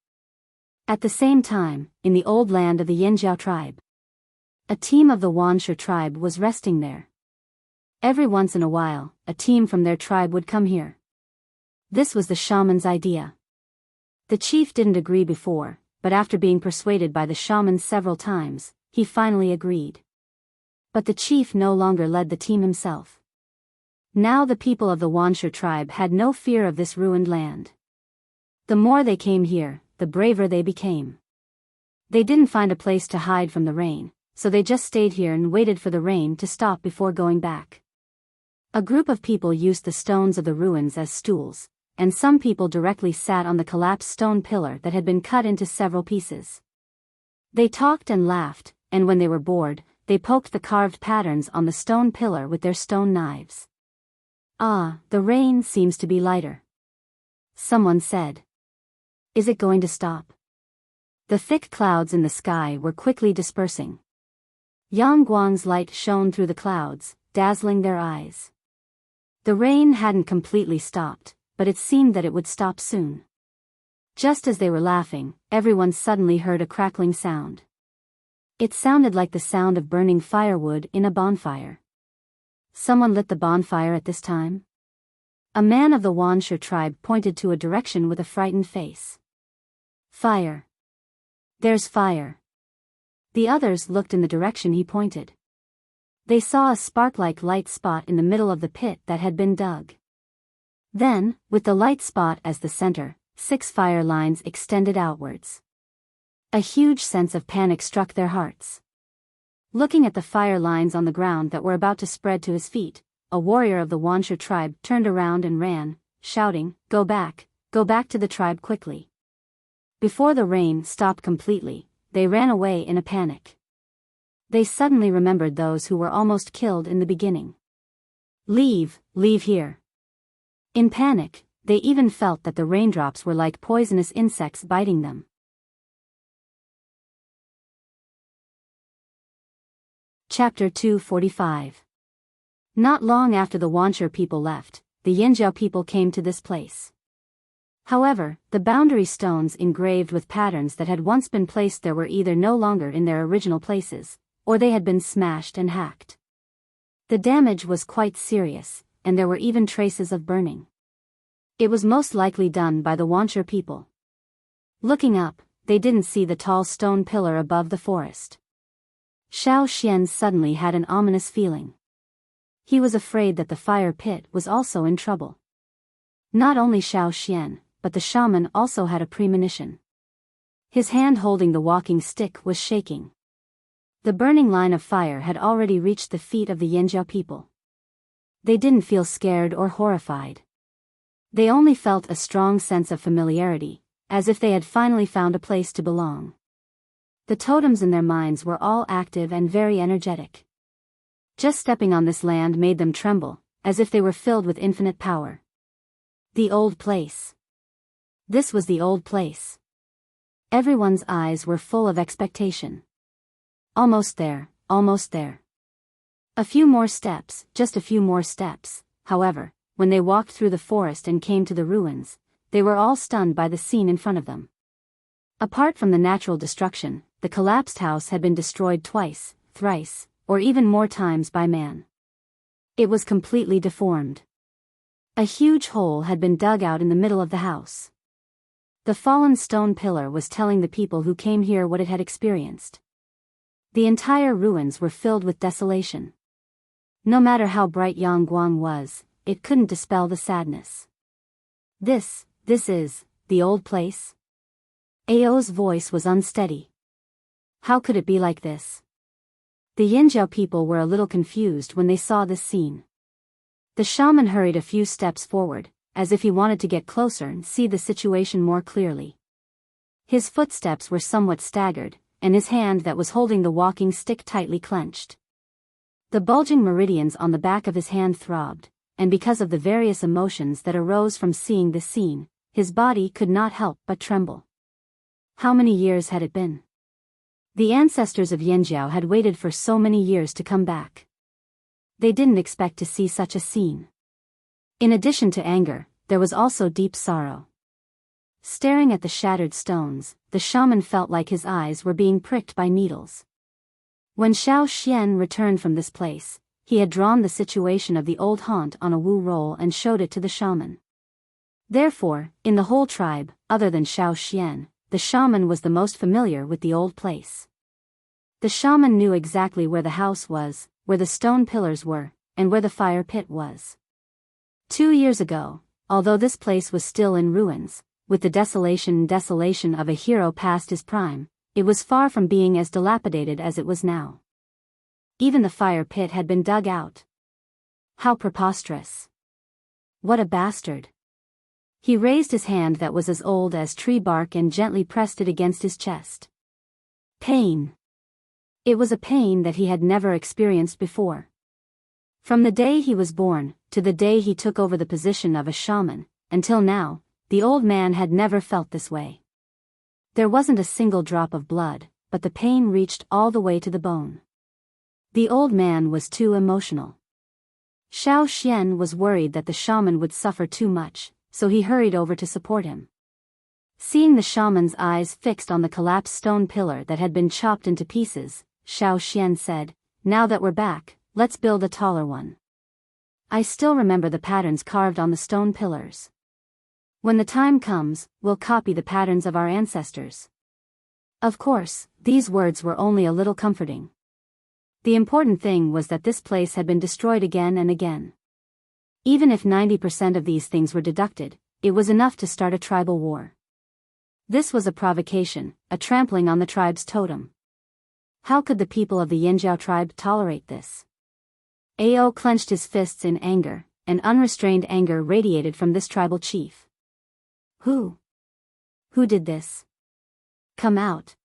At the same time, in the old land of the Yanjiao tribe, a team of the Wuxia tribe was resting there. Every once in a while, a team from their tribe would come here. This was the shaman's idea. The chief didn't agree before, but after being persuaded by the shaman several times, he finally agreed. But the chief no longer led the team himself. Now the people of the Wuxia tribe had no fear of this ruined land. The more they came here, the braver they became. They didn't find a place to hide from the rain, so they just stayed here and waited for the rain to stop before going back. A group of people used the stones of the ruins as stools, and some people directly sat on the collapsed stone pillar that had been cut into several pieces. They talked and laughed, and when they were bored, they poked the carved patterns on the stone pillar with their stone knives. "Ah, the rain seems to be lighter," someone said. "Is it going to stop?" The thick clouds in the sky were quickly dispersing. Yang Guang's light shone through the clouds, dazzling their eyes. The rain hadn't completely stopped, but it seemed that it would stop soon. Just as they were laughing, everyone suddenly heard a crackling sound. It sounded like the sound of burning firewood in a bonfire. Someone lit the bonfire at this time? A man of the Wuxia tribe pointed to a direction with a frightened face. "Fire! There's fire!" The others looked in the direction he pointed. They saw a spark-like light spot in the middle of the pit that had been dug. Then, with the light spot as the center, 6 fire lines extended outwards. A huge sense of panic struck their hearts. Looking at the fire lines on the ground that were about to spread to his feet, a warrior of the Wuxia tribe turned around and ran, shouting, go back to the tribe quickly." Before the rain stopped completely, they ran away in a panic. They suddenly remembered those who were almost killed in the beginning. Leave here." In panic, they even felt that the raindrops were like poisonous insects biting them. Chapter 245. Not long after the Wuxia people left, the Yanjiao people came to this place. However, the boundary stones engraved with patterns that had once been placed there were either no longer in their original places, or they had been smashed and hacked. The damage was quite serious, and there were even traces of burning. It was most likely done by the Wuxia people. Looking up, they didn't see the tall stone pillar above the forest. Xiao Xian suddenly had an ominous feeling. He was afraid that the fire pit was also in trouble. Not only Xiao Xian, but the shaman also had a premonition. His hand holding the walking stick was shaking. The burning line of fire had already reached the feet of the Yanjiao people. They didn't feel scared or horrified. They only felt a strong sense of familiarity, as if they had finally found a place to belong. The totems in their minds were all active and very energetic. Just stepping on this land made them tremble, as if they were filled with infinite power. The old place. This was the old place. Everyone's eyes were full of expectation. Almost there, almost there. A few more steps, just a few more steps. However, when they walked through the forest and came to the ruins, they were all stunned by the scene in front of them. Apart from the natural destruction, the collapsed house had been destroyed twice, thrice, or even more times by man. It was completely deformed. A huge hole had been dug out in the middle of the house. The fallen stone pillar was telling the people who came here what it had experienced. The entire ruins were filled with desolation. No matter how bright Yangguang was, it couldn't dispel the sadness. This is, the old place? Ao's voice was unsteady. How could it be like this? The Yanjiao people were a little confused when they saw this scene. The shaman hurried a few steps forward, as if he wanted to get closer and see the situation more clearly. His footsteps were somewhat staggered, and his hand that was holding the walking stick tightly clenched. The bulging meridians on the back of his hand throbbed, and because of the various emotions that arose from seeing this scene, his body could not help but tremble. How many years had it been? The ancestors of Yanjiao had waited for so many years to come back. They didn't expect to see such a scene. In addition to anger, there was also deep sorrow. Staring at the shattered stones, the shaman felt like his eyes were being pricked by needles. When Xiao Xian returned from this place, he had drawn the situation of the old haunt on a wu roll and showed it to the shaman. Therefore, in the whole tribe, other than Xiao Xian, the shaman was the most familiar with the old place. The shaman knew exactly where the house was, where the stone pillars were, and where the fire pit was. 2 years ago, although this place was still in ruins, with the desolation of a hero past his prime, it was far from being as dilapidated as it was now. Even the fire pit had been dug out. How preposterous. What a bastard. He raised his hand that was as old as tree bark and gently pressed it against his chest. Pain. It was a pain that he had never experienced before. From the day he was born, to the day he took over the position of a shaman, until now, the old man had never felt this way. There wasn't a single drop of blood, but the pain reached all the way to the bone. The old man was too emotional. Xiao Xian was worried that the shaman would suffer too much, so he hurried over to support him. Seeing the shaman's eyes fixed on the collapsed stone pillar that had been chopped into pieces, Xiao Xian said, "Now that we're back, let's build a taller one. I still remember the patterns carved on the stone pillars. When the time comes, we'll copy the patterns of our ancestors." Of course, these words were only a little comforting. The important thing was that this place had been destroyed again and again. Even if 90% of these things were deducted, it was enough to start a tribal war. This was a provocation, a trampling on the tribe's totem. How could the people of the Yanjiao tribe tolerate this? Ao clenched his fists in anger, and unrestrained anger radiated from this tribal chief. Who did this? Come out.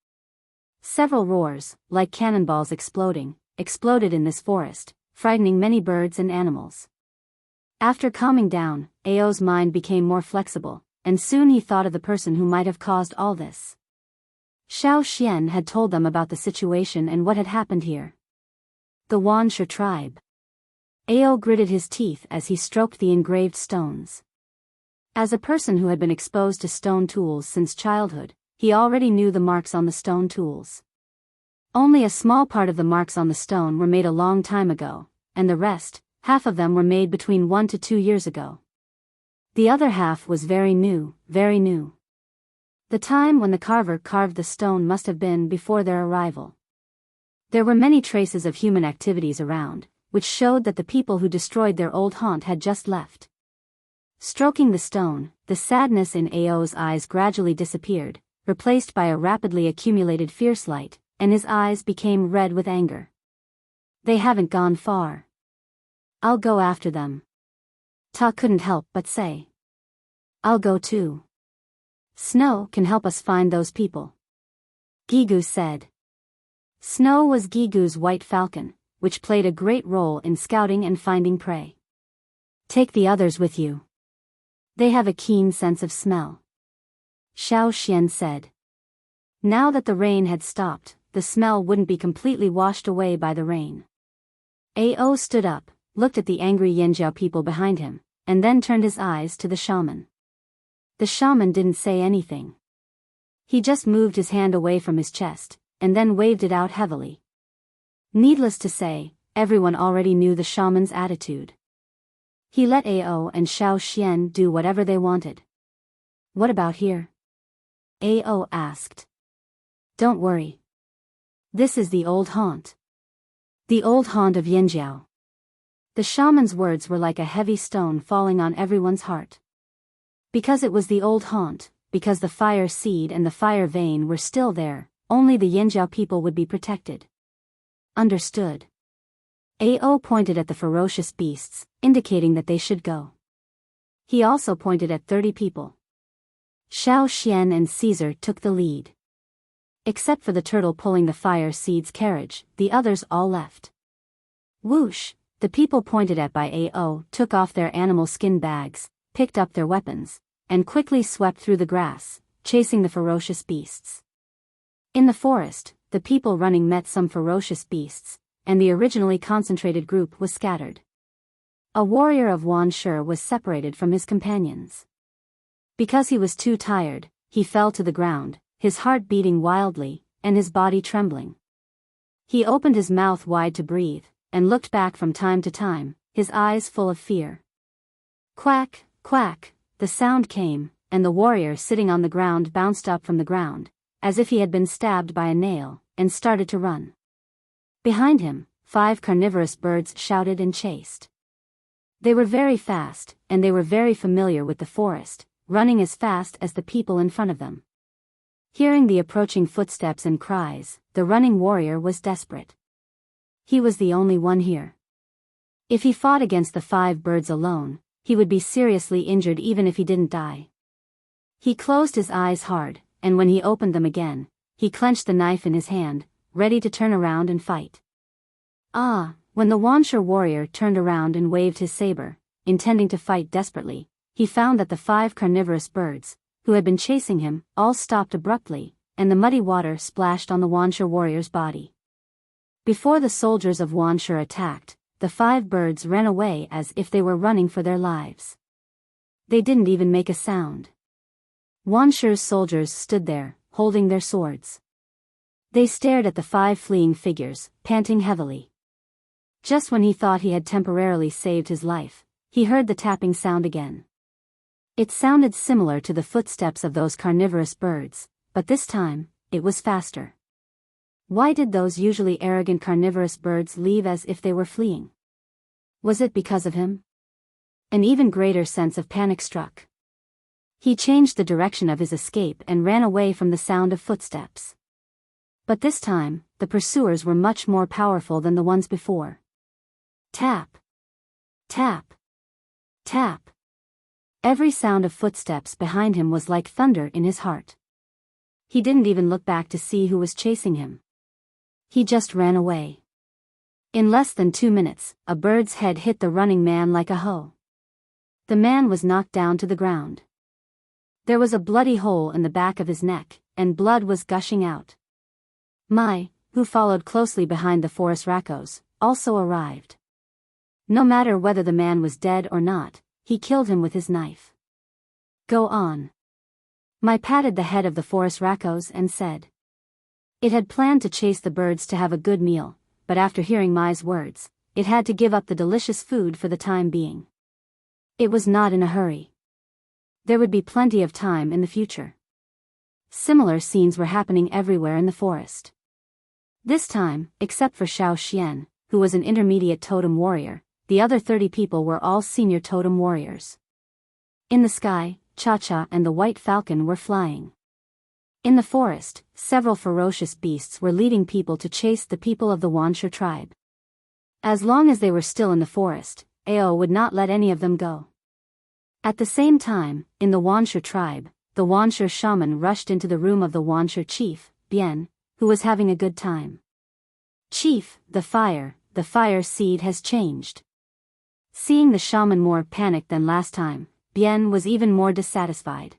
Several roars, like cannonballs exploded in this forest, frightening many birds and animals. After calming down, Ao's mind became more flexible, and soon he thought of the person who might have caused all this. Xiao Xian had told them about the situation and what had happened here. The Wansha tribe. Ao gritted his teeth as he stroked the engraved stones. As a person who had been exposed to stone tools since childhood, he already knew the marks on the stone tools. Only a small part of the marks on the stone were made a long time ago, and the rest, half of them were made between 1 to 2 years ago. The other half was very new, very new. The time when the carver carved the stone must have been before their arrival. There were many traces of human activities around, which showed that the people who destroyed their old haunt had just left. Stroking the stone, the sadness in Ao's eyes gradually disappeared, replaced by a rapidly accumulated fierce light, and his eyes became red with anger. They haven't gone far. I'll go after them. Ta couldn't help but say. I'll go too. Snow can help us find those people. Gigu said. Snow was Gigu's white falcon, which played a great role in scouting and finding prey. Take the others with you. They have a keen sense of smell. Xiao Xian said. Now that the rain had stopped, the smell wouldn't be completely washed away by the rain. Ao stood up, looked at the angry Yanjiao people behind him, and then turned his eyes to the shaman. The shaman didn't say anything. He just moved his hand away from his chest, and then waved it out heavily. Needless to say, everyone already knew the shaman's attitude. He let Ao and Xiao Xian do whatever they wanted. What about here? Ao asked. Don't worry. This is the old haunt. The old haunt of Yanjiao. The shaman's words were like a heavy stone falling on everyone's heart. Because it was the old haunt, because the fire seed and the fire vein were still there, only the Yanjiao people would be protected. Understood. Ao pointed at the ferocious beasts, indicating that they should go. He also pointed at 30 people. Xiao Xian and Caesar took the lead. Except for the turtle pulling the fire seed's carriage, the others all left. Whoosh, the people pointed at by Ao took off their animal skin bags, picked up their weapons, and quickly swept through the grass, chasing the ferocious beasts. In the forest, the people running met some ferocious beasts, and the originally concentrated group was scattered. A warrior of Wanshi was separated from his companions. Because he was too tired, he fell to the ground, his heart beating wildly, and his body trembling. He opened his mouth wide to breathe, and looked back from time to time, his eyes full of fear. Quack, quack, the sound came, and the warrior sitting on the ground bounced up from the ground, as if he had been stabbed by a nail, and started to run. Behind him, 5 carnivorous birds shouted and chased. They were very fast, and they were very familiar with the forest, running as fast as the people in front of them. Hearing the approaching footsteps and cries, the running warrior was desperate. He was the only one here. If he fought against the 5 birds alone, he would be seriously injured even if he didn't die. He closed his eyes hard, and when he opened them again, he clenched the knife in his hand, ready to turn around and fight. When the Wanshi warrior turned around and waved his saber, intending to fight desperately, he found that the 5 carnivorous birds, who had been chasing him, all stopped abruptly, and the muddy water splashed on the Wanshi warrior's body. Before the soldiers of Wanshi attacked, the 5 birds ran away as if they were running for their lives. They didn't even make a sound. Wanshi's soldiers stood there, holding their swords. They stared at the 5 fleeing figures, panting heavily. Just when he thought he had temporarily saved his life, he heard the tapping sound again. It sounded similar to the footsteps of those carnivorous birds, but this time, it was faster. Why did those usually arrogant carnivorous birds leave as if they were fleeing? Was it because of him? An even greater sense of panic struck. He changed the direction of his escape and ran away from the sound of footsteps. But this time, the pursuers were much more powerful than the ones before. Tap! Tap! Tap! Every sound of footsteps behind him was like thunder in his heart. He didn't even look back to see who was chasing him. He just ran away. In less than 2 minutes, a bird's head hit the running man like a hoe. The man was knocked down to the ground. There was a bloody hole in the back of his neck, and blood was gushing out. Mai, who followed closely behind the forest Rakos, also arrived. No matter whether the man was dead or not, he killed him with his knife. Go on. Mai patted the head of the forest Rakos and said. It had planned to chase the birds to have a good meal, but after hearing Mai's words, it had to give up the delicious food for the time being. It was not in a hurry. There would be plenty of time in the future. Similar scenes were happening everywhere in the forest. This time, except for Xiao Xian, who was an intermediate totem warrior, the other 30 people were all senior totem warriors. In the sky, Cha-Cha and the white falcon were flying. In the forest, several ferocious beasts were leading people to chase the people of the Wuxia tribe. As long as they were still in the forest, Ao would not let any of them go. At the same time, in the Wuxia tribe, the Wuxia shaman rushed into the room of the Wuxia chief, Bian, who was having a good time. "Chief, the fire seed has changed." Seeing the shaman more panicked than last time, Bian was even more dissatisfied.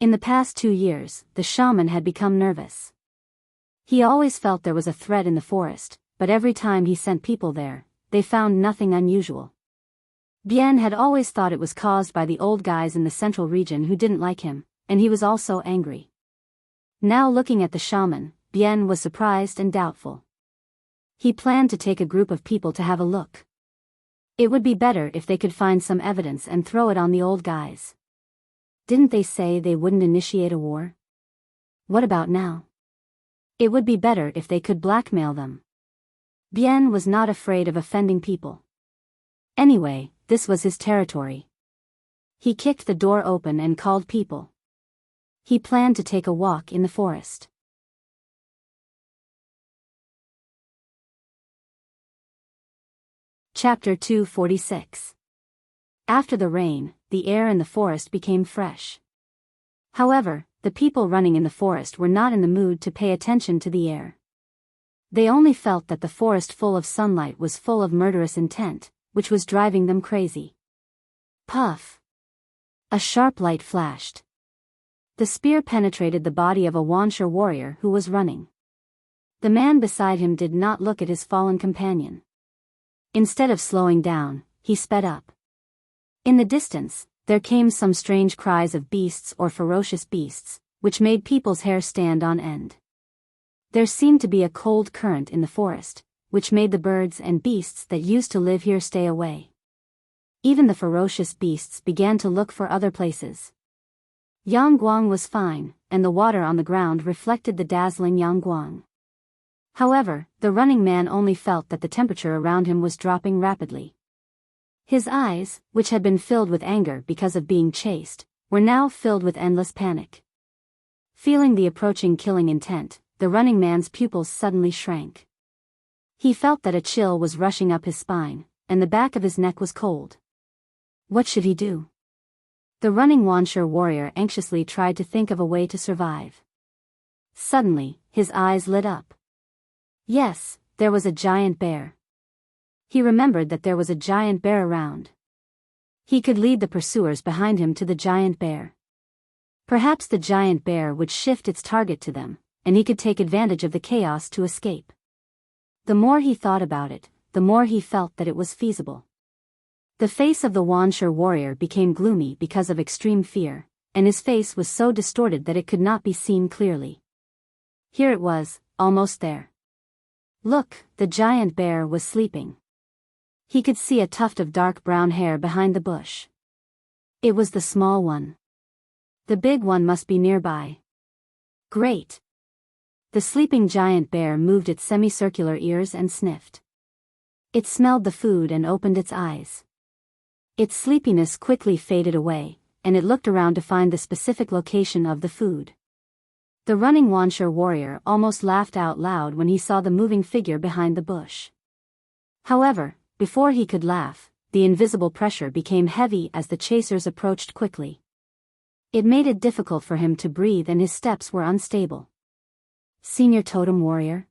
In the past 2 years, the shaman had become nervous. He always felt there was a threat in the forest, but every time he sent people there, they found nothing unusual. Bian had always thought it was caused by the old guys in the central region who didn't like him, and he was also angry. Now looking at the shaman, Bian was surprised and doubtful. He planned to take a group of people to have a look. It would be better if they could find some evidence and throw it on the old guys. Didn't they say they wouldn't initiate a war? What about now? It would be better if they could blackmail them. Bian was not afraid of offending people. Anyway, this was his territory. He kicked the door open and called people. He planned to take a walk in the forest. Chapter 246. After the rain, the air in the forest became fresh. However, the people running in the forest were not in the mood to pay attention to the air. They only felt that the forest full of sunlight was full of murderous intent, which was driving them crazy. Puff! A sharp light flashed. The spear penetrated the body of a Wuxia warrior who was running. The man beside him did not look at his fallen companion. Instead of slowing down, he sped up. In the distance, there came some strange cries of beasts or ferocious beasts, which made people's hair stand on end. There seemed to be a cold current in the forest, which made the birds and beasts that used to live here stay away. Even the ferocious beasts began to look for other places. Yangguang was fine, and the water on the ground reflected the dazzling Yangguang. However, the running man only felt that the temperature around him was dropping rapidly. His eyes, which had been filled with anger because of being chased, were now filled with endless panic. Feeling the approaching killing intent, the running man's pupils suddenly shrank. He felt that a chill was rushing up his spine, and the back of his neck was cold. What should he do? The running Wuxia warrior anxiously tried to think of a way to survive. Suddenly, his eyes lit up. Yes, there was a giant bear. He remembered that there was a giant bear around. He could lead the pursuers behind him to the giant bear. Perhaps the giant bear would shift its target to them, and he could take advantage of the chaos to escape. The more he thought about it, the more he felt that it was feasible. The face of the Wuxia warrior became gloomy because of extreme fear, and his face was so distorted that it could not be seen clearly. Here it was, almost there. Look, the giant bear was sleeping. He could see a tuft of dark brown hair behind the bush. It was the small one. The big one must be nearby. Great! The sleeping giant bear moved its semicircular ears and sniffed. It smelled the food and opened its eyes. Its sleepiness quickly faded away, and it looked around to find the specific location of the food. The running Wuxia warrior almost laughed out loud when he saw the moving figure behind the bush. However, before he could laugh, the invisible pressure became heavy as the chasers approached quickly. It made it difficult for him to breathe and his steps were unstable. Senior totem warrior?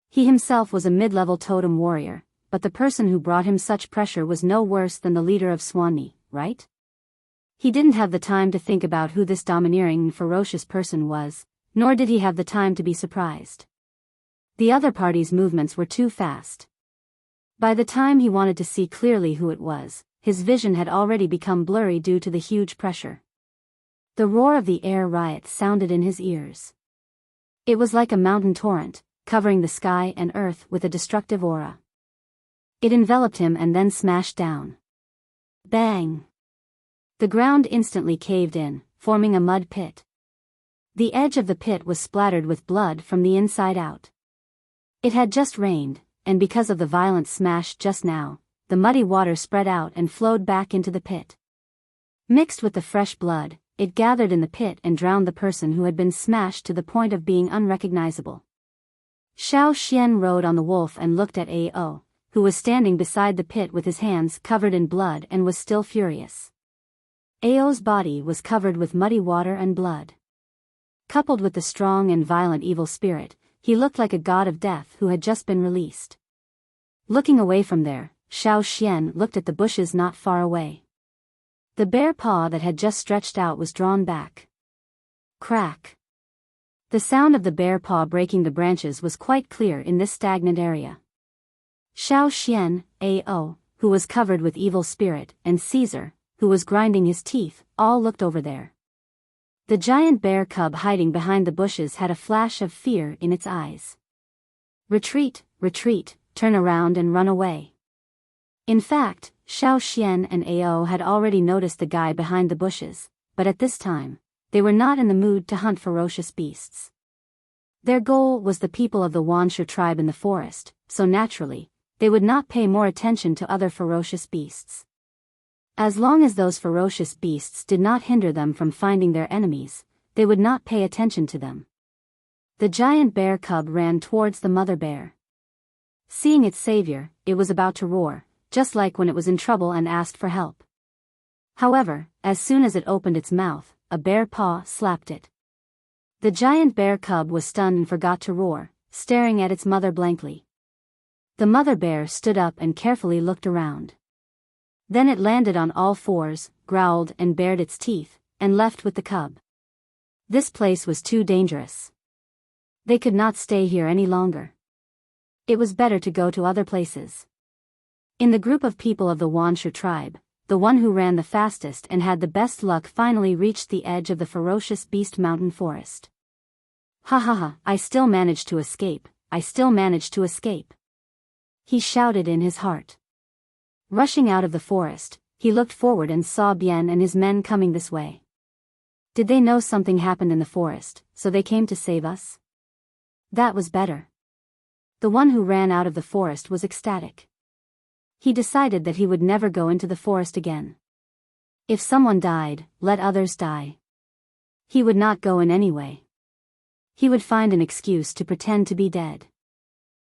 He himself was a mid-level totem warrior, but the person who brought him such pressure was no worse than the leader of Swanee, right? He didn't have the time to think about who this domineering and ferocious person was, nor did he have the time to be surprised. The other party's movements were too fast. By the time he wanted to see clearly who it was, his vision had already become blurry due to the huge pressure. The roar of the air riot sounded in his ears. It was like a mountain torrent, covering the sky and earth with a destructive aura. It enveloped him and then smashed down. Bang! The ground instantly caved in, forming a mud pit. The edge of the pit was splattered with blood from the inside out. It had just rained, and because of the violent smash just now, the muddy water spread out and flowed back into the pit. Mixed with the fresh blood, it gathered in the pit and drowned the person who had been smashed to the point of being unrecognizable. Xiao Xian rode on the wolf and looked at Ao, who was standing beside the pit with his hands covered in blood and was still furious. Ao's body was covered with muddy water and blood. Coupled with the strong and violent evil spirit, he looked like a god of death who had just been released. Looking away from there, Xiao Xian looked at the bushes not far away. The bare paw that had just stretched out was drawn back. Crack. The sound of the bare paw breaking the branches was quite clear in this stagnant area. Xiao Xian, Ao, who was covered with evil spirit, and Caesar, who was grinding his teeth, all looked over there. The giant bear cub hiding behind the bushes had a flash of fear in its eyes. Retreat, retreat, turn around and run away. In fact, Xiao Xian and Ao had already noticed the guy behind the bushes, but at this time, they were not in the mood to hunt ferocious beasts. Their goal was the people of the Wuxia tribe in the forest, so naturally, they would not pay more attention to other ferocious beasts. As long as those ferocious beasts did not hinder them from finding their enemies, they would not pay attention to them. The giant bear cub ran towards the mother bear. Seeing its savior, it was about to roar, just like when it was in trouble and asked for help. However, as soon as it opened its mouth, a bare paw slapped it. The giant bear cub was stunned and forgot to roar, staring at its mother blankly. The mother bear stood up and carefully looked around. Then it landed on all fours, growled and bared its teeth, and left with the cub. This place was too dangerous. They could not stay here any longer. It was better to go to other places. In the group of people of the Wuxia tribe, the one who ran the fastest and had the best luck finally reached the edge of the ferocious beast mountain forest. Ha ha ha, I still managed to escape, I still managed to escape. He shouted in his heart. Rushing out of the forest, he looked forward and saw Bien and his men coming this way. Did they know something happened in the forest, so they came to save us? That was better. The one who ran out of the forest was ecstatic. He decided that he would never go into the forest again. If someone died, let others die. He would not go in anyway. He would find an excuse to pretend to be dead.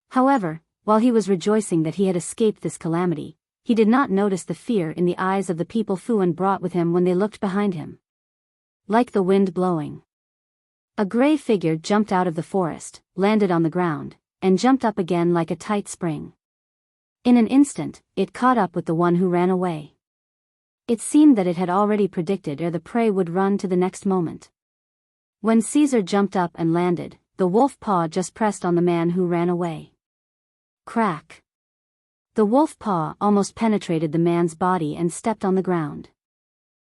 However, while he was rejoicing that he had escaped this calamity, he did not notice the fear in the eyes of the people Fuan brought with him when they looked behind him. Like the wind blowing. A gray figure jumped out of the forest, landed on the ground, and jumped up again like a tight spring. In an instant, it caught up with the one who ran away. It seemed that it had already predicted ere the prey would run to the next moment. When Caesar jumped up and landed, the wolf paw just pressed on the man who ran away. Crack. The wolf paw almost penetrated the man's body and stepped on the ground.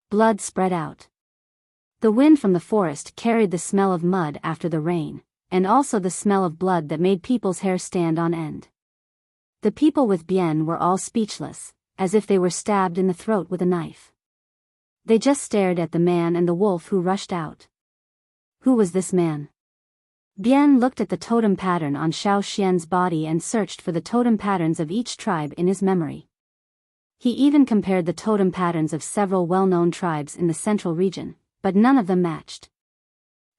Blood spread out. The wind from the forest carried the smell of mud after the rain, and also the smell of blood that made people's hair stand on end. The people with Bien were all speechless, as if they were stabbed in the throat with a knife. They just stared at the man and the wolf who rushed out. Who was this man? Bien looked at the totem pattern on Xiao Xian's body and searched for the totem patterns of each tribe in his memory. He even compared the totem patterns of several well-known tribes in the central region, but none of them matched.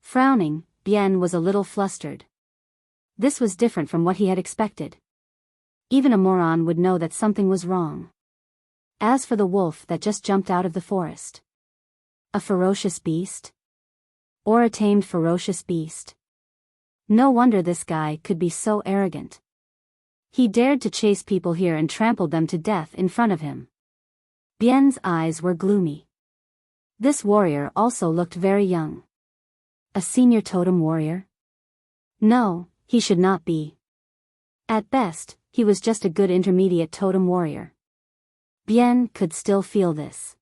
Frowning, Bien was a little flustered. This was different from what he had expected. Even a moron would know that something was wrong. As for the wolf that just jumped out of the forest. A ferocious beast? Or a tamed ferocious beast? No wonder this guy could be so arrogant. He dared to chase people here and trampled them to death in front of him. Bien's eyes were gloomy. This warrior also looked very young. A senior totem warrior? No, he should not be. At best, he was just a good intermediate totem warrior. Bien could still feel this.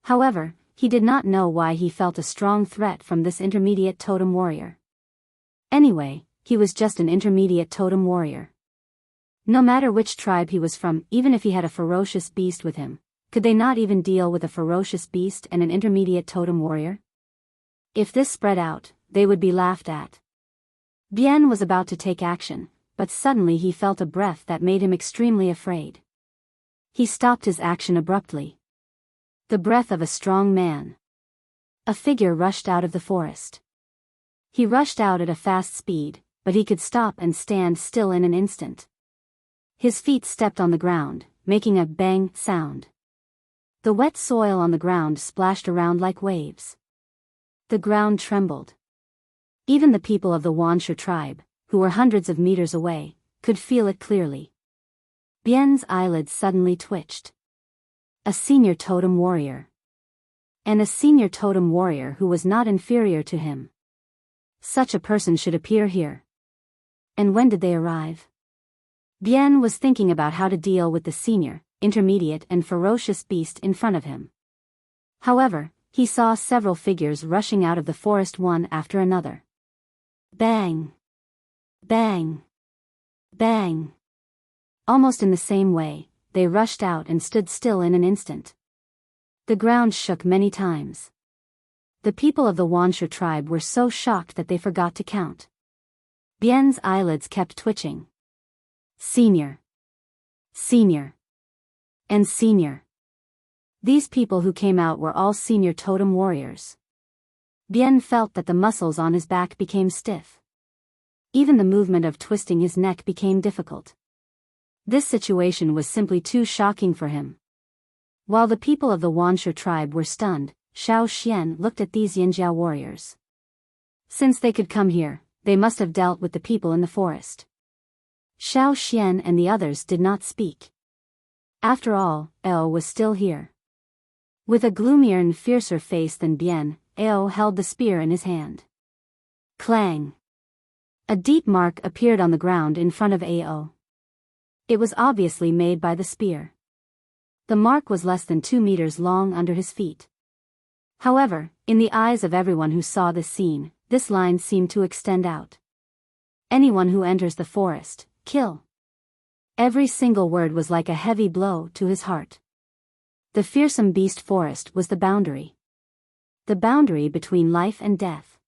However, he did not know why he felt a strong threat from this intermediate totem warrior. Anyway, he was just an intermediate totem warrior. No matter which tribe he was from, even if he had a ferocious beast with him, could they not even deal with a ferocious beast and an intermediate totem warrior? If this spread out, they would be laughed at. Bien was about to take action, but suddenly he felt a breath that made him extremely afraid. He stopped his action abruptly. The breath of a strong man. A figure rushed out of the forest. He rushed out at a fast speed, but he could stop and stand still in an instant. His feet stepped on the ground, making a bang sound. The wet soil on the ground splashed around like waves. The ground trembled. Even the people of the Wuxia tribe, who were hundreds of meters away, could feel it clearly. Bien's eyelids suddenly twitched. A senior totem warrior. And a senior totem warrior who was not inferior to him. Such a person should appear here. And when did they arrive? Bien was thinking about how to deal with the senior, intermediate and ferocious beast in front of him. However, he saw several figures rushing out of the forest one after another. Bang! Bang! Bang! Almost in the same way, they rushed out and stood still in an instant. The ground shook many times. The people of the Wuxia tribe were so shocked that they forgot to count. Bien's eyelids kept twitching. Senior. Senior. And senior. These people who came out were all senior totem warriors. Bien felt that the muscles on his back became stiff. Even the movement of twisting his neck became difficult. This situation was simply too shocking for him. While the people of the Wuxia tribe were stunned, Xiao Xian looked at these Yinjiao warriors. Since they could come here, they must have dealt with the people in the forest. Xiao Xian and the others did not speak. After all, Ao was still here. With a gloomier and fiercer face than Bien, Ao held the spear in his hand. Clang! A deep mark appeared on the ground in front of Ao. It was obviously made by the spear. The mark was less than 2 meters long under his feet. However, in the eyes of everyone who saw this scene, this line seemed to extend out. Anyone who enters the forest, kill. Every single word was like a heavy blow to his heart. The fearsome beast forest was the boundary. The boundary between life and death.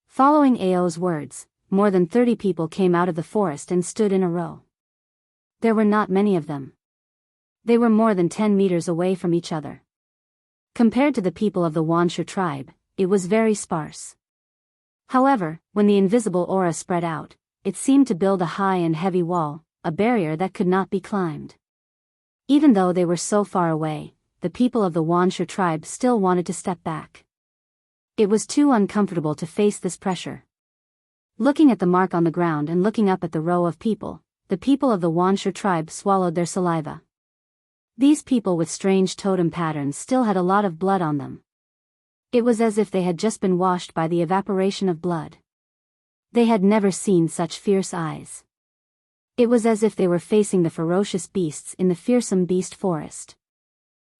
Following Ao's words, more than 30 people came out of the forest and stood in a row. There were not many of them. They were more than 10 meters away from each other. Compared to the people of the Wuxia tribe, it was very sparse. However, when the invisible aura spread out, it seemed to build a high and heavy wall, a barrier that could not be climbed. Even though they were so far away, the people of the Wuxia tribe still wanted to step back. It was too uncomfortable to face this pressure. Looking at the mark on the ground and looking up at the row of people, the people of the Wuxia tribe swallowed their saliva. These people with strange totem patterns still had a lot of blood on them. It was as if they had just been washed by the evaporation of blood. They had never seen such fierce eyes. It was as if they were facing the ferocious beasts in the fearsome beast forest.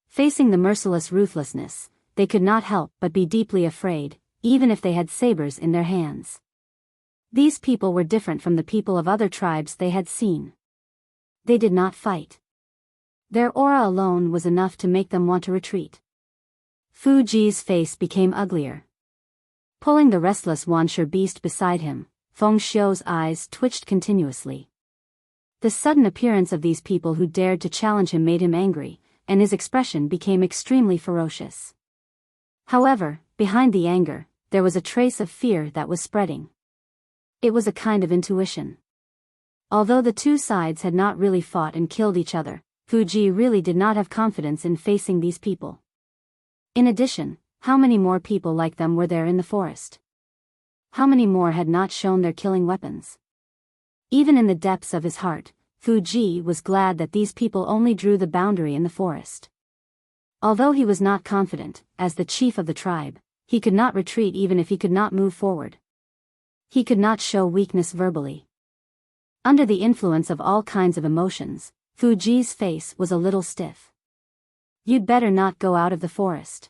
Facing the merciless ruthlessness, they could not help but be deeply afraid, even if they had sabers in their hands. These people were different from the people of other tribes they had seen. They did not fight. Their aura alone was enough to make them want to retreat. Fu Ji's face became uglier. Pulling the restless Wuxia beast beside him, Feng Xiu's eyes twitched continuously. The sudden appearance of these people who dared to challenge him made him angry, and his expression became extremely ferocious. However, behind the anger, there was a trace of fear that was spreading. It was a kind of intuition. Although the two sides had not really fought and killed each other, Fu Ji really did not have confidence in facing these people. In addition, how many more people like them were there in the forest? How many more had not shown their killing weapons? Even in the depths of his heart, Fu Ji was glad that these people only drew the boundary in the forest. Although he was not confident, as the chief of the tribe, he could not retreat even if he could not move forward. He could not show weakness verbally. Under the influence of all kinds of emotions, Fu Ji's face was a little stiff. You'd better not go out of the forest.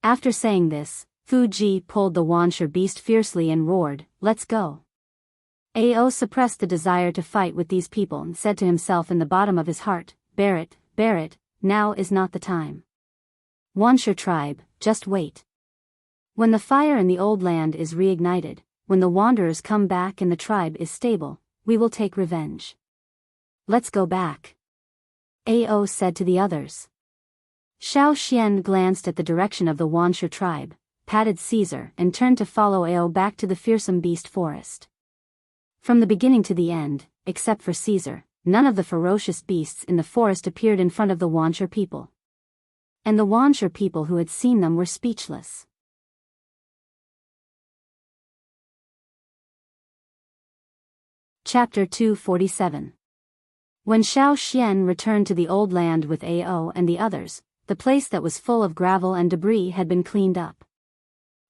After saying this, Fu Ji pulled the Wuxia beast fiercely and roared, "Let's go." Ao suppressed the desire to fight with these people and said to himself in the bottom of his heart, bear it, now is not the time. Wuxia tribe, just wait. When the fire in the old land is reignited, when the wanderers come back and the tribe is stable, we will take revenge. Let's go back. Ao said to the others. Xiao Xian glanced at the direction of the Wuxia tribe, patted Caesar and turned to follow Ao back to the fearsome beast forest. From the beginning to the end, except for Caesar, none of the ferocious beasts in the forest appeared in front of the Wuxia people. And the Wuxia people who had seen them were speechless. Chapter 247. When Xiao Xian returned to the old land with Ao and the others, the place that was full of gravel and debris had been cleaned up.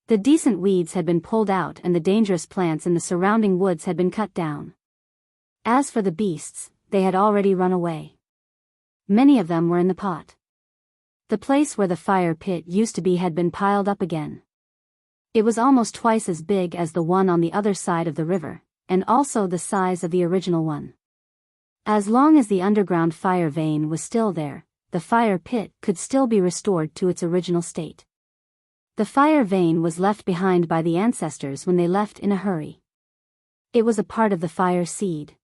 The decent weeds had been pulled out and the dangerous plants in the surrounding woods had been cut down. As for the beasts, they had already run away. Many of them were in the pot. The place where the fire pit used to be had been piled up again. It was almost twice as big as the one on the other side of the river, and also the size of the original one. As long as the underground fire vein was still there, the fire pit could still be restored to its original state. The fire vein was left behind by the ancestors when they left in a hurry. It was a part of the fire seed.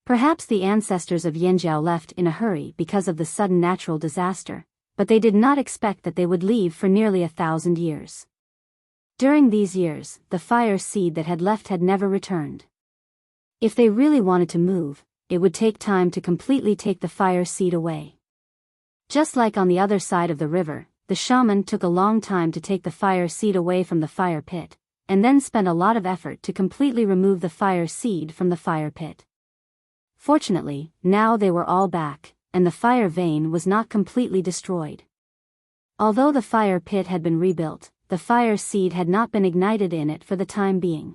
Perhaps the ancestors of Yanjiao left in a hurry because of the sudden natural disaster, but they did not expect that they would leave for nearly 1,000 years. During these years, the fire seed that had left had never returned. If they really wanted to move, it would take time to completely take the fire seed away. Just like on the other side of the river, the shaman took a long time to take the fire seed away from the fire pit, and then spent a lot of effort to completely remove the fire seed from the fire pit. Fortunately, now they were all back, and the fire vein was not completely destroyed. Although the fire pit had been rebuilt, the fire seed had not been ignited in it for the time being.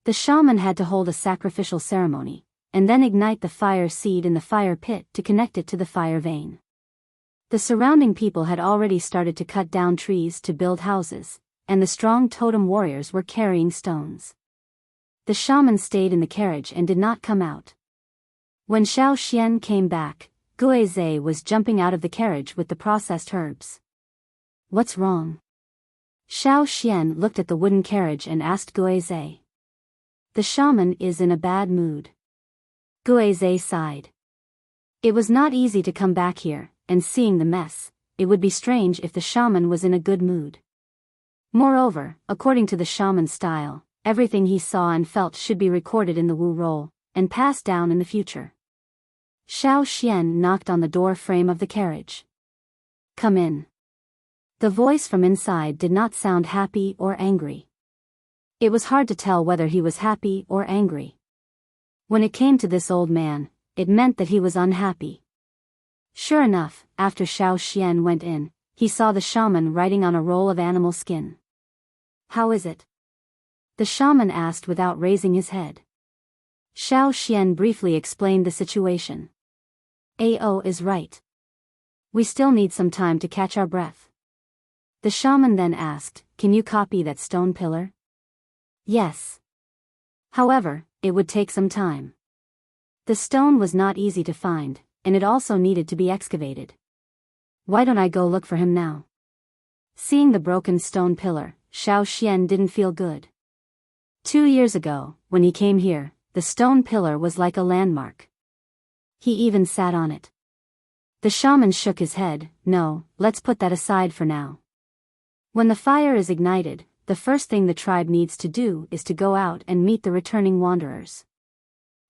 The shaman had to hold a sacrificial ceremony, and then ignite the fire seed in the fire pit to connect it to the fire vein. The surrounding people had already started to cut down trees to build houses, and the strong totem warriors were carrying stones. The shaman stayed in the carriage and did not come out. When Xiao Xian came back, Guizhe was jumping out of the carriage with the processed herbs. "What's wrong?" Xiao Xian looked at the wooden carriage and asked Guizhe. "The shaman is in a bad mood." Guizhe sighed. It was not easy to come back here, and seeing the mess, it would be strange if the shaman was in a good mood. Moreover, according to the shaman's style, everything he saw and felt should be recorded in the Wu roll, and passed down in the future. Xiao Xian knocked on the door frame of the carriage. "Come in." The voice from inside did not sound happy or angry. It was hard to tell whether he was happy or angry. When it came to this old man, it meant that he was unhappy. Sure enough, after Xiao Xian went in, he saw the shaman writing on a roll of animal skin. "How is it?" the shaman asked without raising his head. Xiao Xian briefly explained the situation. "Ao is right. We still need some time to catch our breath." The shaman then asked, "Can you copy that stone pillar?" "Yes. However, it would take some time. The stone was not easy to find, and it also needed to be excavated." "Why don't I go look for him now?" Seeing the broken stone pillar, Xiao Xian didn't feel good. 2 years ago, when he came here, the stone pillar was like a landmark. He even sat on it. The shaman shook his head. "No, let's put that aside for now. When the fire is ignited, the first thing the tribe needs to do is to go out and meet the returning wanderers."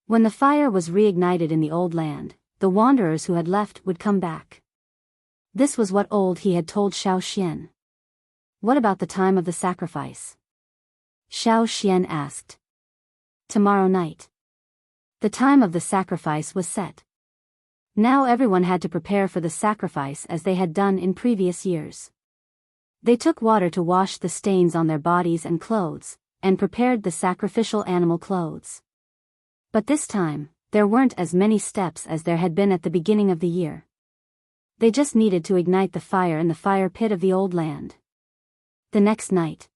When the fire was reignited in the old land, the wanderers who had left would come back. This was what he had told Xiao Xian. "What about the time of the sacrifice?" Xiao Xian asked. "Tomorrow night." The time of the sacrifice was set. Now everyone had to prepare for the sacrifice as they had done in previous years. They took water to wash the stains on their bodies and clothes, and prepared the sacrificial animal clothes. But this time, there weren't as many steps as there had been at the beginning of the year. They just needed to ignite the fire in the fire pit of the old land. The next night,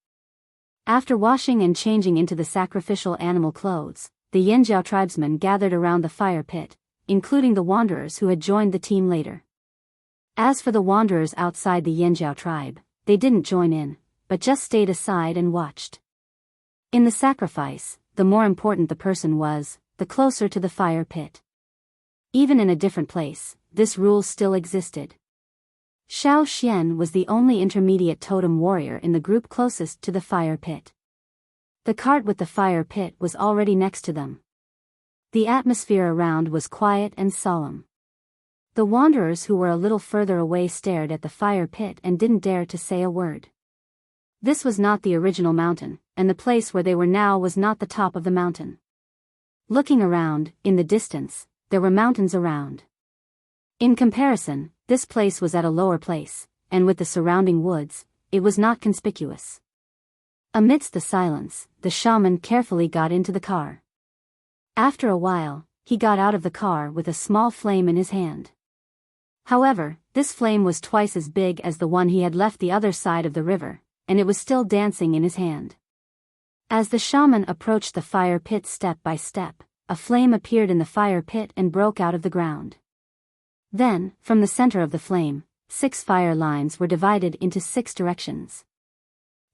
after washing and changing into the sacrificial animal clothes, the Yanjiao tribesmen gathered around the fire pit, including the wanderers who had joined the team later. As for the wanderers outside the Yanjiao tribe, they didn't join in, but just stayed aside and watched. In the sacrifice, the more important the person was, the closer to the fire pit. Even in a different place, this rule still existed. Xiao Xian was the only intermediate totem warrior in the group closest to the fire pit. The cart with the fire pit was already next to them. The atmosphere around was quiet and solemn. The wanderers who were a little further away stared at the fire pit and didn't dare to say a word. This was not the original mountain, and the place where they were now was not the top of the mountain. Looking around, in the distance, there were mountains around. In comparison, this place was at a lower place, and with the surrounding woods, it was not conspicuous. Amidst the silence, the shaman carefully got into the car. After a while, he got out of the car with a small flame in his hand. However, this flame was twice as big as the one he had left the other side of the river, and it was still dancing in his hand. As the shaman approached the fire pit step by step, a flame appeared in the fire pit and broke out of the ground. Then, from the center of the flame, 6 fire lines were divided into 6 directions.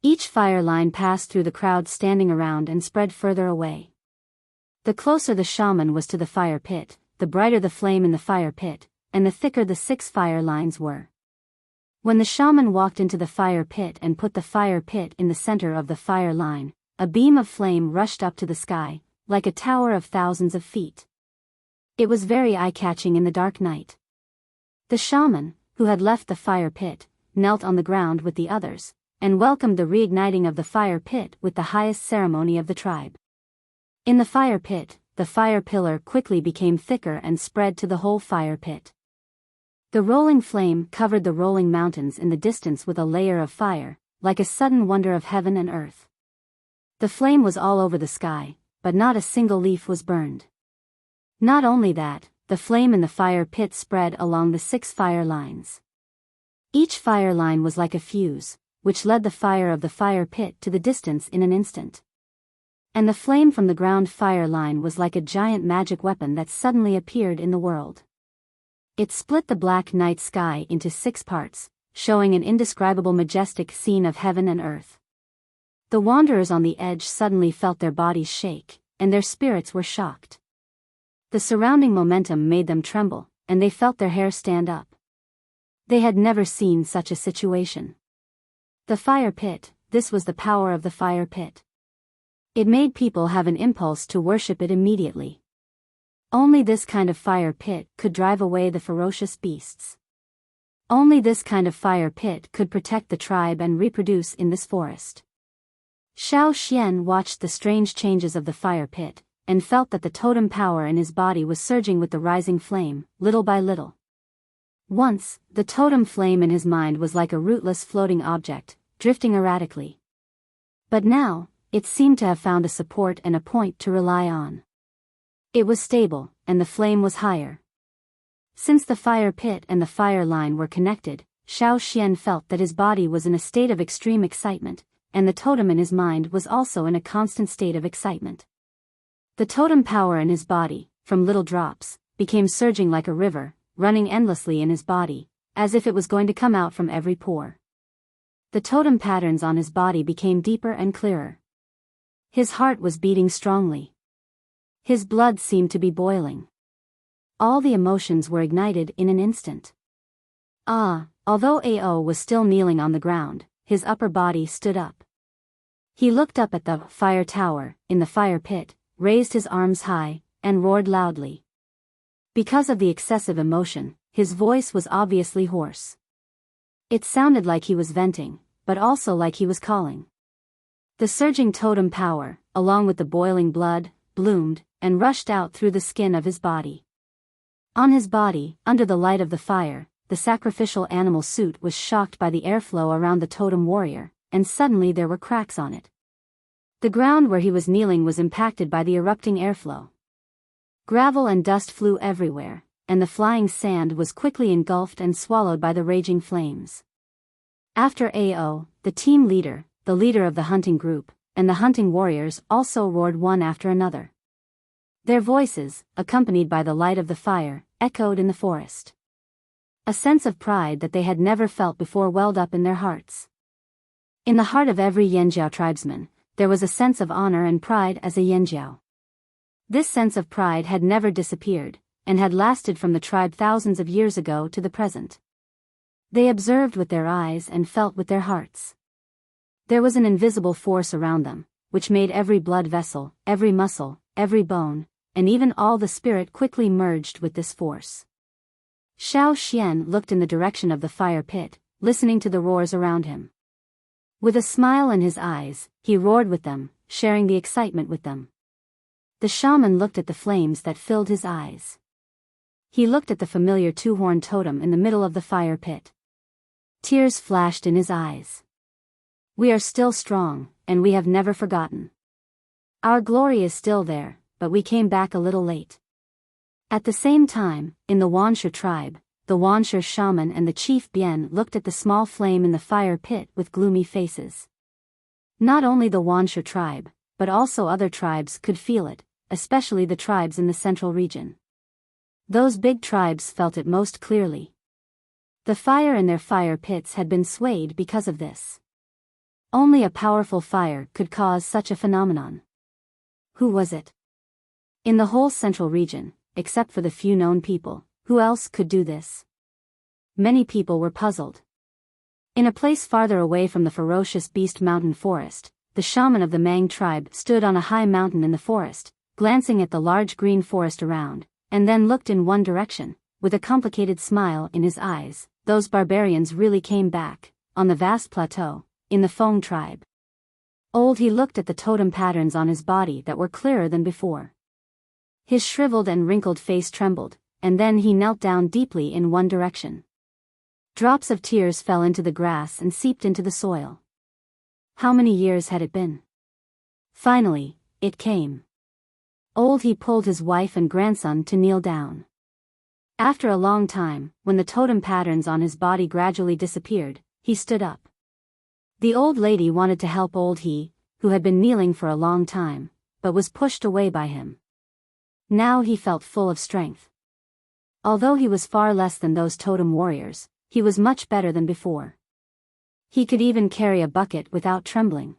Each fire line passed through the crowd standing around and spread further away. The closer the shaman was to the fire pit, the brighter the flame in the fire pit, and the thicker the 6 fire lines were. When the shaman walked into the fire pit and put the fire pit in the center of the fire line, a beam of flame rushed up to the sky, like a tower of thousands of feet. It was very eye-catching in the dark night. The shaman, who had left the fire pit, knelt on the ground with the others, and welcomed the reigniting of the fire pit with the highest ceremony of the tribe. In the fire pit, the fire pillar quickly became thicker and spread to the whole fire pit. The rolling flame covered the rolling mountains in the distance with a layer of fire, like a sudden wonder of heaven and earth. The flame was all over the sky, but not a single leaf was burned. Not only that, the flame in the fire pit spread along the 6 fire lines. Each fire line was like a fuse, which led the fire of the fire pit to the distance in an instant. And the flame from the ground fire line was like a giant magic weapon that suddenly appeared in the world. It split the black night sky into 6 parts, showing an indescribable majestic scene of heaven and earth. The wanderers on the edge suddenly felt their bodies shake, and their spirits were shocked. The surrounding momentum made them tremble, and they felt their hair stand up. They had never seen such a situation. The fire pit, this was the power of the fire pit. It made people have an impulse to worship it immediately. Only this kind of fire pit could drive away the ferocious beasts. Only this kind of fire pit could protect the tribe and reproduce in this forest. Xiao Xian watched the strange changes of the fire pit, and felt that the totem power in his body was surging with the rising flame, little by little. Once, the totem flame in his mind was like a rootless floating object, drifting erratically. But now, it seemed to have found a support and a point to rely on. It was stable, and the flame was higher. Since the fire pit and the fire line were connected, Xiao Xian felt that his body was in a state of extreme excitement, and the totem in his mind was also in a constant state of excitement. The totem power in his body, from little drops, became surging like a river, running endlessly in his body, as if it was going to come out from every pore. The totem patterns on his body became deeper and clearer. His heart was beating strongly. His blood seemed to be boiling. All the emotions were ignited in an instant. Although Ao was still kneeling on the ground, his upper body stood up. He looked up at the fire tower, in the fire pit, raised his arms high, and roared loudly. Because of the excessive emotion, his voice was obviously hoarse. It sounded like he was venting, but also like he was calling. The surging totem power, along with the boiling blood, bloomed, and rushed out through the skin of his body. On his body, under the light of the fire, the sacrificial animal suit was shocked by the airflow around the totem warrior, and suddenly there were cracks on it. The ground where he was kneeling was impacted by the erupting airflow. Gravel and dust flew everywhere, and the flying sand was quickly engulfed and swallowed by the raging flames. After Ao, the team leader, the leader of the hunting group, and the hunting warriors also roared one after another. Their voices, accompanied by the light of the fire, echoed in the forest. A sense of pride that they had never felt before welled up in their hearts. In the heart of every Yanjiao tribesman, there was a sense of honor and pride as a Yanjiao. This sense of pride had never disappeared, and had lasted from the tribe thousands of years ago to the present. They observed with their eyes and felt with their hearts. There was an invisible force around them, which made every blood vessel, every muscle, every bone, and even all the spirit quickly merged with this force. Xiao Xian looked in the direction of the fire pit, listening to the roars around him. With a smile in his eyes, he roared with them, sharing the excitement with them. The shaman looked at the flames that filled his eyes. He looked at the familiar two-horned totem in the middle of the fire pit. Tears flashed in his eyes. We are still strong, and we have never forgotten. Our glory is still there, but we came back a little late. At the same time, in the Wuxia tribe, the Wuxia shaman and the chief Bian looked at the small flame in the fire pit with gloomy faces. Not only the Wuxia tribe, but also other tribes could feel it, especially the tribes in the central region. Those big tribes felt it most clearly. The fire in their fire pits had been swayed because of this. Only a powerful fire could cause such a phenomenon. Who was it? In the whole central region, except for the few known people, who else could do this? Many people were puzzled. In a place farther away from the ferocious beast mountain forest, the shaman of the Mang tribe stood on a high mountain in the forest, glancing at the large green forest around, and then looked in one direction, with a complicated smile in his eyes. Those barbarians really came back, on the vast plateau, in the Feng tribe. He looked at the totem patterns on his body that were clearer than before. His shriveled and wrinkled face trembled, and then he knelt down deeply in one direction. Drops of tears fell into the grass and seeped into the soil. How many years had it been? Finally, it came. He pulled his wife and grandson to kneel down. After a long time, when the totem patterns on his body gradually disappeared, he stood up. The old lady wanted to help he, who had been kneeling for a long time, but was pushed away by him. Now he felt full of strength. Although he was far less than those totem warriors, he was much better than before. He could even carry a bucket without trembling.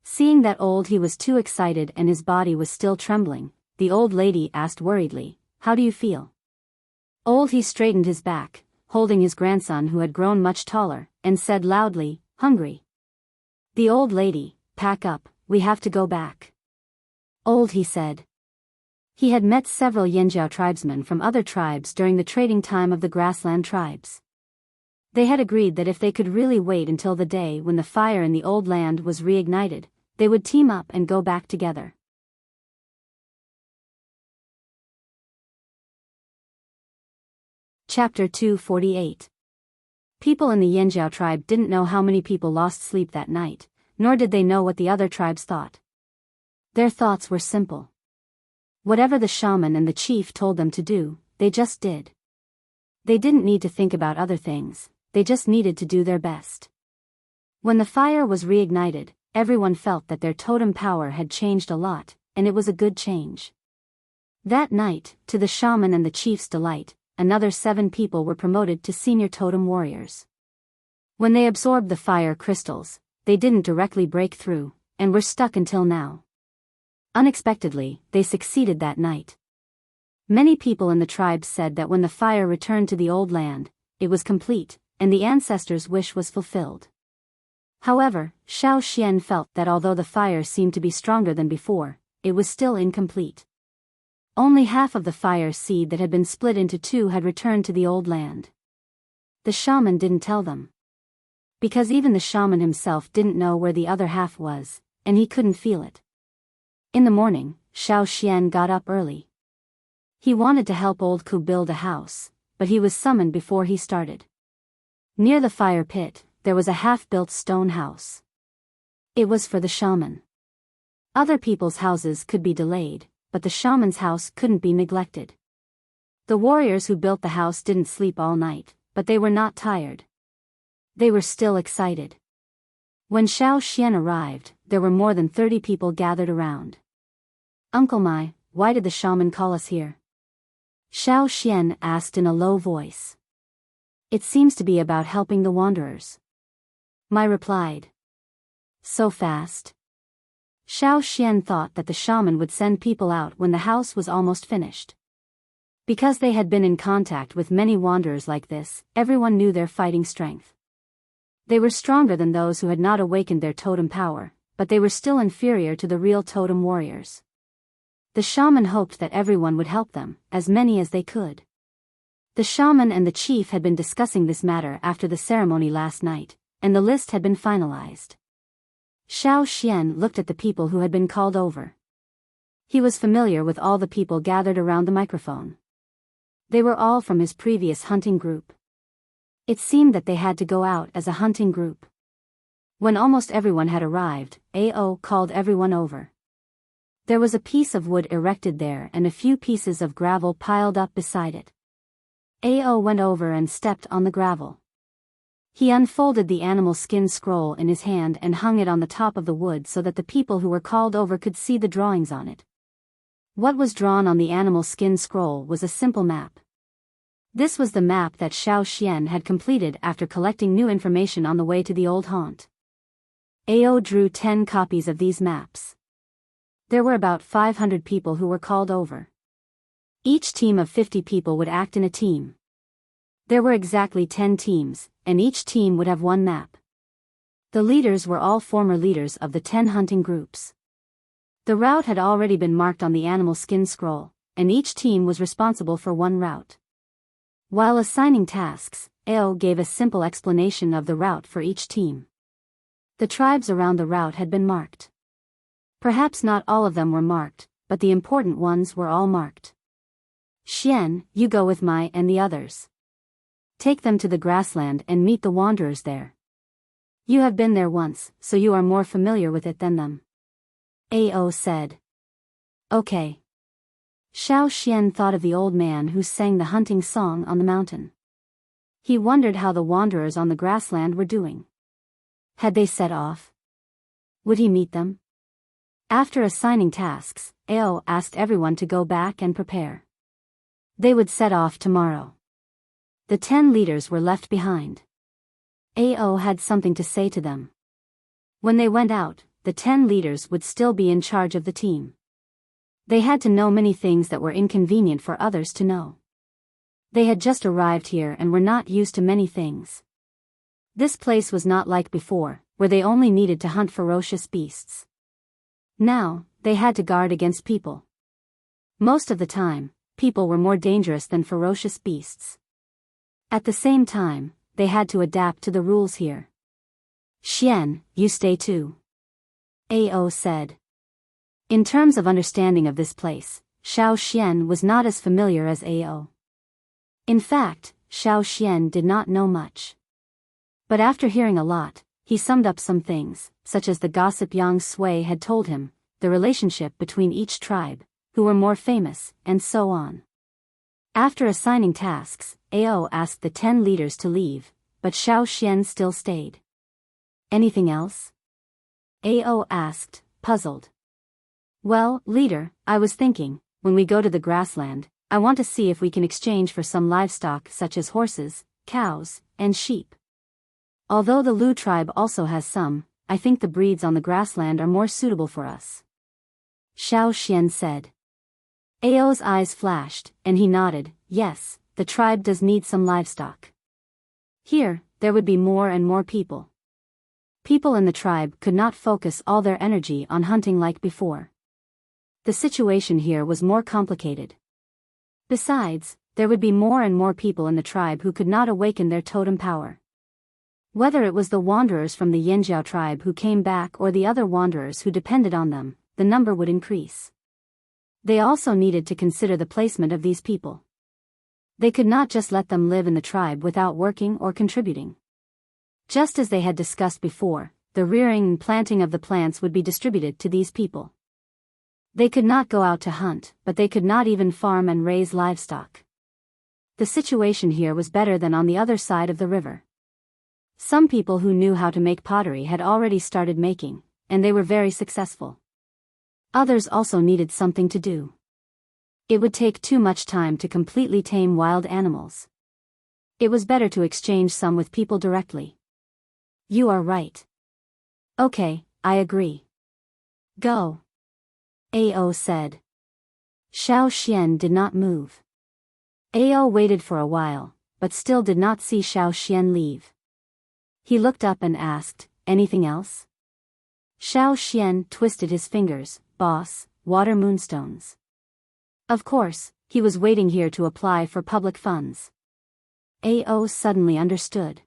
Seeing that he was too excited and his body was still trembling, the old lady asked worriedly, "How do you feel?" He straightened his back, holding his grandson who had grown much taller, and said loudly, "Hungry." The old lady, "Pack up, we have to go back." He said. He had met several Yanjiao tribesmen from other tribes during the trading time of the grassland tribes. They had agreed that if they could really wait until the day when the fire in the old land was reignited, they would team up and go back together. Chapter 248. People in the Yanjiao tribe didn't know how many people lost sleep that night, nor did they know what the other tribes thought. Their thoughts were simple. Whatever the shaman and the chief told them to do, they just did. They didn't need to think about other things, they just needed to do their best. When the fire was reignited, everyone felt that their totem power had changed a lot, and it was a good change. That night, to the shaman and the chief's delight, another 7 people were promoted to senior totem warriors. When they absorbed the fire crystals, they didn't directly break through, and were stuck until now. Unexpectedly, they succeeded that night. Many people in the tribe said that when the fire returned to the old land, it was complete, and the ancestors' wish was fulfilled. However, Xiao Xian felt that although the fire seemed to be stronger than before, it was still incomplete. Only half of the fire seed that had been split into 2 had returned to the old land. The shaman didn't tell them. Because even the shaman himself didn't know where the other half was, and he couldn't feel it. In the morning, Xiao Xian got up early. He wanted to help old Ku build a house, but he was summoned before he started. Near the fire pit, there was a half-built stone house. It was for the shaman. Other people's houses could be delayed, but the shaman's house couldn't be neglected. The warriors who built the house didn't sleep all night, but they were not tired. They were still excited. When Xiao Xian arrived, there were more than 30 people gathered around. "Uncle Mai, why did the shaman call us here?" Xiao Xian asked in a low voice. "It seems to be about helping the wanderers." Mai replied. "So fast?" Xiao Xian thought that the shaman would send people out when the house was almost finished. Because they had been in contact with many wanderers like this, everyone knew their fighting strength. They were stronger than those who had not awakened their totem power, but they were still inferior to the real totem warriors. The shaman hoped that everyone would help them, as many as they could. The shaman and the chief had been discussing this matter after the ceremony last night, and the list had been finalized. Xiao Xian looked at the people who had been called over. He was familiar with all the people gathered around the microphone. They were all from his previous hunting group. It seemed that they had to go out as a hunting group. When almost everyone had arrived, Ao called everyone over. There was a piece of wood erected there and a few pieces of gravel piled up beside it. Ao went over and stepped on the gravel. He unfolded the animal skin scroll in his hand and hung it on the top of the wood so that the people who were called over could see the drawings on it. What was drawn on the animal skin scroll was a simple map. This was the map that Xiao Xian had completed after collecting new information on the way to the old haunt. Ao drew 10 copies of these maps. There were about 500 people who were called over. Each team of 50 people would act in a team. There were exactly 10 teams, and each team would have one map. The leaders were all former leaders of the 10 hunting groups. The route had already been marked on the animal skin scroll, and each team was responsible for one route. While assigning tasks, Ao gave a simple explanation of the route for each team. The tribes around the route had been marked. Perhaps not all of them were marked, but the important ones were all marked. Xian, you go with Mai and the others. Take them to the grassland and meet the wanderers there. You have been there once, so you are more familiar with it than them. Ao said. Okay. Xiao Xian thought of the old man who sang the hunting song on the mountain. He wondered how the wanderers on the grassland were doing. Had they set off? Would he meet them? After assigning tasks, Ao asked everyone to go back and prepare. They would set off tomorrow. The 10 leaders were left behind. Ao had something to say to them. When they went out, the 10 leaders would still be in charge of the team. They had to know many things that were inconvenient for others to know. They had just arrived here and were not used to many things. This place was not like before, where they only needed to hunt ferocious beasts. Now, they had to guard against people. Most of the time, people were more dangerous than ferocious beasts. At the same time, they had to adapt to the rules here. Xian, you stay too. Ao said. In terms of understanding of this place, Xiao Xian was not as familiar as Ao. In fact, Xiao Xian did not know much. But after hearing a lot, he summed up some things, such as the gossip Yang Sui had told him, the relationship between each tribe, who were more famous, and so on. After assigning tasks, Ao asked the 10 leaders to leave, but Xiao Xian still stayed. Anything else? Ao asked, puzzled. Well, leader, I was thinking, when we go to the grassland, I want to see if we can exchange for some livestock such as horses, cows, and sheep. Although the Lu tribe also has some, I think the breeds on the grassland are more suitable for us. Xiao Xian said. Ao's eyes flashed, and he nodded, yes, the tribe does need some livestock. Here, there would be more and more people. People in the tribe could not focus all their energy on hunting like before. The situation here was more complicated. Besides, there would be more and more people in the tribe who could not awaken their totem power. Whether it was the wanderers from the Yanjiao tribe who came back or the other wanderers who depended on them, the number would increase. They also needed to consider the placement of these people. They could not just let them live in the tribe without working or contributing. Just as they had discussed before, the rearing and planting of the plants would be distributed to these people. They could not go out to hunt, but they could not even farm and raise livestock. The situation here was better than on the other side of the river. Some people who knew how to make pottery had already started making, and they were very successful. Others also needed something to do. It would take too much time to completely tame wild animals. It was better to exchange some with people directly. You are right. Okay, I agree. Go. Ao said. Xiao Xian did not move. Ao waited for a while, but still did not see Xiao Xian leave. He looked up and asked, "Anything else?" Xiao Xian twisted his fingers. "Boss, water moonstones." Of course, he was waiting here to apply for public funds. Ao suddenly understood.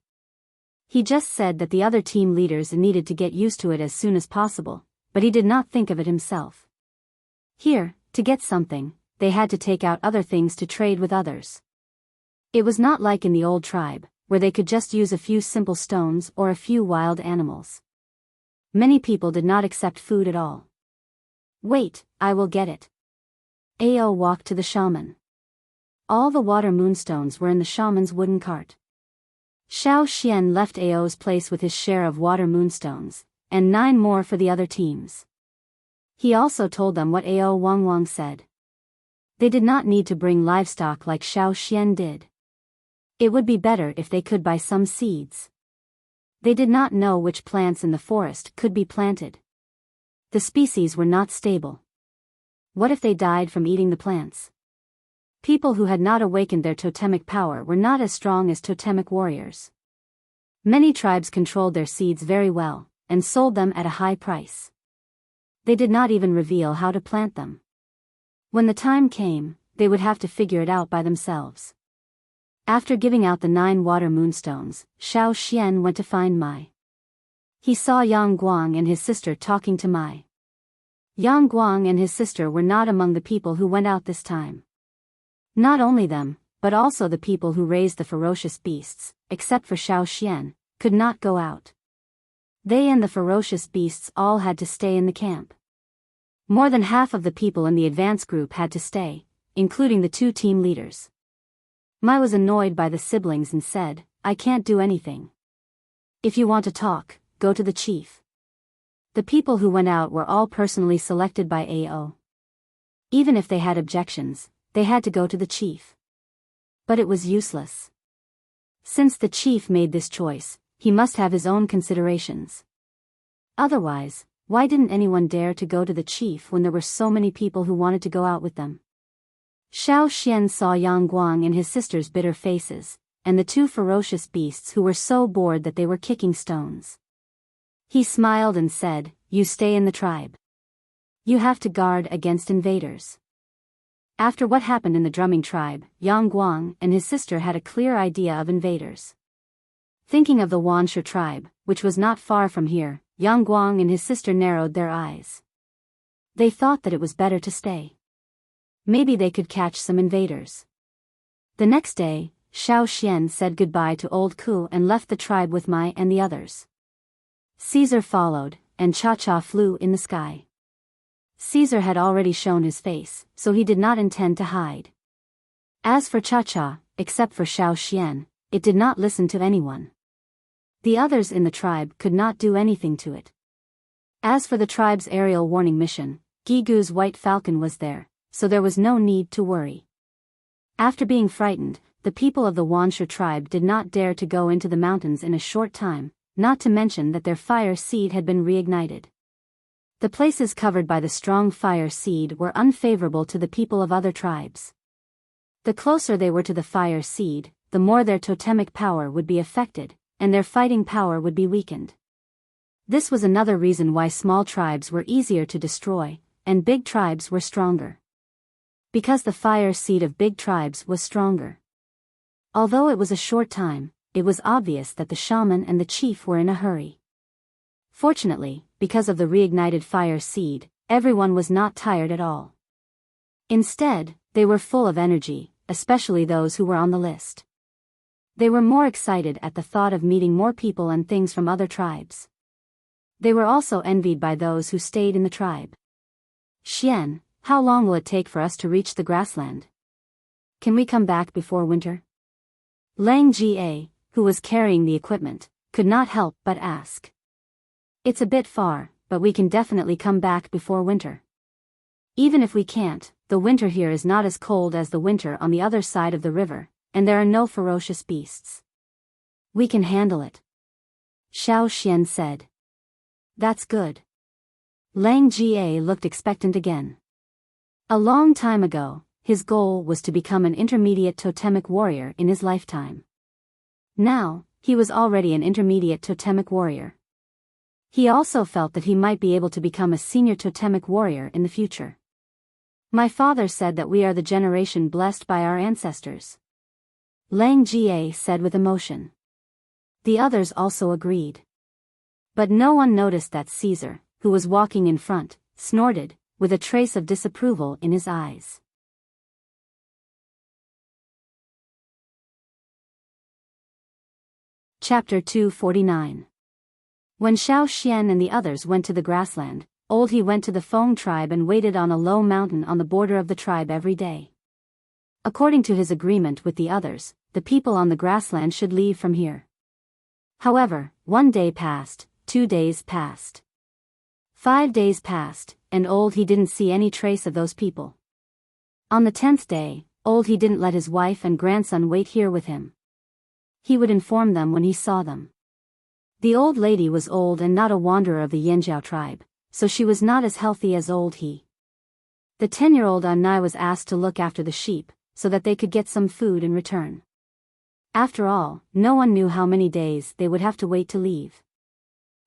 He just said that the other team leaders needed to get used to it as soon as possible, but he did not think of it himself. Here, to get something, they had to take out other things to trade with others. It was not like in the old tribe, where they could just use a few simple stones or a few wild animals. Many people did not accept food at all. "Wait, I will get it." Ao walked to the shaman. All the water moonstones were in the shaman's wooden cart. Xiao Xian left Ao's place with his share of water moonstones, and 9 more for the other teams. He also told them what Ao Wang said. They did not need to bring livestock like Xiao Xian did. It would be better if they could buy some seeds. They did not know which plants in the forest could be planted. The species were not stable. What if they died from eating the plants? People who had not awakened their totemic power were not as strong as totemic warriors. Many tribes controlled their seeds very well, and sold them at a high price. They did not even reveal how to plant them. When the time came, they would have to figure it out by themselves. After giving out the 9 water moonstones, Xiao Xian went to find Mai. He saw Yang Guang and his sister talking to Mai. Yang Guang and his sister were not among the people who went out this time. Not only them, but also the people who raised the ferocious beasts, except for Xiao Xian, could not go out. They and the ferocious beasts all had to stay in the camp. More than half of the people in the advance group had to stay, including the 2 team leaders. Mai was annoyed by the siblings and said, "I can't do anything. If you want to talk, go to the chief." The people who went out were all personally selected by Ao. Even if they had objections, they had to go to the chief. But it was useless. Since the chief made this choice, he must have his own considerations. Otherwise, why didn't anyone dare to go to the chief when there were so many people who wanted to go out with them? Xiao Xian saw Yang Guang and his sister's bitter faces, and the 2 ferocious beasts who were so bored that they were kicking stones. He smiled and said, "You stay in the tribe. You have to guard against invaders." After what happened in the drumming tribe, Yang Guang and his sister had a clear idea of invaders. Thinking of the Wuxia tribe, which was not far from here, Yang Guang and his sister narrowed their eyes. They thought that it was better to stay. Maybe they could catch some invaders. The next day, Xiao Xian said goodbye to Old Ku and left the tribe with Mai and the others. Caesar followed, and Cha-Cha flew in the sky. Caesar had already shown his face, so he did not intend to hide. As for Cha-Cha, except for Xiao Xian, it did not listen to anyone. The others in the tribe could not do anything to it. As for the tribe's aerial warning mission, Gigu's white falcon was there, so there was no need to worry. After being frightened, the people of the Wuxia tribe did not dare to go into the mountains in a short time, not to mention that their fire seed had been reignited. The places covered by the strong fire seed were unfavorable to the people of other tribes. The closer they were to the fire seed, the more their totemic power would be affected, and their fighting power would be weakened. This was another reason why small tribes were easier to destroy, and big tribes were stronger. Because the fire seed of big tribes was stronger. Although it was a short time, it was obvious that the shaman and the chief were in a hurry. Fortunately, because of the reignited fire seed, everyone was not tired at all. Instead, they were full of energy, especially those who were on the list. They were more excited at the thought of meeting more people and things from other tribes. They were also envied by those who stayed in the tribe. "Xian, how long will it take for us to reach the grassland? Can we come back before winter?" Lang Jie, who was carrying the equipment, could not help but ask. "It's a bit far, but we can definitely come back before winter. Even if we can't, the winter here is not as cold as the winter on the other side of the river, and there are no ferocious beasts. We can handle it," Xiao Xian said. "That's good." Lang Jie looked expectant again. A long time ago, his goal was to become an intermediate totemic warrior in his lifetime. Now, he was already an intermediate totemic warrior. He also felt that he might be able to become a senior totemic warrior in the future. My father said that we are the generation blessed by our ancestors. Lang Jie said with emotion. The others also agreed. But no one noticed that Caesar, who was walking in front, snorted, with a trace of disapproval in his eyes. Chapter 249. When Xiao Xian and the others went to the grassland, Old He went to the Feng tribe and waited on a low mountain on the border of the tribe every day. According to his agreement with the others, the people on the grassland should leave from here. However, 1 day passed, 2 days passed. 5 days passed, and Old He didn't see any trace of those people. On the 10th day, Old He didn't let his wife and grandson wait here with him. He would inform them when he saw them. The old lady was old and not a wanderer of the Yanjiao tribe, so she was not as healthy as Old He. The 10-year-old Anai was asked to look after the sheep, so that they could get some food in return. After all, no one knew how many days they would have to wait to leave.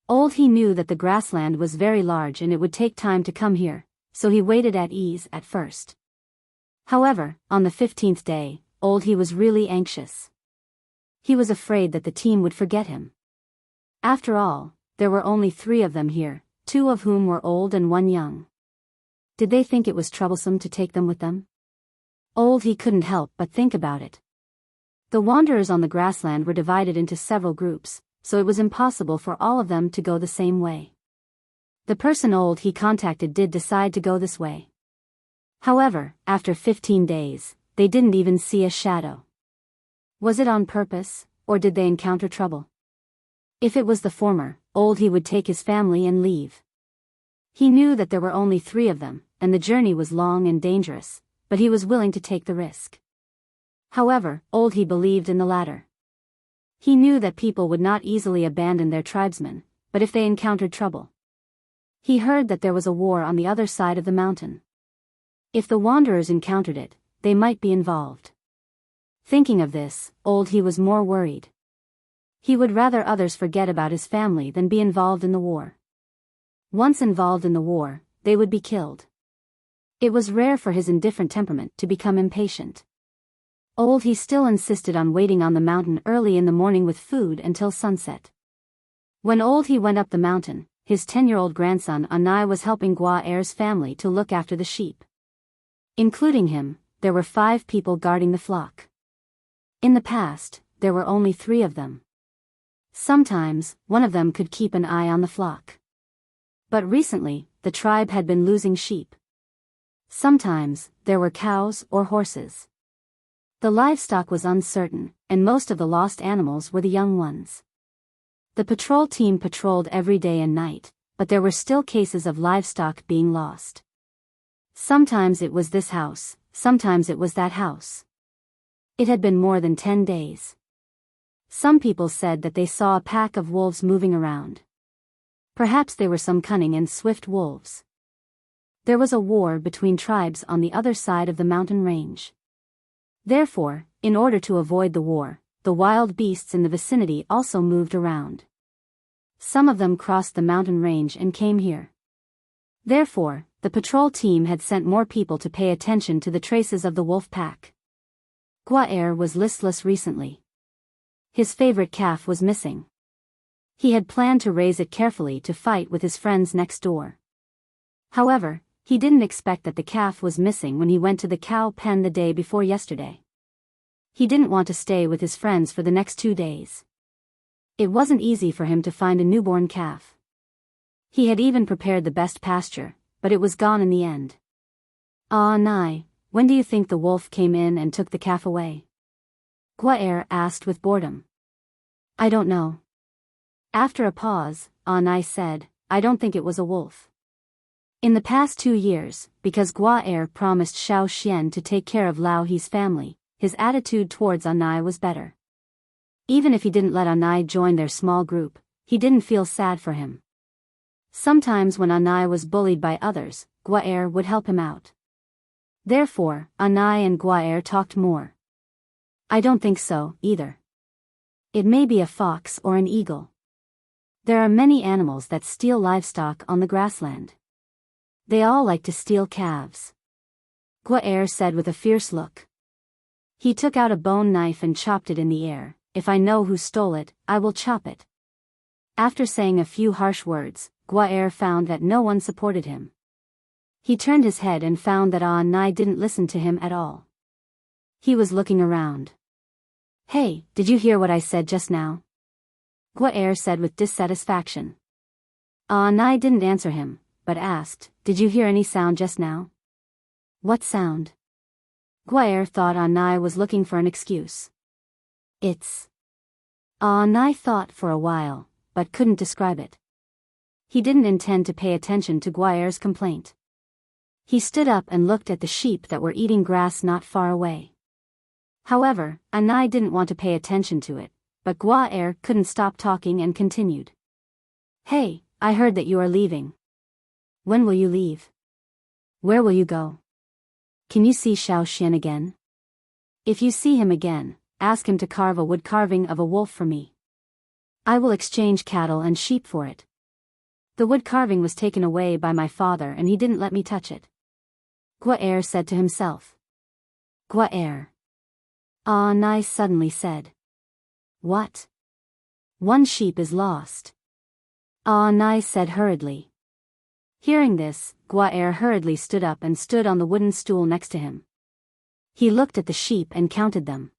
Old He knew that the grassland was very large and it would take time to come here, so he waited at ease at first. However, on the 15th day, Old He was really anxious. He was afraid that the team would forget him. After all, there were only 3 of them here, 2 of whom were old and 1 young. Did they think it was troublesome to take them with them? Old He couldn't help but think about it. The wanderers on the grassland were divided into several groups, so it was impossible for all of them to go the same way. The person Old He contacted did decide to go this way. However, after 15 days, they didn't even see a shadow. Was it on purpose, or did they encounter trouble? If it was the former, Old He would take his family and leave. He knew that there were only 3 of them, and the journey was long and dangerous, but he was willing to take the risk. However, Old He believed in the latter. He knew that people would not easily abandon their tribesmen, but if they encountered trouble. He heard that there was a war on the other side of the mountain. If the wanderers encountered it, they might be involved. Thinking of this, Old He was more worried. He would rather others forget about his family than be involved in the war. Once involved in the war, they would be killed. It was rare for his indifferent temperament to become impatient. Old He still insisted on waiting on the mountain early in the morning with food until sunset. When Old He went up the mountain, his 10-year-old grandson Anai was helping Gua Er's family to look after the sheep. Including him, there were 5 people guarding the flock. In the past, there were only 3 of them. Sometimes, one of them could keep an eye on the flock. But recently, the tribe had been losing sheep. Sometimes, there were cows or horses. The livestock was uncertain, and most of the lost animals were the young ones. The patrol team patrolled every day and night, but there were still cases of livestock being lost. Sometimes it was this house, sometimes it was that house. It had been more than 10 days. Some people said that they saw a pack of wolves moving around. Perhaps they were some cunning and swift wolves. There was a war between tribes on the other side of the mountain range. Therefore, in order to avoid the war, the wild beasts in the vicinity also moved around. Some of them crossed the mountain range and came here. Therefore, the patrol team had sent more people to pay attention to the traces of the wolf pack. Gua Er was listless recently. His favorite calf was missing. He had planned to raise it carefully to fight with his friends next door. However, he didn't expect that the calf was missing when he went to the cow pen the day before yesterday. He didn't want to stay with his friends for the next 2 days. It wasn't easy for him to find a newborn calf. He had even prepared the best pasture, but it was gone in the end. Ah, Nai, when do you think the wolf came in and took the calf away? Gua Er asked with boredom. I don't know. After a pause, Nai said, I don't think it was a wolf. In the past 2 years, because Gua Er promised Xiao Xian to take care of Lao He's family, his attitude towards Anai was better. Even if he didn't let Anai join their small group, he didn't feel sad for him. Sometimes when Anai was bullied by others, Gua Er would help him out. Therefore, Anai and Guaer talked more. I don't think so, either. It may be a fox or an eagle. There are many animals that steal livestock on the grassland. They all like to steal calves. Guaer said with a fierce look. He took out a bone knife and chopped it in the air. If I know who stole it, I will chop it. After saying a few harsh words, Guaer found that no one supported him. He turned his head and found that Anai didn't listen to him at all. He was looking around. Hey, did you hear what I said just now? Guaer said with dissatisfaction. Anai didn't answer him, but asked, did you hear any sound just now? What sound? Guaer thought Anai was looking for an excuse. It's. Anai thought for a while, but couldn't describe it. He didn't intend to pay attention to Guaer's complaint. He stood up and looked at the sheep that were eating grass not far away. However, Anai didn't want to pay attention to it, but Guaer couldn't stop talking and continued. Hey, I heard that you are leaving. When will you leave? Where will you go? Can you see Xiao Xian again? If you see him again, ask him to carve a wood carving of a wolf for me. I will exchange cattle and sheep for it. The wood carving was taken away by my father and he didn't let me touch it. Guaer said to himself. Guaer. Anai suddenly said. What? One sheep is lost. Anai said hurriedly. Hearing this, Guaer hurriedly stood up and stood on the wooden stool next to him. He looked at the sheep and counted them.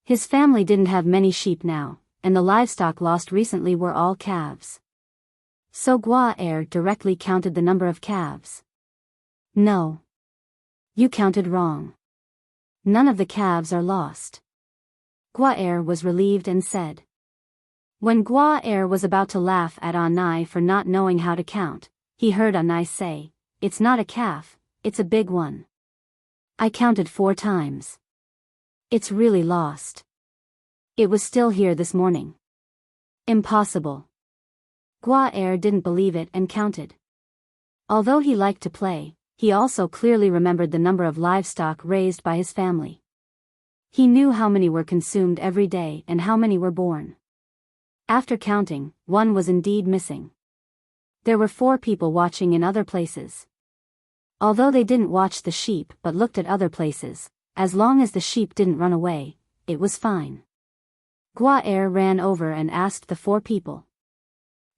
His family didn't have many sheep now, and the livestock lost recently were all calves. So Guaer directly counted the number of calves. No. You counted wrong. None of the calves are lost. Guaer was relieved and said. When Guaer was about to laugh at Anai for not knowing how to count, he heard Anai say, it's not a calf, it's a big one. I counted 4 times. It's really lost. It was still here this morning. Impossible. Guaer didn't believe it and counted. Although he liked to play, he also clearly remembered the number of livestock raised by his family. He knew how many were consumed every day and how many were born. After counting, one was indeed missing. There were 4 people watching in other places. Although they didn't watch the sheep but looked at other places, as long as the sheep didn't run away, it was fine. Guaer ran over and asked the 4 people.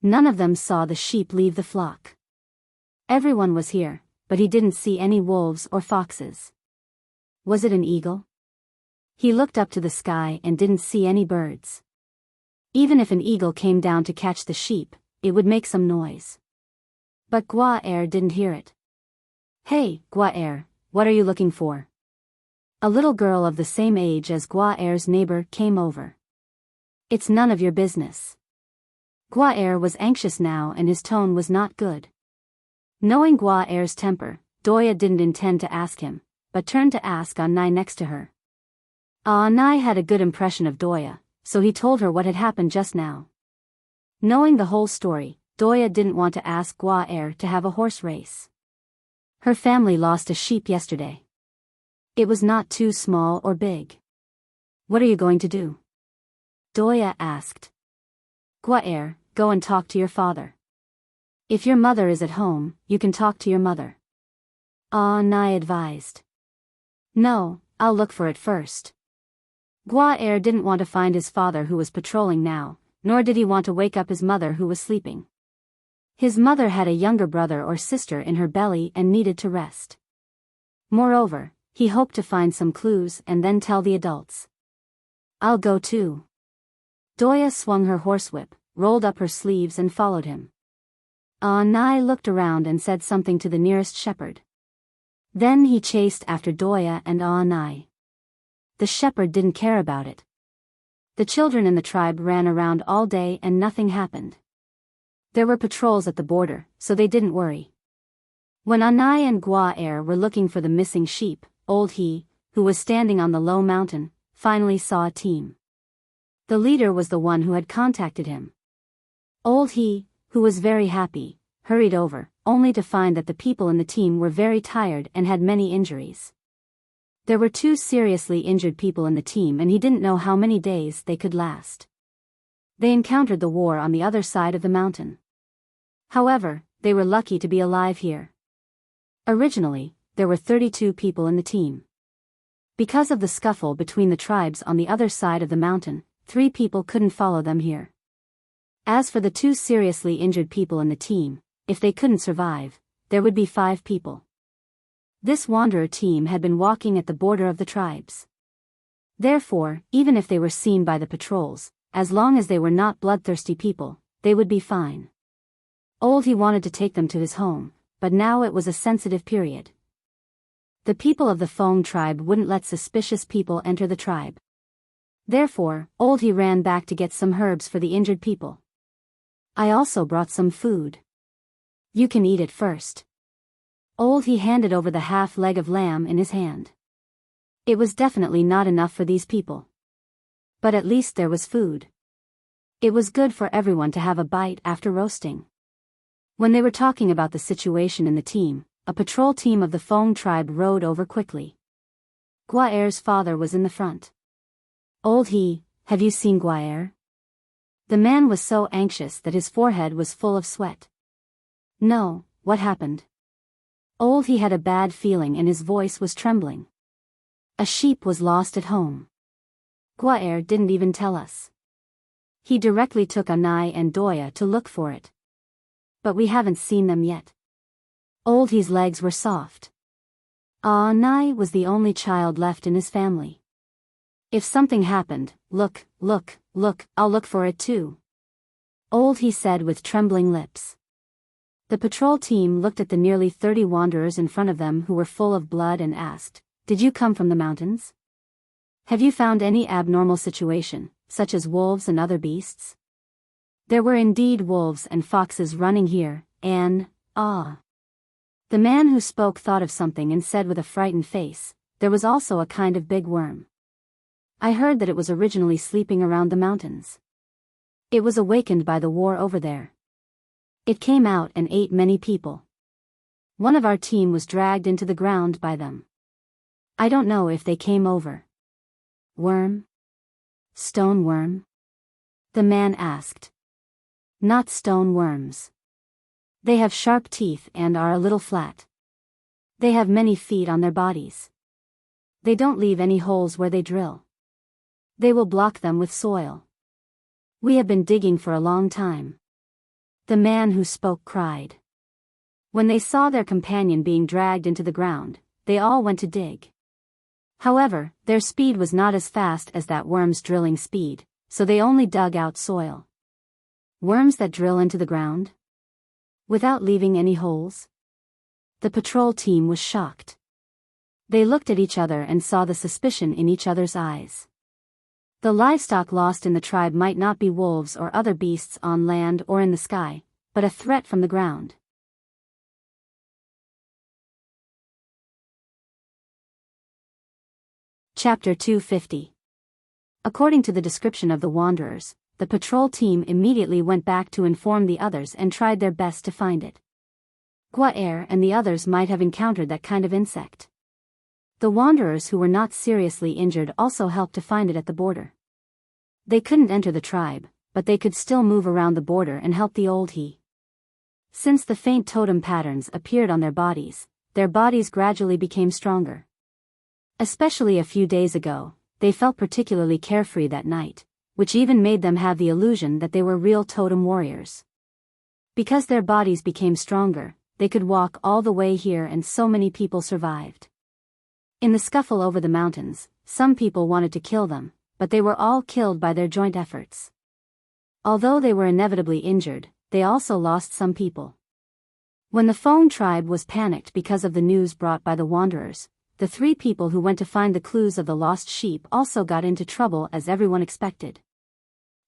None of them saw the sheep leave the flock. Everyone was here, but he didn't see any wolves or foxes. Was it an eagle? He looked up to the sky and didn't see any birds. Even if an eagle came down to catch the sheep, it would make some noise. But Guaer didn't hear it. Hey, Guaer, what are you looking for? A little girl of the same age as Guaer's neighbor came over. It's none of your business. Guaer was anxious now and his tone was not good. Knowing Guaer's temper, Doya didn't intend to ask him, but turned to ask Anai next to her. Anai had a good impression of Doya, so he told her what had happened just now. Knowing the whole story, Doya didn't want to ask Guaer to have a horse race. Her family lost a sheep yesterday. It was not too small or big. What are you going to do? Doya asked. Guaer, go and talk to your father. If your mother is at home, you can talk to your mother. Anai advised. No, I'll look for it first. Guaer didn't want to find his father who was patrolling now, nor did he want to wake up his mother who was sleeping. His mother had a younger brother or sister in her belly and needed to rest. Moreover, he hoped to find some clues and then tell the adults. I'll go too. Doya swung her horsewhip, rolled up her sleeves and followed him. Anai looked around and said something to the nearest shepherd. Then he chased after Doya and Anai. The shepherd didn't care about it. The children in the tribe ran around all day and nothing happened. There were patrols at the border, so they didn't worry. When Anai and Guaer were looking for the missing sheep, Old He, who was standing on the low mountain, finally saw a team. The leader was the one who had contacted him. Old He, who was very happy, hurried over, only to find that the people in the team were very tired and had many injuries. There were 2 seriously injured people in the team and he didn't know how many days they could last. They encountered the war on the other side of the mountain. However, they were lucky to be alive here. Originally, there were 32 people in the team. Because of the scuffle between the tribes on the other side of the mountain, 3 people couldn't follow them here. As for the 2 seriously injured people in the team, if they couldn't survive, there would be 5 people. This wanderer team had been walking at the border of the tribes. Therefore, even if they were seen by the patrols, as long as they were not bloodthirsty people, they would be fine. He wanted to take them to his home, but now it was a sensitive period. The people of the Feng tribe wouldn't let suspicious people enter the tribe. Therefore, he ran back to get some herbs for the injured people. I also brought some food. You can eat it first. He handed over the half leg of lamb in his hand. It was definitely not enough for these people. But at least there was food. It was good for everyone to have a bite after roasting. When they were talking about the situation in the team, a patrol team of the Feng tribe rode over quickly. Guaer's father was in the front. Have you seen Guaer? The man was so anxious that his forehead was full of sweat. No, what happened? He had a bad feeling and his voice was trembling. A sheep was lost at home. Guaer didn't even tell us. He directly took Anai and Doya to look for it. But we haven't seen them yet. His legs were soft. Anai was the only child left in his family. If something happened, look, I'll look for it too. He said with trembling lips. The patrol team looked at the nearly 30 wanderers in front of them who were full of blood and asked, "Did you come from the mountains? Have you found any abnormal situation, such as wolves and other beasts?" There were indeed wolves and foxes running here, and, The man who spoke thought of something and said with a frightened face, there was also a kind of big worm. I heard that it was originally sleeping around the mountains. It was awakened by the war over there. It came out and ate many people. One of our team was dragged into the ground by them. I don't know if they came over. Worm? Stone worm? The man asked. Not stone worms. They have sharp teeth and are a little flat. They have many feet on their bodies. They don't leave any holes where they drill. They will block them with soil. We have been digging for a long time. The man who spoke cried. When they saw their companion being dragged into the ground, they all went to dig. However, their speed was not as fast as that worm's drilling speed, so they only dug out soil. Worms that drill into the ground? Without leaving any holes? The patrol team was shocked. They looked at each other and saw the suspicion in each other's eyes. The livestock lost in the tribe might not be wolves or other beasts on land or in the sky, but a threat from the ground. Chapter 250. According to the description of the wanderers, the patrol team immediately went back to inform the others and tried their best to find it. Guaer and the others might have encountered that kind of insect. The wanderers who were not seriously injured also helped to find it at the border. They couldn't enter the tribe, but they could still move around the border and help the old he. Since the faint totem patterns appeared on their bodies gradually became stronger. Especially a few days ago, they felt particularly carefree that night, which even made them have the illusion that they were real totem warriors. Because their bodies became stronger, they could walk all the way here and so many people survived. In the scuffle over the mountains, some people wanted to kill them, but they were all killed by their joint efforts. Although they were inevitably injured, they also lost some people. When the Feng tribe was panicked because of the news brought by the wanderers, the 3 people who went to find the clues of the lost sheep also got into trouble as everyone expected.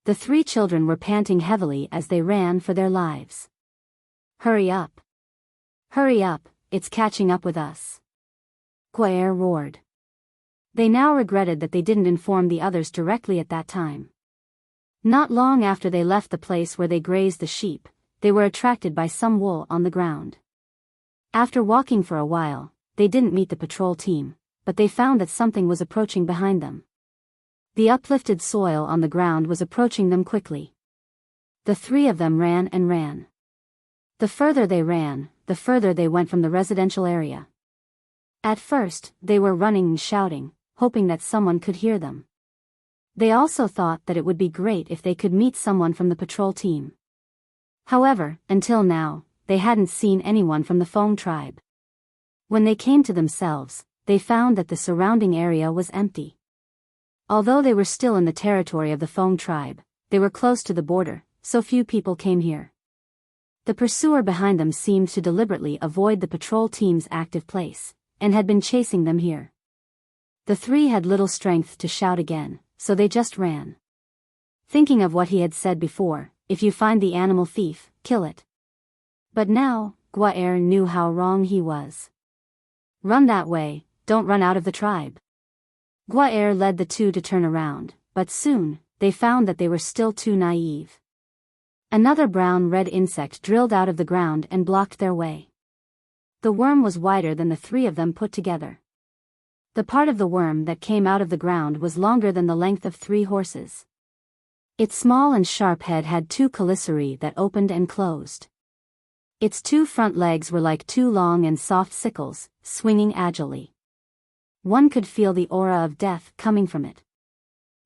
The 3 children were panting heavily as they ran for their lives. Hurry up! Hurry up, it's catching up with us! Guaer roared. They now regretted that they didn't inform the others directly at that time. Not long after they left the place where they grazed the sheep, they were attracted by some wool on the ground. After walking for a while, they didn't meet the patrol team, but they found that something was approaching behind them. The uplifted soil on the ground was approaching them quickly. The three of them ran and ran. The further they ran, the further they went from the residential area. At first, they were running and shouting, hoping that someone could hear them. They also thought that it would be great if they could meet someone from the patrol team. However, until now, they hadn't seen anyone from the Feng tribe. When they came to themselves, they found that the surrounding area was empty. Although they were still in the territory of the Feng tribe, they were close to the border, so few people came here. The pursuer behind them seemed to deliberately avoid the patrol team's active place, and had been chasing them here. The three had little strength to shout again, so they just ran. Thinking of what he had said before, if you find the animal thief, kill it. But now, Guaer knew how wrong he was. Run that way, don't run out of the tribe. Guaer led the two to turn around, but soon, they found that they were still too naive. Another brown-red insect drilled out of the ground and blocked their way. The worm was wider than the three of them put together. The part of the worm that came out of the ground was longer than the length of 3 horses. Its small and sharp head had 2 chelicerae that opened and closed. Its 2 front legs were like 2 long and soft sickles, swinging agilely. One could feel the aura of death coming from it.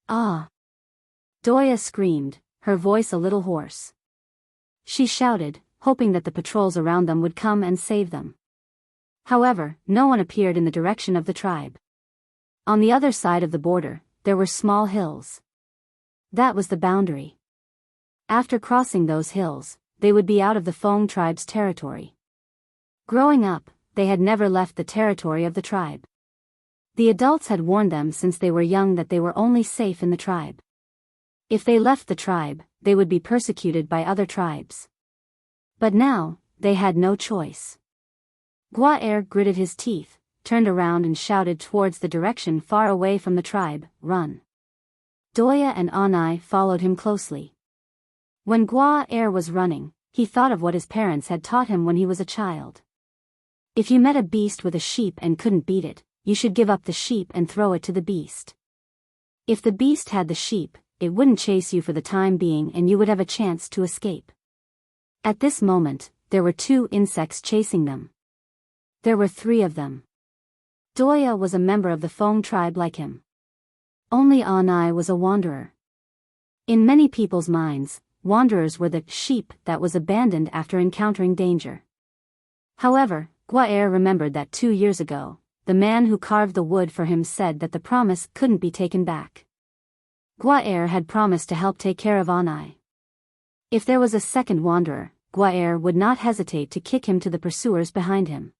Ah! Doya screamed, her voice a little hoarse. She shouted, hoping that the patrols around them would come and save them. However, no one appeared in the direction of the tribe. On the other side of the border, there were small hills. That was the boundary. After crossing those hills, they would be out of the Feng tribe's territory. Growing up, they had never left the territory of the tribe. The adults had warned them since they were young that they were only safe in the tribe. If they left the tribe, they would be persecuted by other tribes. But now, they had no choice. Guaer gritted his teeth, turned around and shouted towards the direction far away from the tribe, "Run!" Doya and Anai followed him closely. When Guaer was running, he thought of what his parents had taught him when he was a child. If you met a beast with a sheep and couldn't beat it, you should give up the sheep and throw it to the beast. If the beast had the sheep, it wouldn't chase you for the time being and you would have a chance to escape. At this moment, there were 2 insects chasing them. There were 3 of them. Doya was a member of the Feng tribe like him. Only Anai was a wanderer. In many people's minds, wanderers were the sheep that was abandoned after encountering danger. However, Guaer remembered that 2 years ago, the man who carved the wood for him said that the promise couldn't be taken back. Guaer had promised to help take care of Anai. If there was a second wanderer, Guaer would not hesitate to kick him to the pursuers behind him.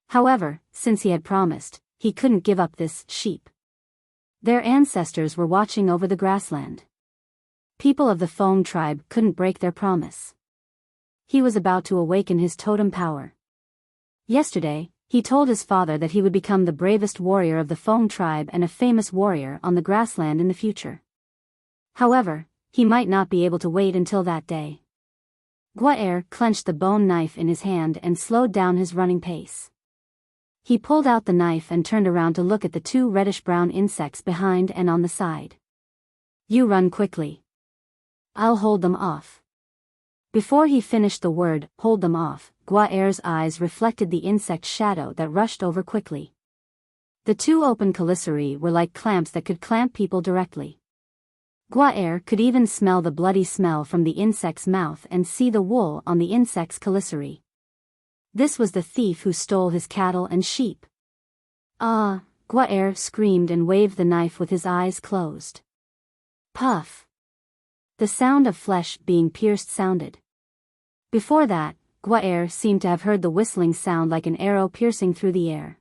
However, since he had promised, he couldn't give up this sheep. Their ancestors were watching over the grassland. People of the Feng tribe couldn't break their promise. He was about to awaken his totem power. Yesterday, he told his father that he would become the bravest warrior of the Feng tribe and a famous warrior on the grassland in the future. However, he might not be able to wait until that day. Guaer clenched the bone knife in his hand and slowed down his running pace. He pulled out the knife and turned around to look at the 2 reddish-brown insects behind and on the side. "You run quickly. I'll hold them off." Before he finished the word, "hold them off," Guaer's eyes reflected the insect shadow that rushed over quickly. The 2 open chelicerae were like clamps that could clamp people directly. Guaer could even smell the bloody smell from the insect's mouth and see the wool on the insect's chelicerae. This was the thief who stole his cattle and sheep. "Ah!" Guaer screamed and waved the knife with his eyes closed. Puff! The sound of flesh being pierced sounded. Before that, Guaer seemed to have heard the whistling sound like an arrow piercing through the air.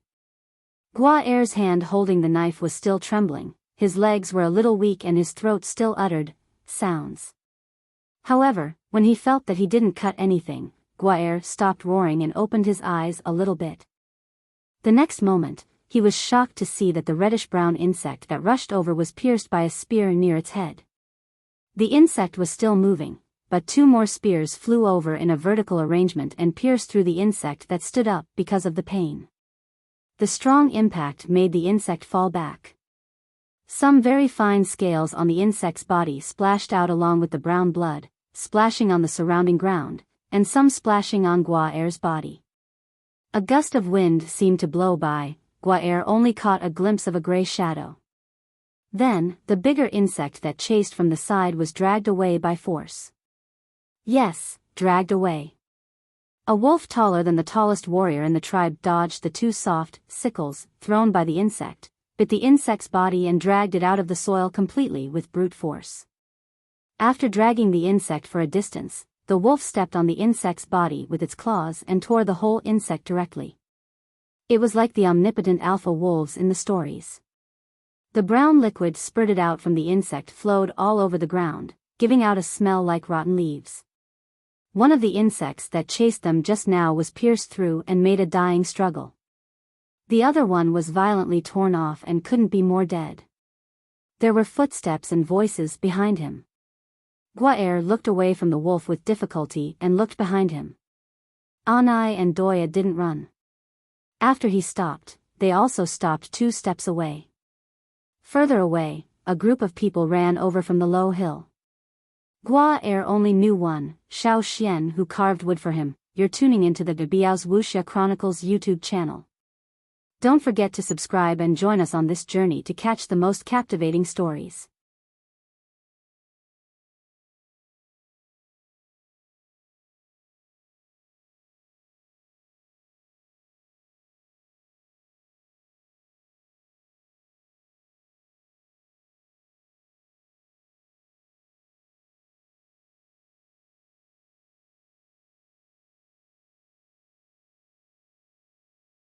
Guaer's hand holding the knife was still trembling, his legs were a little weak and his throat still uttered sounds. However, when he felt that he didn't cut anything, Guaer stopped roaring and opened his eyes a little bit. The next moment, he was shocked to see that the reddish-brown insect that rushed over was pierced by a spear near its head. The insect was still moving, but 2 more spears flew over in a vertical arrangement and pierced through the insect that stood up because of the pain. The strong impact made the insect fall back. Some very fine scales on the insect's body splashed out along with the brown blood, splashing on the surrounding ground, and some splashing on Guaer's body. A gust of wind seemed to blow by. Guaer only caught a glimpse of a gray shadow. Then, the bigger insect that chased from the side was dragged away by force. Yes, dragged away. A wolf taller than the tallest warrior in the tribe dodged the 2 soft sickles thrown by the insect, bit the insect's body and dragged it out of the soil completely with brute force. After dragging the insect for a distance, the wolf stepped on the insect's body with its claws and tore the whole insect directly. It was like the omnipotent alpha wolves in the stories. The brown liquid spurted out from the insect flowed all over the ground, giving out a smell like rotten leaves. One of the insects that chased them just now was pierced through and made a dying struggle. The other one was violently torn off and couldn't be more dead. There were footsteps and voices behind him. Guaer looked away from the wolf with difficulty and looked behind him. Anai and Doya didn't run. After he stopped, they also stopped 2 steps away. Further away, a group of people ran over from the low hill. Guaer only knew one, Shao Xian, who carved wood for him. You're tuning into the Biyao's Wuxia Chronicles YouTube channel. Don't forget to subscribe and join us on this journey to catch the most captivating stories.